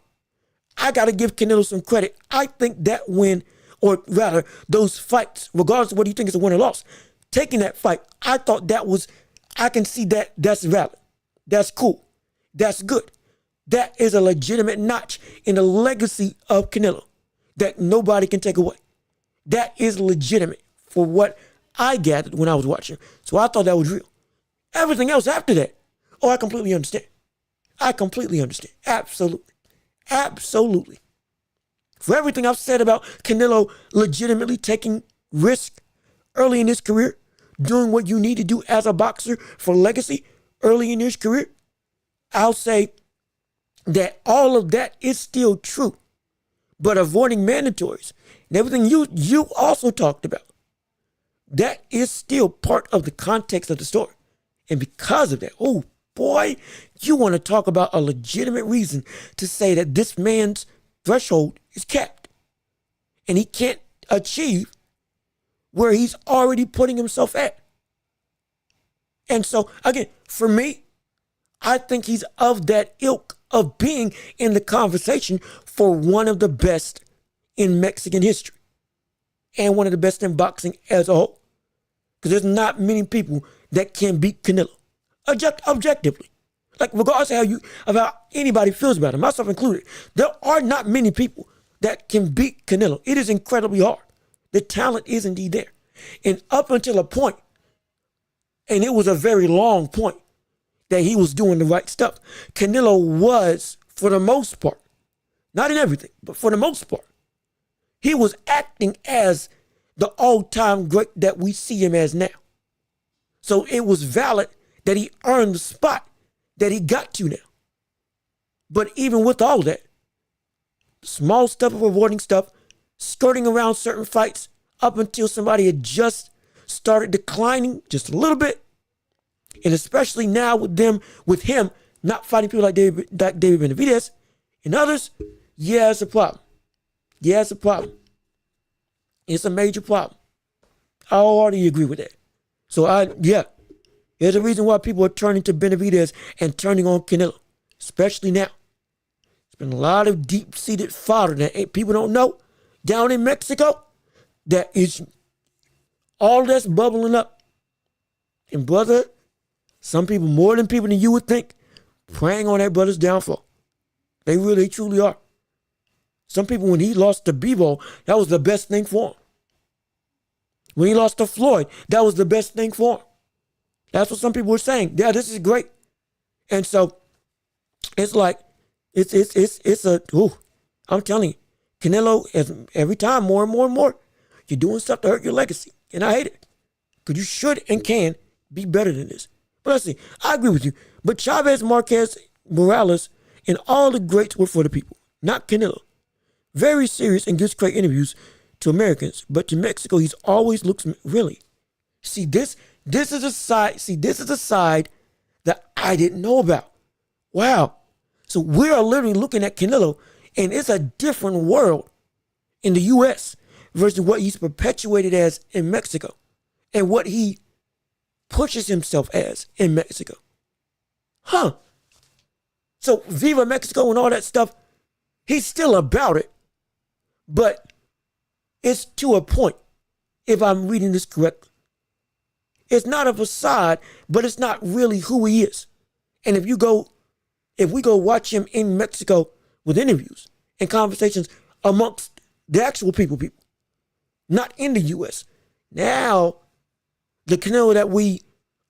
I got to give Canelo some credit. I think that win, or rather those fights, regardless of what you think is a win or loss, taking that fight, I thought I can see that's valid. That's cool. That's good. That is a legitimate notch in the legacy of Canelo that nobody can take away. That is legitimate for what I gathered when I was watching. So I thought that was real. Everything else after that, I completely understand. I completely understand. Absolutely. Absolutely. For everything I've said about Canelo legitimately taking risk early in his career, doing what you need to do as a boxer for legacy early in his career, I'll say that all of that is still true. But avoiding mandatories and everything you also talked about, that is still part of the context of the story. And because of that, oh boy, you want to talk about a legitimate reason to say that this man's threshold is capped and he can't achieve where he's already putting himself at. And so, again, for me, I think he's of that ilk of being in the conversation for one of the best in Mexican history and one of the best in boxing as a whole. Because there's not many people that can beat Canelo, objectively. Like, regardless of how anybody feels about him, myself included, there are not many people that can beat Canelo. It is incredibly hard. The talent is indeed there. And up until a point, and it was a very long point, that he was doing the right stuff, Canelo was, for the most part, not in everything, but for the most part, he was acting as the all-time great that we see him as now. So it was valid that he earned the spot that he got to now. But even with all that, small stuff of avoiding stuff, skirting around certain fights up until somebody had just started declining just a little bit, and especially now with him not fighting people like David Benavidez and others, yeah, it's a problem. Yeah, it's a problem. It's a major problem. I already agree with that. So there's a reason why people are turning to Benavidez and turning on Canelo, especially now. There's been a lot of deep-seated fodder that people don't know down in Mexico that is all that's bubbling up. And brother, some people, more than you would think, praying on that brother's downfall. They really, truly are. Some people, when he lost to Bivol, that was the best thing for him. When he lost to Floyd, that was the best thing for him. That's what some people were saying. Yeah, this is great. And so it's like, I'm telling you, Canelo, every time more and more and more, you're doing stuff to hurt your legacy. And I hate it. Because you should and can be better than this. But let's see, I agree with you. But Chavez, Marquez, Morales, and all the greats were for the people, not Canelo. Very serious and gives great interviews to Americans, but to Mexico, he's always looks really. See, this is a side. See, this is a side that I didn't know about. Wow. So we are literally looking at Canelo, and it's a different world in the U.S. versus what he's perpetuated as in Mexico, and what he pushes himself as in Mexico. Huh. So Viva Mexico and all that stuff, he's still about it, but it's to a point, if I'm reading this correctly. It's not a facade, but it's not really who he is. And if we go watch him in Mexico with interviews and conversations amongst the actual people, not in the U.S., now the Canelo that we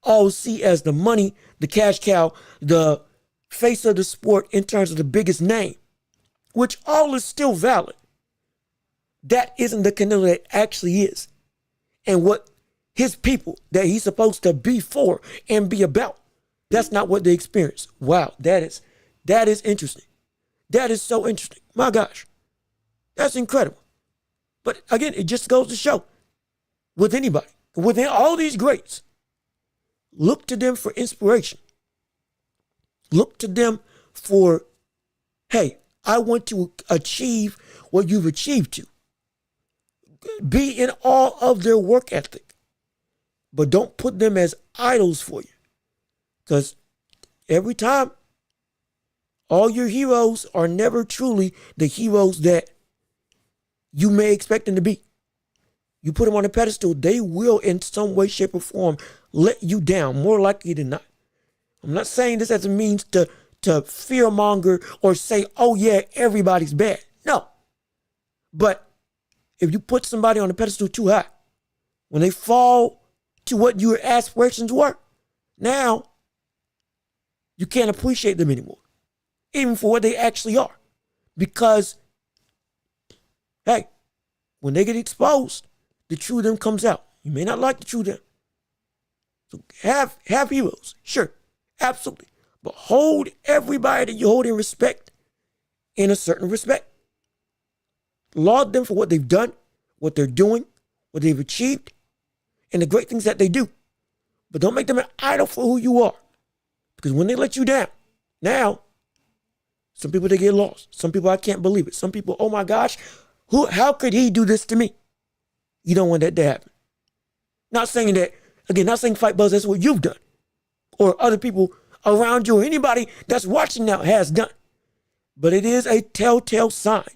all see as the money, the cash cow, the face of the sport in terms of the biggest name, which all is still valid, that isn't the Canelo that actually is. And what his people that he's supposed to be for and be about, that's not what they experience. Wow, that is interesting. That is so interesting. My gosh, that's incredible. But again, it just goes to show, with anybody, within all these greats, look to them for inspiration. Look to them for, hey, I want to achieve what you've achieved to. Be in awe of their work ethic, but don't put them as idols for you. Because every time, all your heroes are never truly the heroes that you may expect them to be. You put them on a pedestal, they will in some way, shape, or form let you down, more likely than not. I'm not saying this as a means to fearmonger or say, oh yeah, everybody's bad. No. But if you put somebody on a pedestal too high, when they fall to what your aspirations were, now you can't appreciate them anymore, even for what they actually are. Because, hey, when they get exposed, the true them comes out. You may not like the true them. So have heroes, sure, absolutely. But hold everybody that you hold in respect in a certain respect. Laud them for what they've done, what they're doing, what they've achieved, and the great things that they do. But don't make them an idol for who you are. Because when they let you down, now, some people, they get lost. Some people, I can't believe it. Some people, oh my gosh, how could he do this to me? You don't want that to happen. Not saying that, again, not saying Fight Buzz, that's what you've done. Or other people around you, or anybody that's watching now has done. But it is a telltale sign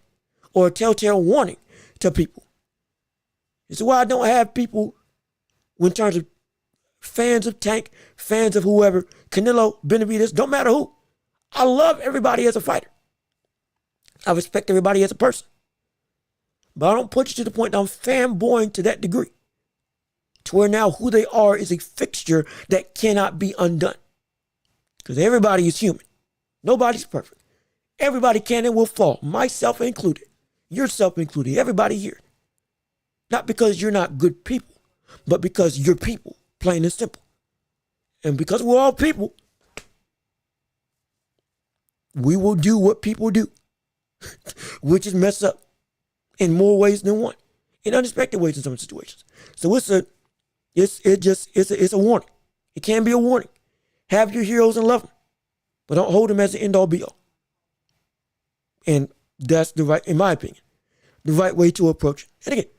or a telltale warning to people. This is why I don't have people, in terms of fans of Tank, fans of whoever, Canelo, Benavidez, don't matter who. I love everybody as a fighter. I respect everybody as a person. But I don't put you to the point that I'm fanboying to that degree, to where now who they are is a fixture that cannot be undone. Because everybody is human. Nobody's perfect. Everybody can and will fall, myself included, yourself included, everybody here. Not because you're not good people, but because you're people, plain and simple. And because we're all people, we will do what people do, which is mess up in more ways than one, in unexpected ways in some situations. So it's a warning. It can be a warning. Have your heroes and love them, but don't hold them as the end all be all. And that's the right, in my opinion, the right way to approach it. And again,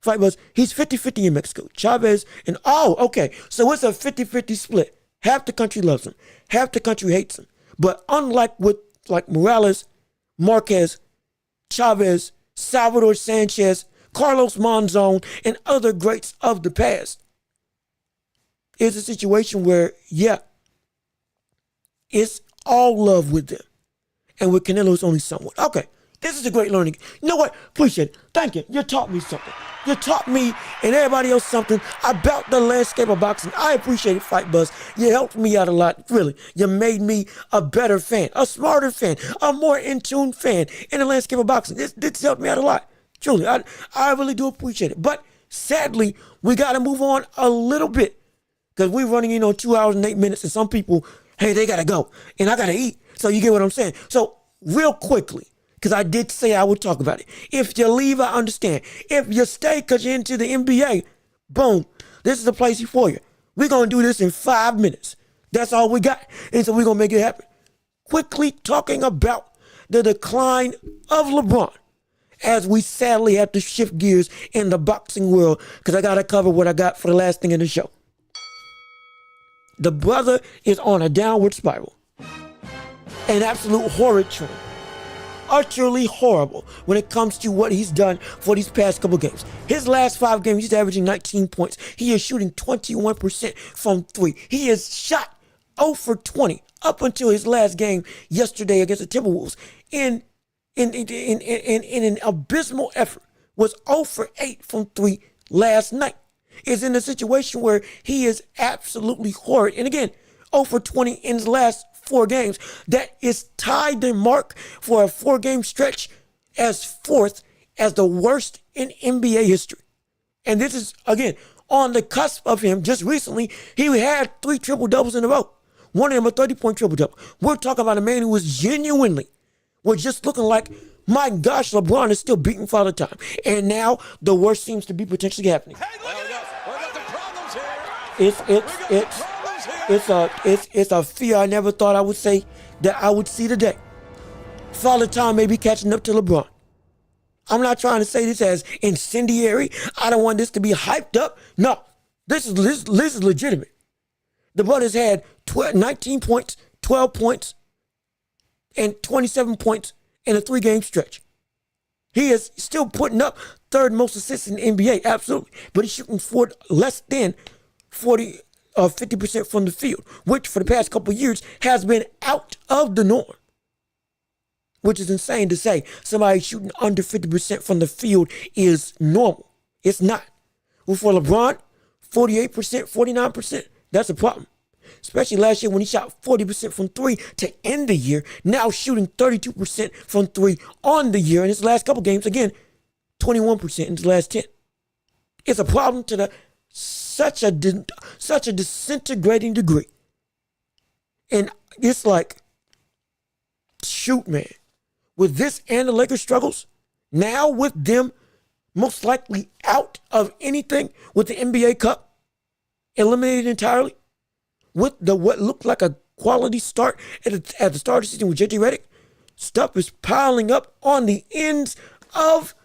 Fight Buzz, he's 50-50 in Mexico. Chavez, and okay, so it's a 50-50 split. Half the country loves him, half the country hates him. But unlike with like Morales, Marquez, Chavez, Salvador Sanchez, Carlos Monzon, and other greats of the past, it's a situation where, yeah, it's all love with them. And with Canelo, it's only somewhat. Okay, This is a great learning. You know what? Appreciate it. Thank you. You taught me something. You taught me and everybody else something about the landscape of boxing. I appreciate it, Fight Buzz. You helped me out a lot, really. You made me a better fan, a smarter fan, a more in-tune fan in the landscape of boxing. This helped me out a lot. Truly, I really do appreciate it. But sadly, we got to move on a little bit because we're running in on 2 hours and 8 minutes, and some people, hey, they got to go, and I got to eat. So you get what I'm saying? So real quickly, because I did say I would talk about it. If you leave, I understand. If you stay because you're into the NBA, boom, this is the place for you. We're going to do this in 5 minutes. That's all we got. And so we're going to make it happen. Quickly talking about the decline of LeBron as we sadly have to shift gears in the boxing world because I got to cover what I got for the last thing in the show. The brother is on a downward spiral. An absolute horrid trend. Utterly horrible when it comes to what he's done for these past couple games. His last 5 games, he's averaging 19 points. He is shooting 21% from 3. He has shot 0 for 20 up until his last game yesterday against the Timberwolves. In an abysmal effort, was 0 for 8 from 3 last night. Is in a situation where he is absolutely horrid. And again, 0 for 20 in his last 4 games. That is tied the mark for a 4-game stretch as 4th as the worst in NBA history. And this is, again, on the cusp of him. Just recently, he had 3 triple-doubles in a row. One of them a 30-point triple-double. We're talking about a man who was genuinely, was just looking like, my gosh, LeBron is still beating Father Time. And now the worst seems to be potentially happening. Hey, look at this. We got the problems here. It's a fear I never thought I would say that I would see today. Father Time may be catching up to LeBron. I'm not trying to say this as incendiary. I don't want this to be hyped up. No, this is legitimate. The brother's had 19 points, 12 points, and 27 points in a 3-game stretch. He is still putting up 3rd most assists in the NBA, absolutely. But he's shooting for less than 50% from the field, which for the past couple of years has been out of the norm. Which is insane to say somebody shooting under 50% from the field is normal. It's not. Well, for LeBron, 48%, 49%, that's a problem. Especially last year when he shot 40% from 3 to end the year. Now shooting 32% from 3 on the year. In his last couple games, again, 21% in his last 10. It's a problem to such a disintegrating degree. And it's like, shoot, man. With this and the Lakers' struggles, now with them most likely out of anything with the NBA Cup, eliminated entirely, with what looked like a quality start at the start of the season with JJ Redick, stuff is piling up on the ends of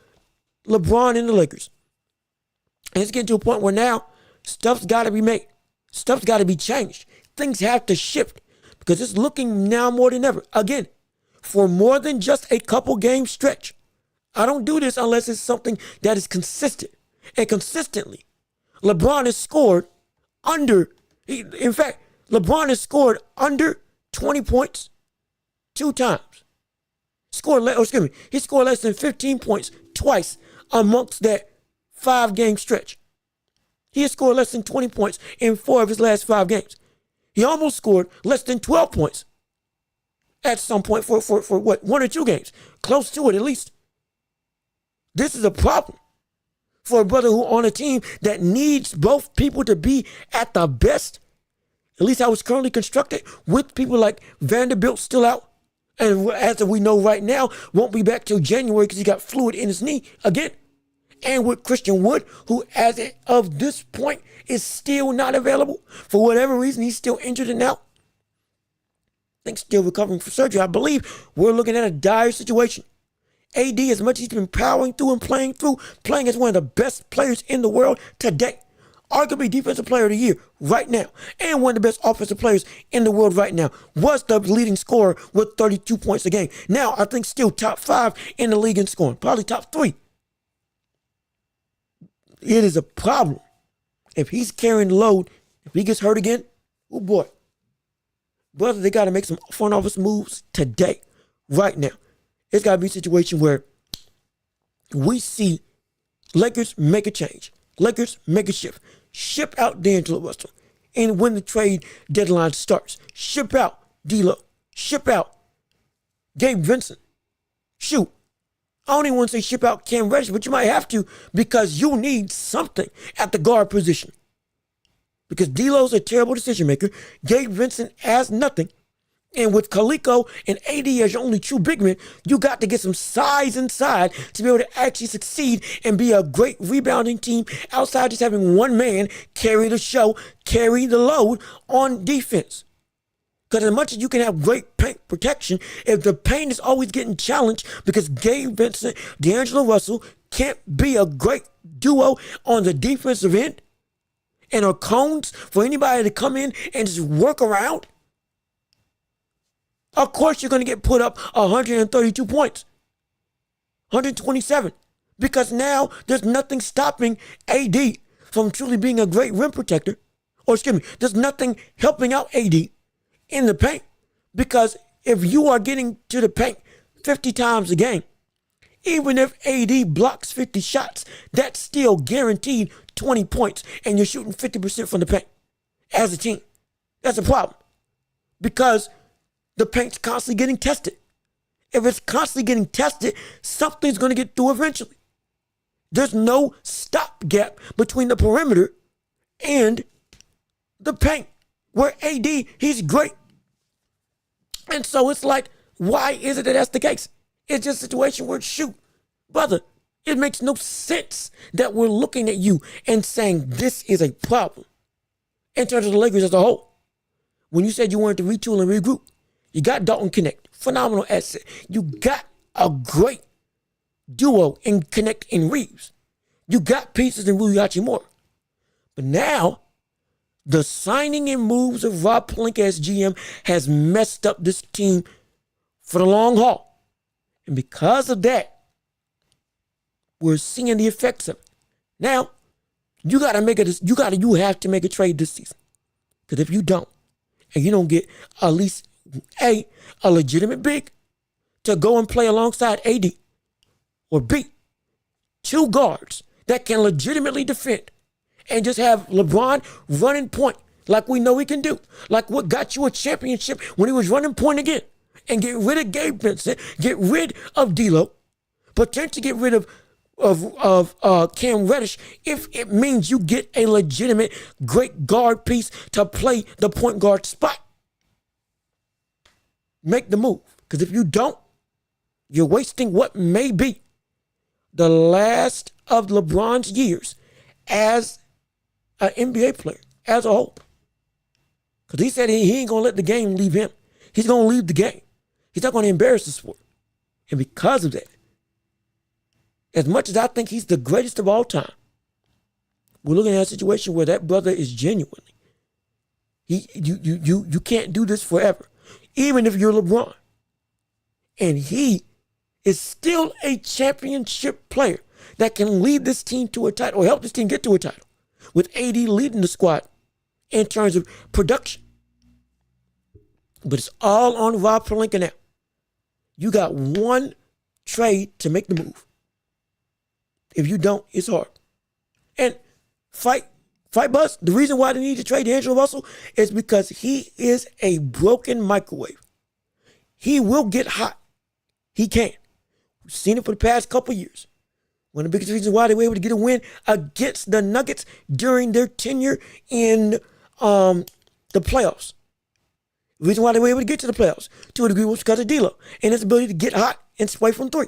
LeBron and the Lakers. And it's getting to a point where now stuff's got to be made. Stuff's got to be changed. Things have to shift because it's looking now more than ever. Again, for more than just a couple game stretch. I don't do this unless it's something that is consistent. And consistently, LeBron has scored under, in fact, LeBron has scored under 20 points 2 times. He scored less than 15 points twice amongst that 5-game stretch. He has scored less than 20 points in 4 of his last 5 games. He almost scored less than 12 points at some point for what, 1 or 2 games. Close to it at least. This is a problem for a brother who on a team that needs both people to be at the best, at least how it's currently constructed, with people like Vanderbilt still out. And as we know right now, won't be back till January because he got fluid in his knee again. And with Christian Wood, who as of this point is still not available. For whatever reason, he's still injured and out. I think still recovering from surgery. I believe we're looking at a dire situation. AD, as much as he's been powering through and playing as one of the best players in the world today. Arguably Defensive Player of the Year right now. And one of the best offensive players in the world right now. Was the leading scorer with 32 points a game. Now, I think still top 5 in the league in scoring. Probably top 3. It is a problem. If he's carrying the load, if he gets hurt again, oh boy. Brother, they got to make some front office moves today, right now. It's got to be a situation where we see Lakers make a change. Lakers make a shift. Ship out D'Angelo Russell. And when the trade deadline starts, ship out D'Lo. Ship out Gabe Vincent. Shoot. I don't even want to say ship out Cam Reddish, but you might have to because you need something at the guard position. Because D'Lo's a terrible decision maker. Gabe Vincent has nothing. And with Kaliko and AD as your only true big man, you got to get some size inside to be able to actually succeed and be a great rebounding team outside just having one man carry the show, carry the load on defense. Because as much as you can have great paint protection, if the paint is always getting challenged because Gabe Vincent, D'Angelo Russell can't be a great duo on the defensive end and are cones for anybody to come in and just work around, of course you're going to get put up 132 points, 127, because now there's nothing stopping AD from truly being a great rim protector. Or excuse me, there's nothing helping out AD in the paint, because if you are getting to the paint 50 times a game, even if AD blocks 50 shots, that's still guaranteed 20 points and you're shooting 50% from the paint as a team. That's a problem because the paint's constantly getting tested. If it's constantly getting tested, something's going to get through eventually. There's no stopgap between the perimeter and the paint. Where AD, he's great. And so it's like, why is it that that's the case? It's just a situation where, shoot, brother, it makes no sense that we're looking at you and saying this is a problem in terms of the Lakers as a whole. When you said you wanted to retool and regroup, you got Dalton Connect, phenomenal asset. You got a great duo in Connect and Reeves. You got pieces in Rui Hachimura. But now, the signing and moves of Rob Pelinka as GM has messed up this team for the long haul. And because of that, we're seeing the effects of it. Now, you have to make a trade this season. Because if you don't, and you don't get at least a legitimate big to go and play alongside AD, or B, two guards that can legitimately defend and just have LeBron running point like we know he can do, like what got you a championship when he was running point again, and get rid of Gabe Vincent, get rid of D'Lo, potentially get rid of Cam Reddish if it means you get a legitimate great guard piece to play the point guard spot. Make the move, because if you don't, you're wasting what may be the last of LeBron's years as an NBA player as a whole. Because he said he ain't going to let the game leave him. He's going to leave the game. He's not going to embarrass the sport. And because of that, as much as I think he's the greatest of all time, we're looking at a situation where that brother is genuinely, you can't do this forever, even if you're LeBron. And he is still a championship player that can lead this team to a title or help this team get to a title, with AD leading the squad in terms of production. But it's all on Rob Pelinka now. You got one trade to make the move. If you don't, it's hard. And fight Buzz. The reason why they need to trade D'Angelo Russell is because he is a broken microwave. He will get hot. He can. We've seen it for the past couple years. One of the biggest reasons why they were able to get a win against the Nuggets during their tenure in the playoffs. The reason why they were able to get to the playoffs to a degree was because of D'Lo and his ability to get hot and spray from three.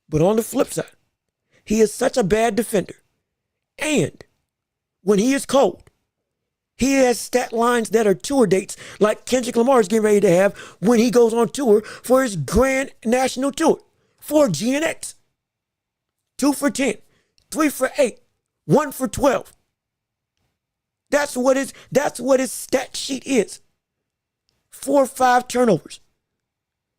But on the flip side, he is such a bad defender. And when he is cold, he has stat lines that are tour dates like Kendrick Lamar is getting ready to have when he goes on tour for his grand national tour for GNX. 2 for 10, 3 for 8, 1 for 12. That's what his stat sheet is. 4 or 5 turnovers.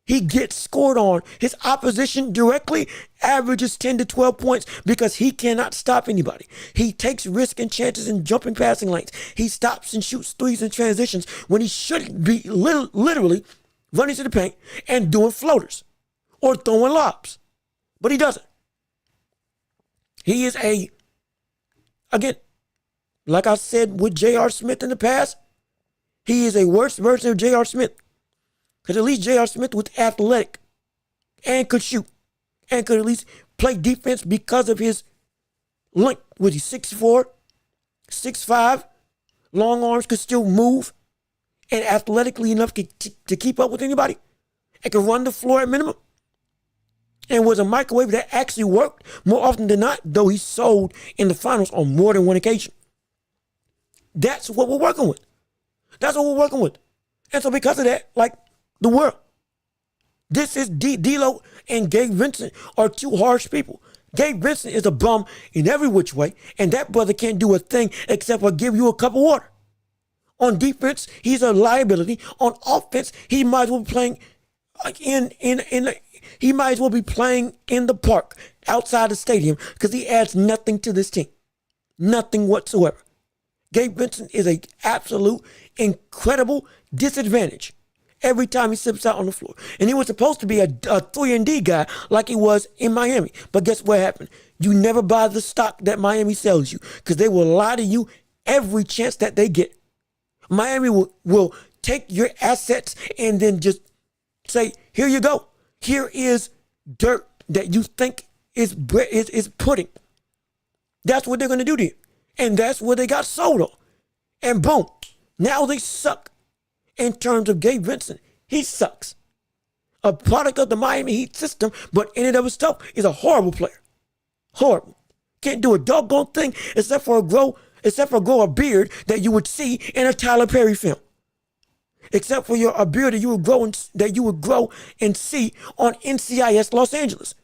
He gets scored on. His opposition directly averages 10 to 12 points because he cannot stop anybody. He takes risk and chances in jumping passing lanes. He stops and shoots threes in transitions when he should be literally running to the paint and doing floaters or throwing lobs. But he doesn't. He is again, like I said with J.R. Smith in the past, he is a worse version of J.R. Smith. Because at least J.R. Smith was athletic and could shoot and could at least play defense because of his length. Was he 6'4", 6'5", long arms, could still move, and athletically enough to keep up with anybody, and could run the floor at minimum, and was a microwave that actually worked more often than not, though he sold in the finals on more than one occasion. That's what we're working with. That's what we're working with. And so because of that, like the world, this is D'Lo and Gabe Vincent are two harsh people. Gabe Vincent is a bum in every which way, and that brother can't do a thing except for give you a cup of water. On defense, he's a liability. On offense, he might as well be playing he might as well be playing in the park outside the stadium because he adds nothing to this team. Nothing whatsoever. Gabe Vincent is an absolute incredible disadvantage every time he steps out on the floor. And he was supposed to be a 3-and-D guy like he was in Miami. But guess what happened? You never buy the stock that Miami sells you because they will lie to you every chance that they get. Miami will take your assets and then just say, here you go. Here is dirt that you think is pudding. That's what they're going to do to you. And that's what they got sold on. And boom, now they suck. In terms of Gabe Vincent, he sucks. A product of the Miami Heat system, but in and of itself is a horrible player. Horrible. Can't do a doggone thing except for grow a beard that you would see in a Tyler Perry film. Except for a beard that you would grow and see on NCIS Los Angeles.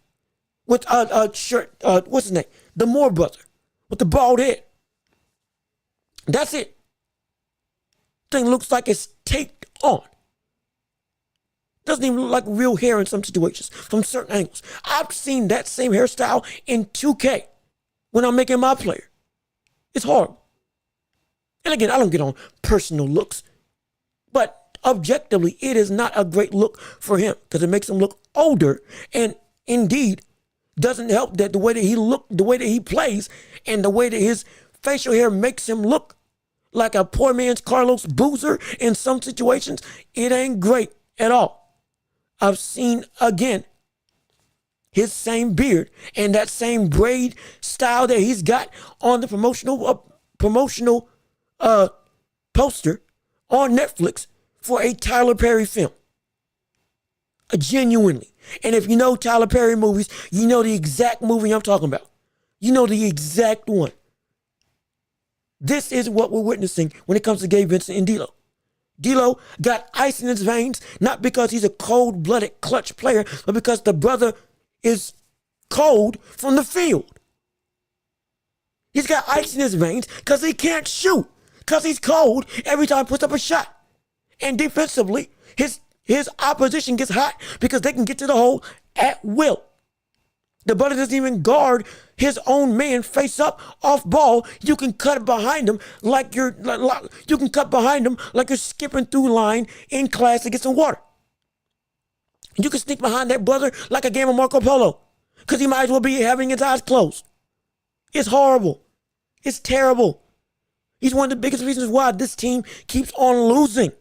With a shirt, what's his name? The Moore brother. With the bald head. That's it. Thing looks like it's taped on. Doesn't even look like real hair in some situations from certain angles. I've seen that same hairstyle in 2K when I'm making my player. It's horrible. And again, I don't get on personal looks, but objectively, it is not a great look for him because it makes him look older, and indeed doesn't help that the way that he plays, and the way that his facial hair makes him look like a poor man's Carlos Boozer in some situations. It ain't great at all. I've seen, again, his same beard and that same braid style that he's got on the promotional poster on Netflix for a Tyler Perry film. Genuinely. And if you know Tyler Perry movies, you know the exact movie I'm talking about. You know the exact one. This is what we're witnessing when it comes to Gabe Vincent and D'Lo. D'Lo got ice in his veins, not because he's a cold-blooded clutch player, but because the brother is cold from the field. He's got ice in his veins because he can't shoot, because he's cold every time he puts up a shot. And defensively, his opposition gets hot because they can get to the hole at will. The brother doesn't even guard his own man face up off ball. You can cut behind him like you're skipping through line in class to get some water. You can sneak behind that brother like a game of Marco Polo because he might as well be having his eyes closed. It's horrible. It's terrible. He's one of the biggest reasons why this team keeps on losing,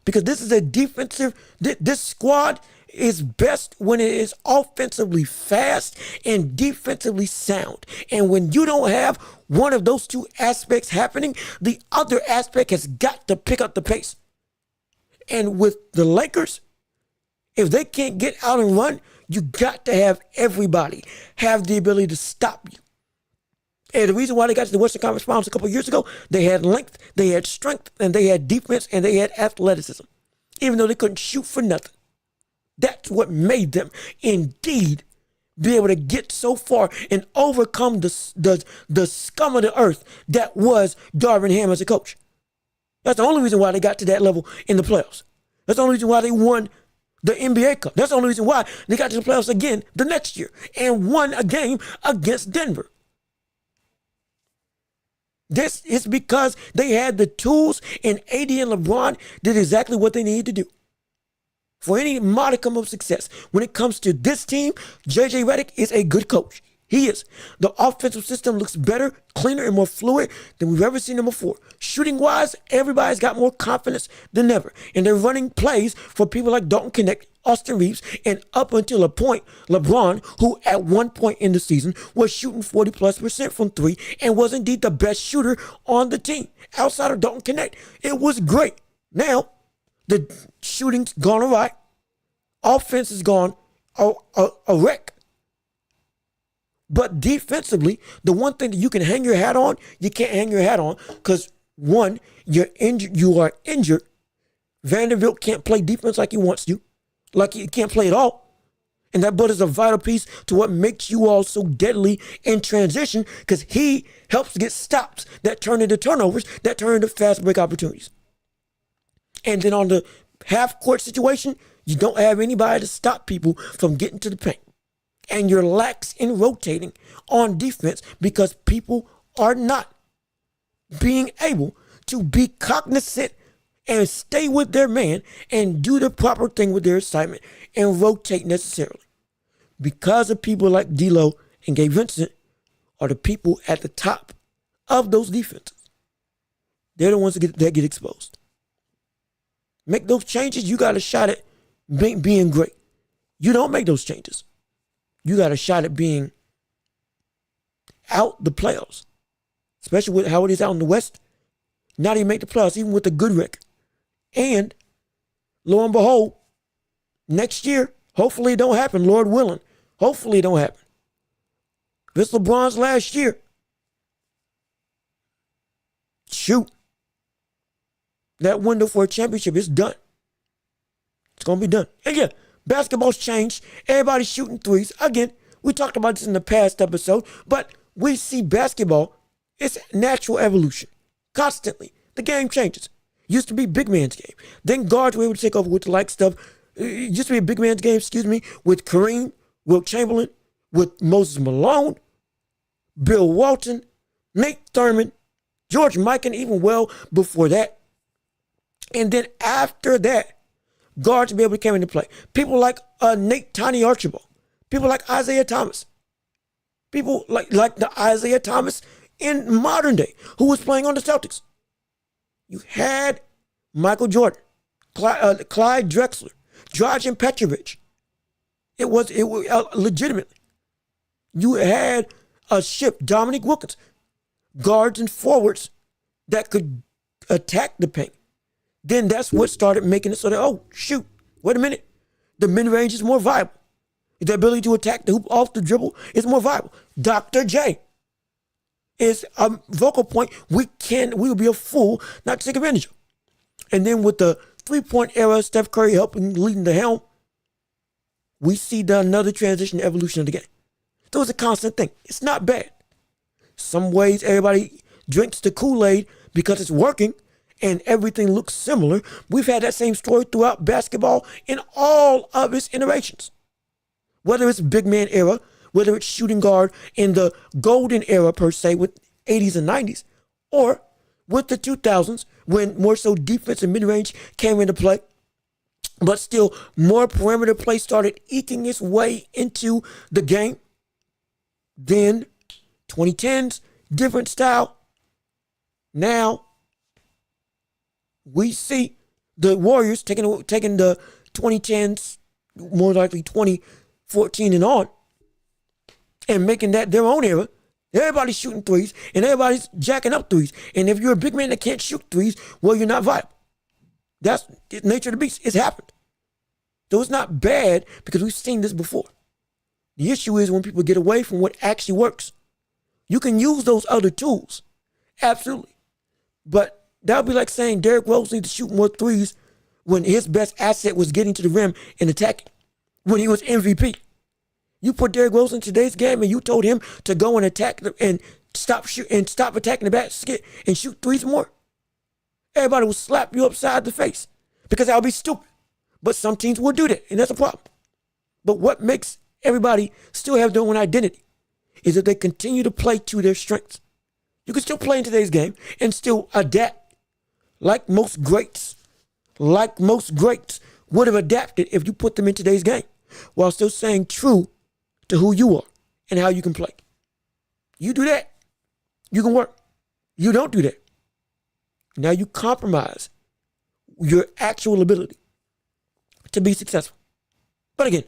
because this is a defensive. This squad is best when it is offensively fast and defensively sound. And when you don't have one of those two aspects happening, the other aspect has got to pick up the pace. And with the Lakers, if they can't get out and run, you got to have everybody have the ability to stop you. And the reason why they got to the Western Conference Finals a couple of years ago, they had length, they had strength, and they had defense, and they had athleticism, even though they couldn't shoot for nothing. That's what made them indeed be able to get so far and overcome the scum of the earth that was Darvin Ham as a coach. That's the only reason why they got to that level in the playoffs. That's the only reason why they won the NBA Cup. That's the only reason why they got to the playoffs again the next year and won a game against Denver. This is because they had the tools, and AD and LeBron did exactly what they needed to do. for any modicum of success. When it comes to this team, J.J. Redick is a good coach. He is. The offensive system looks better, cleaner, and more fluid than we've ever seen them before. Shooting-wise, everybody's got more confidence than ever. And they're running plays for people like Dalton Knecht, Austin Reeves, and up until a point, LeBron, who at one point in the season was shooting 40+% from three and was indeed the best shooter on the team. Outside of Dalton Knecht, it was great. Now, the shooting's gone awry. Offense has gone a wreck. But defensively, the one thing that you can hang your hat on, you can't hang your hat on because, one, you're injured. You are injured. Vanderbilt can't play defense like he wants to, like he can't play at all. And that is a vital piece to what makes you all so deadly in transition because he helps get stops that turn into turnovers, that turn into fast break opportunities. And then on the half-court situation, you don't have anybody to stop people from getting to the paint. And you're lax in rotating on defense because people are not being able to be cognizant and stay with their man and do the proper thing with their assignment and rotate necessarily. Because of people like D'Lo and Gabe Vincent are the people at the top of those defenses. They're the ones that get exposed. Make those changes, you got a shot at being great. You don't make those changes, you got a shot at being out the playoffs, especially with how it is out in the West. Not even make the playoffs, even with a good record. And lo and behold, next year, hopefully it don't happen, Lord willing. Hopefully it don't happen. This LeBron's last year. Shoot. That window for a championship is done. It's going to be done. And yeah, basketball's changed. Everybody's shooting threes. Again, we talked about this in the past episode, but we see basketball, it's natural evolution. Constantly. The game changes. Used to be big man's game. Then guards were able to take over with the like stuff. It used to be a big man's game, with Kareem, Wilt Chamberlain, with Moses Malone, Bill Walton, Nate Thurman, George Mikan, even well before that. And then after that, guards be able to come into play. People like Nate Tiny Archibald. People like Isaiah Thomas. People like the Isaiah Thomas in modern day who was playing on the Celtics. You had Michael Jordan, Clyde Drexler, Dragan Petrovic. It was legitimately. You had a ship, Dominique Wilkins, guards and forwards that could attack the paint. Then that's what started making it so that, oh, shoot, wait a minute. The mid-range is more viable. The ability to attack the hoop off the dribble is more viable. Dr. J is a vocal point we would be a fool not to take advantage of. And then with the three-point era, Steph Curry helping leading the helm, we see another transition evolution of the game. So it's a constant thing. It's not bad. Some ways everybody drinks the Kool-Aid because it's working and everything looks similar. We've had that same story throughout basketball in all of its iterations. Whether it's big man era, whether it's shooting guard in the golden era per se with 80s and 90s, or with the 2000s when more so defense and mid-range came into play, but still more perimeter play started eking its way into the game. Then 2010s, different style. Now we see the Warriors taking the 2010s, more likely 2014 and on, and making that their own era. Everybody's shooting threes, and everybody's jacking up threes. And if you're a big man that can't shoot threes, well, you're not viable. That's the nature of the beast. It's happened. So it's not bad because we've seen this before. The issue is when people get away from what actually works. You can use those other tools. Absolutely. But that would be like saying Derrick Rose needs to shoot more threes when his best asset was getting to the rim and attacking, when he was MVP. You put Derrick Rose in today's game and you told him to go and attack and stop attacking the basket and shoot threes more. Everybody will slap you upside the face because that would be stupid. But some teams will do that, and that's a problem. But what makes everybody still have their own identity is that they continue to play to their strengths. You can still play in today's game and still adapt. Like most greats, would have adapted if you put them in today's game while still staying true to who you are and how you can play. You do that, you can work. You don't do that. Now you compromise your actual ability to be successful. But again,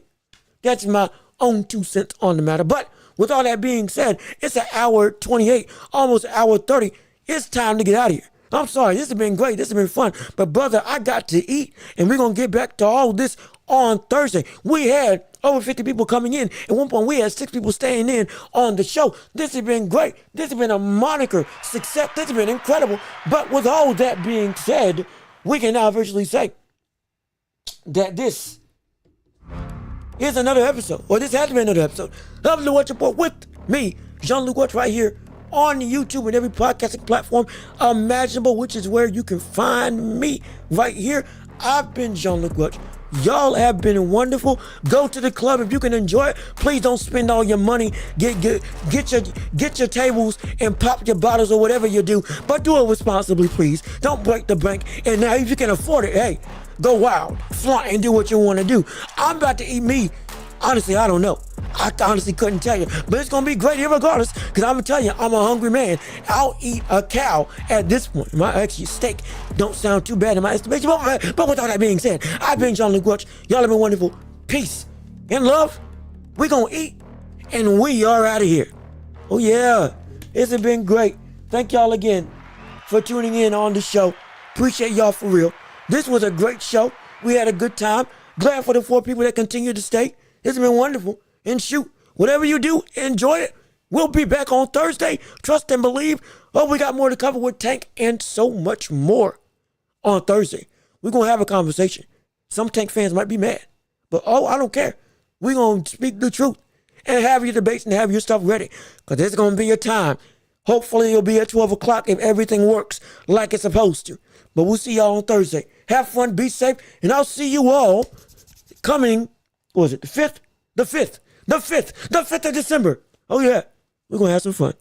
that's my own 2 cents on the matter. But with all that being said, it's an hour 28, almost an hour 30. It's time to get out of here. I'm sorry, this has been great. This has been fun. But brother, I got to eat, and we're going to get back to all this on Thursday. We had over 50 people coming in. At one point, we had 6 people staying in on the show. This has been great. This has been a moniker success. This has been incredible. But with all that being said, we can now officially say that this is another episode, or this has been another episode of the Welch Report with me, Jean-Luc Welch, right here on YouTube and every podcasting platform imaginable, which is where you can find me right here. I've been Jean-Luc Welch. Y'all have been wonderful. Go to the club if you can enjoy it. Please don't spend all your money. Get your tables and pop your bottles or whatever you do, but do it responsibly, please. Don't break the bank. And now if you can afford it, hey, go wild, flaunt, and do what you want to do. I'm about to eat me. Honestly, I don't know. I honestly couldn't tell you, but it's going to be great regardless, because I'm going to tell you, I'm a hungry man. I'll eat a cow at this point. Actually, steak don't sound too bad in my estimation, but with all that being said, I've been Jean-Luc Welch. Y'all have been wonderful. Peace and love. We're going to eat, and we are out of here. Oh, yeah. This has been great. Thank y'all again for tuning in on the show. Appreciate y'all for real. This was a great show. We had a good time. Glad for the 4 people that continue to stay. This has been wonderful. And shoot, whatever you do, enjoy it. We'll be back on Thursday. Trust and believe. Oh, we got more to cover with Tank and so much more on Thursday. We're going to have a conversation. Some Tank fans might be mad, but I don't care. We're going to speak the truth and have your debates and have your stuff ready, because there's going to be a time. Hopefully it'll be at 12 o'clock if everything works like it's supposed to. But we'll see y'all on Thursday. Have fun, be safe, and I'll see you all coming, what was it, the 5th of December. Oh, yeah. We're going to have some fun.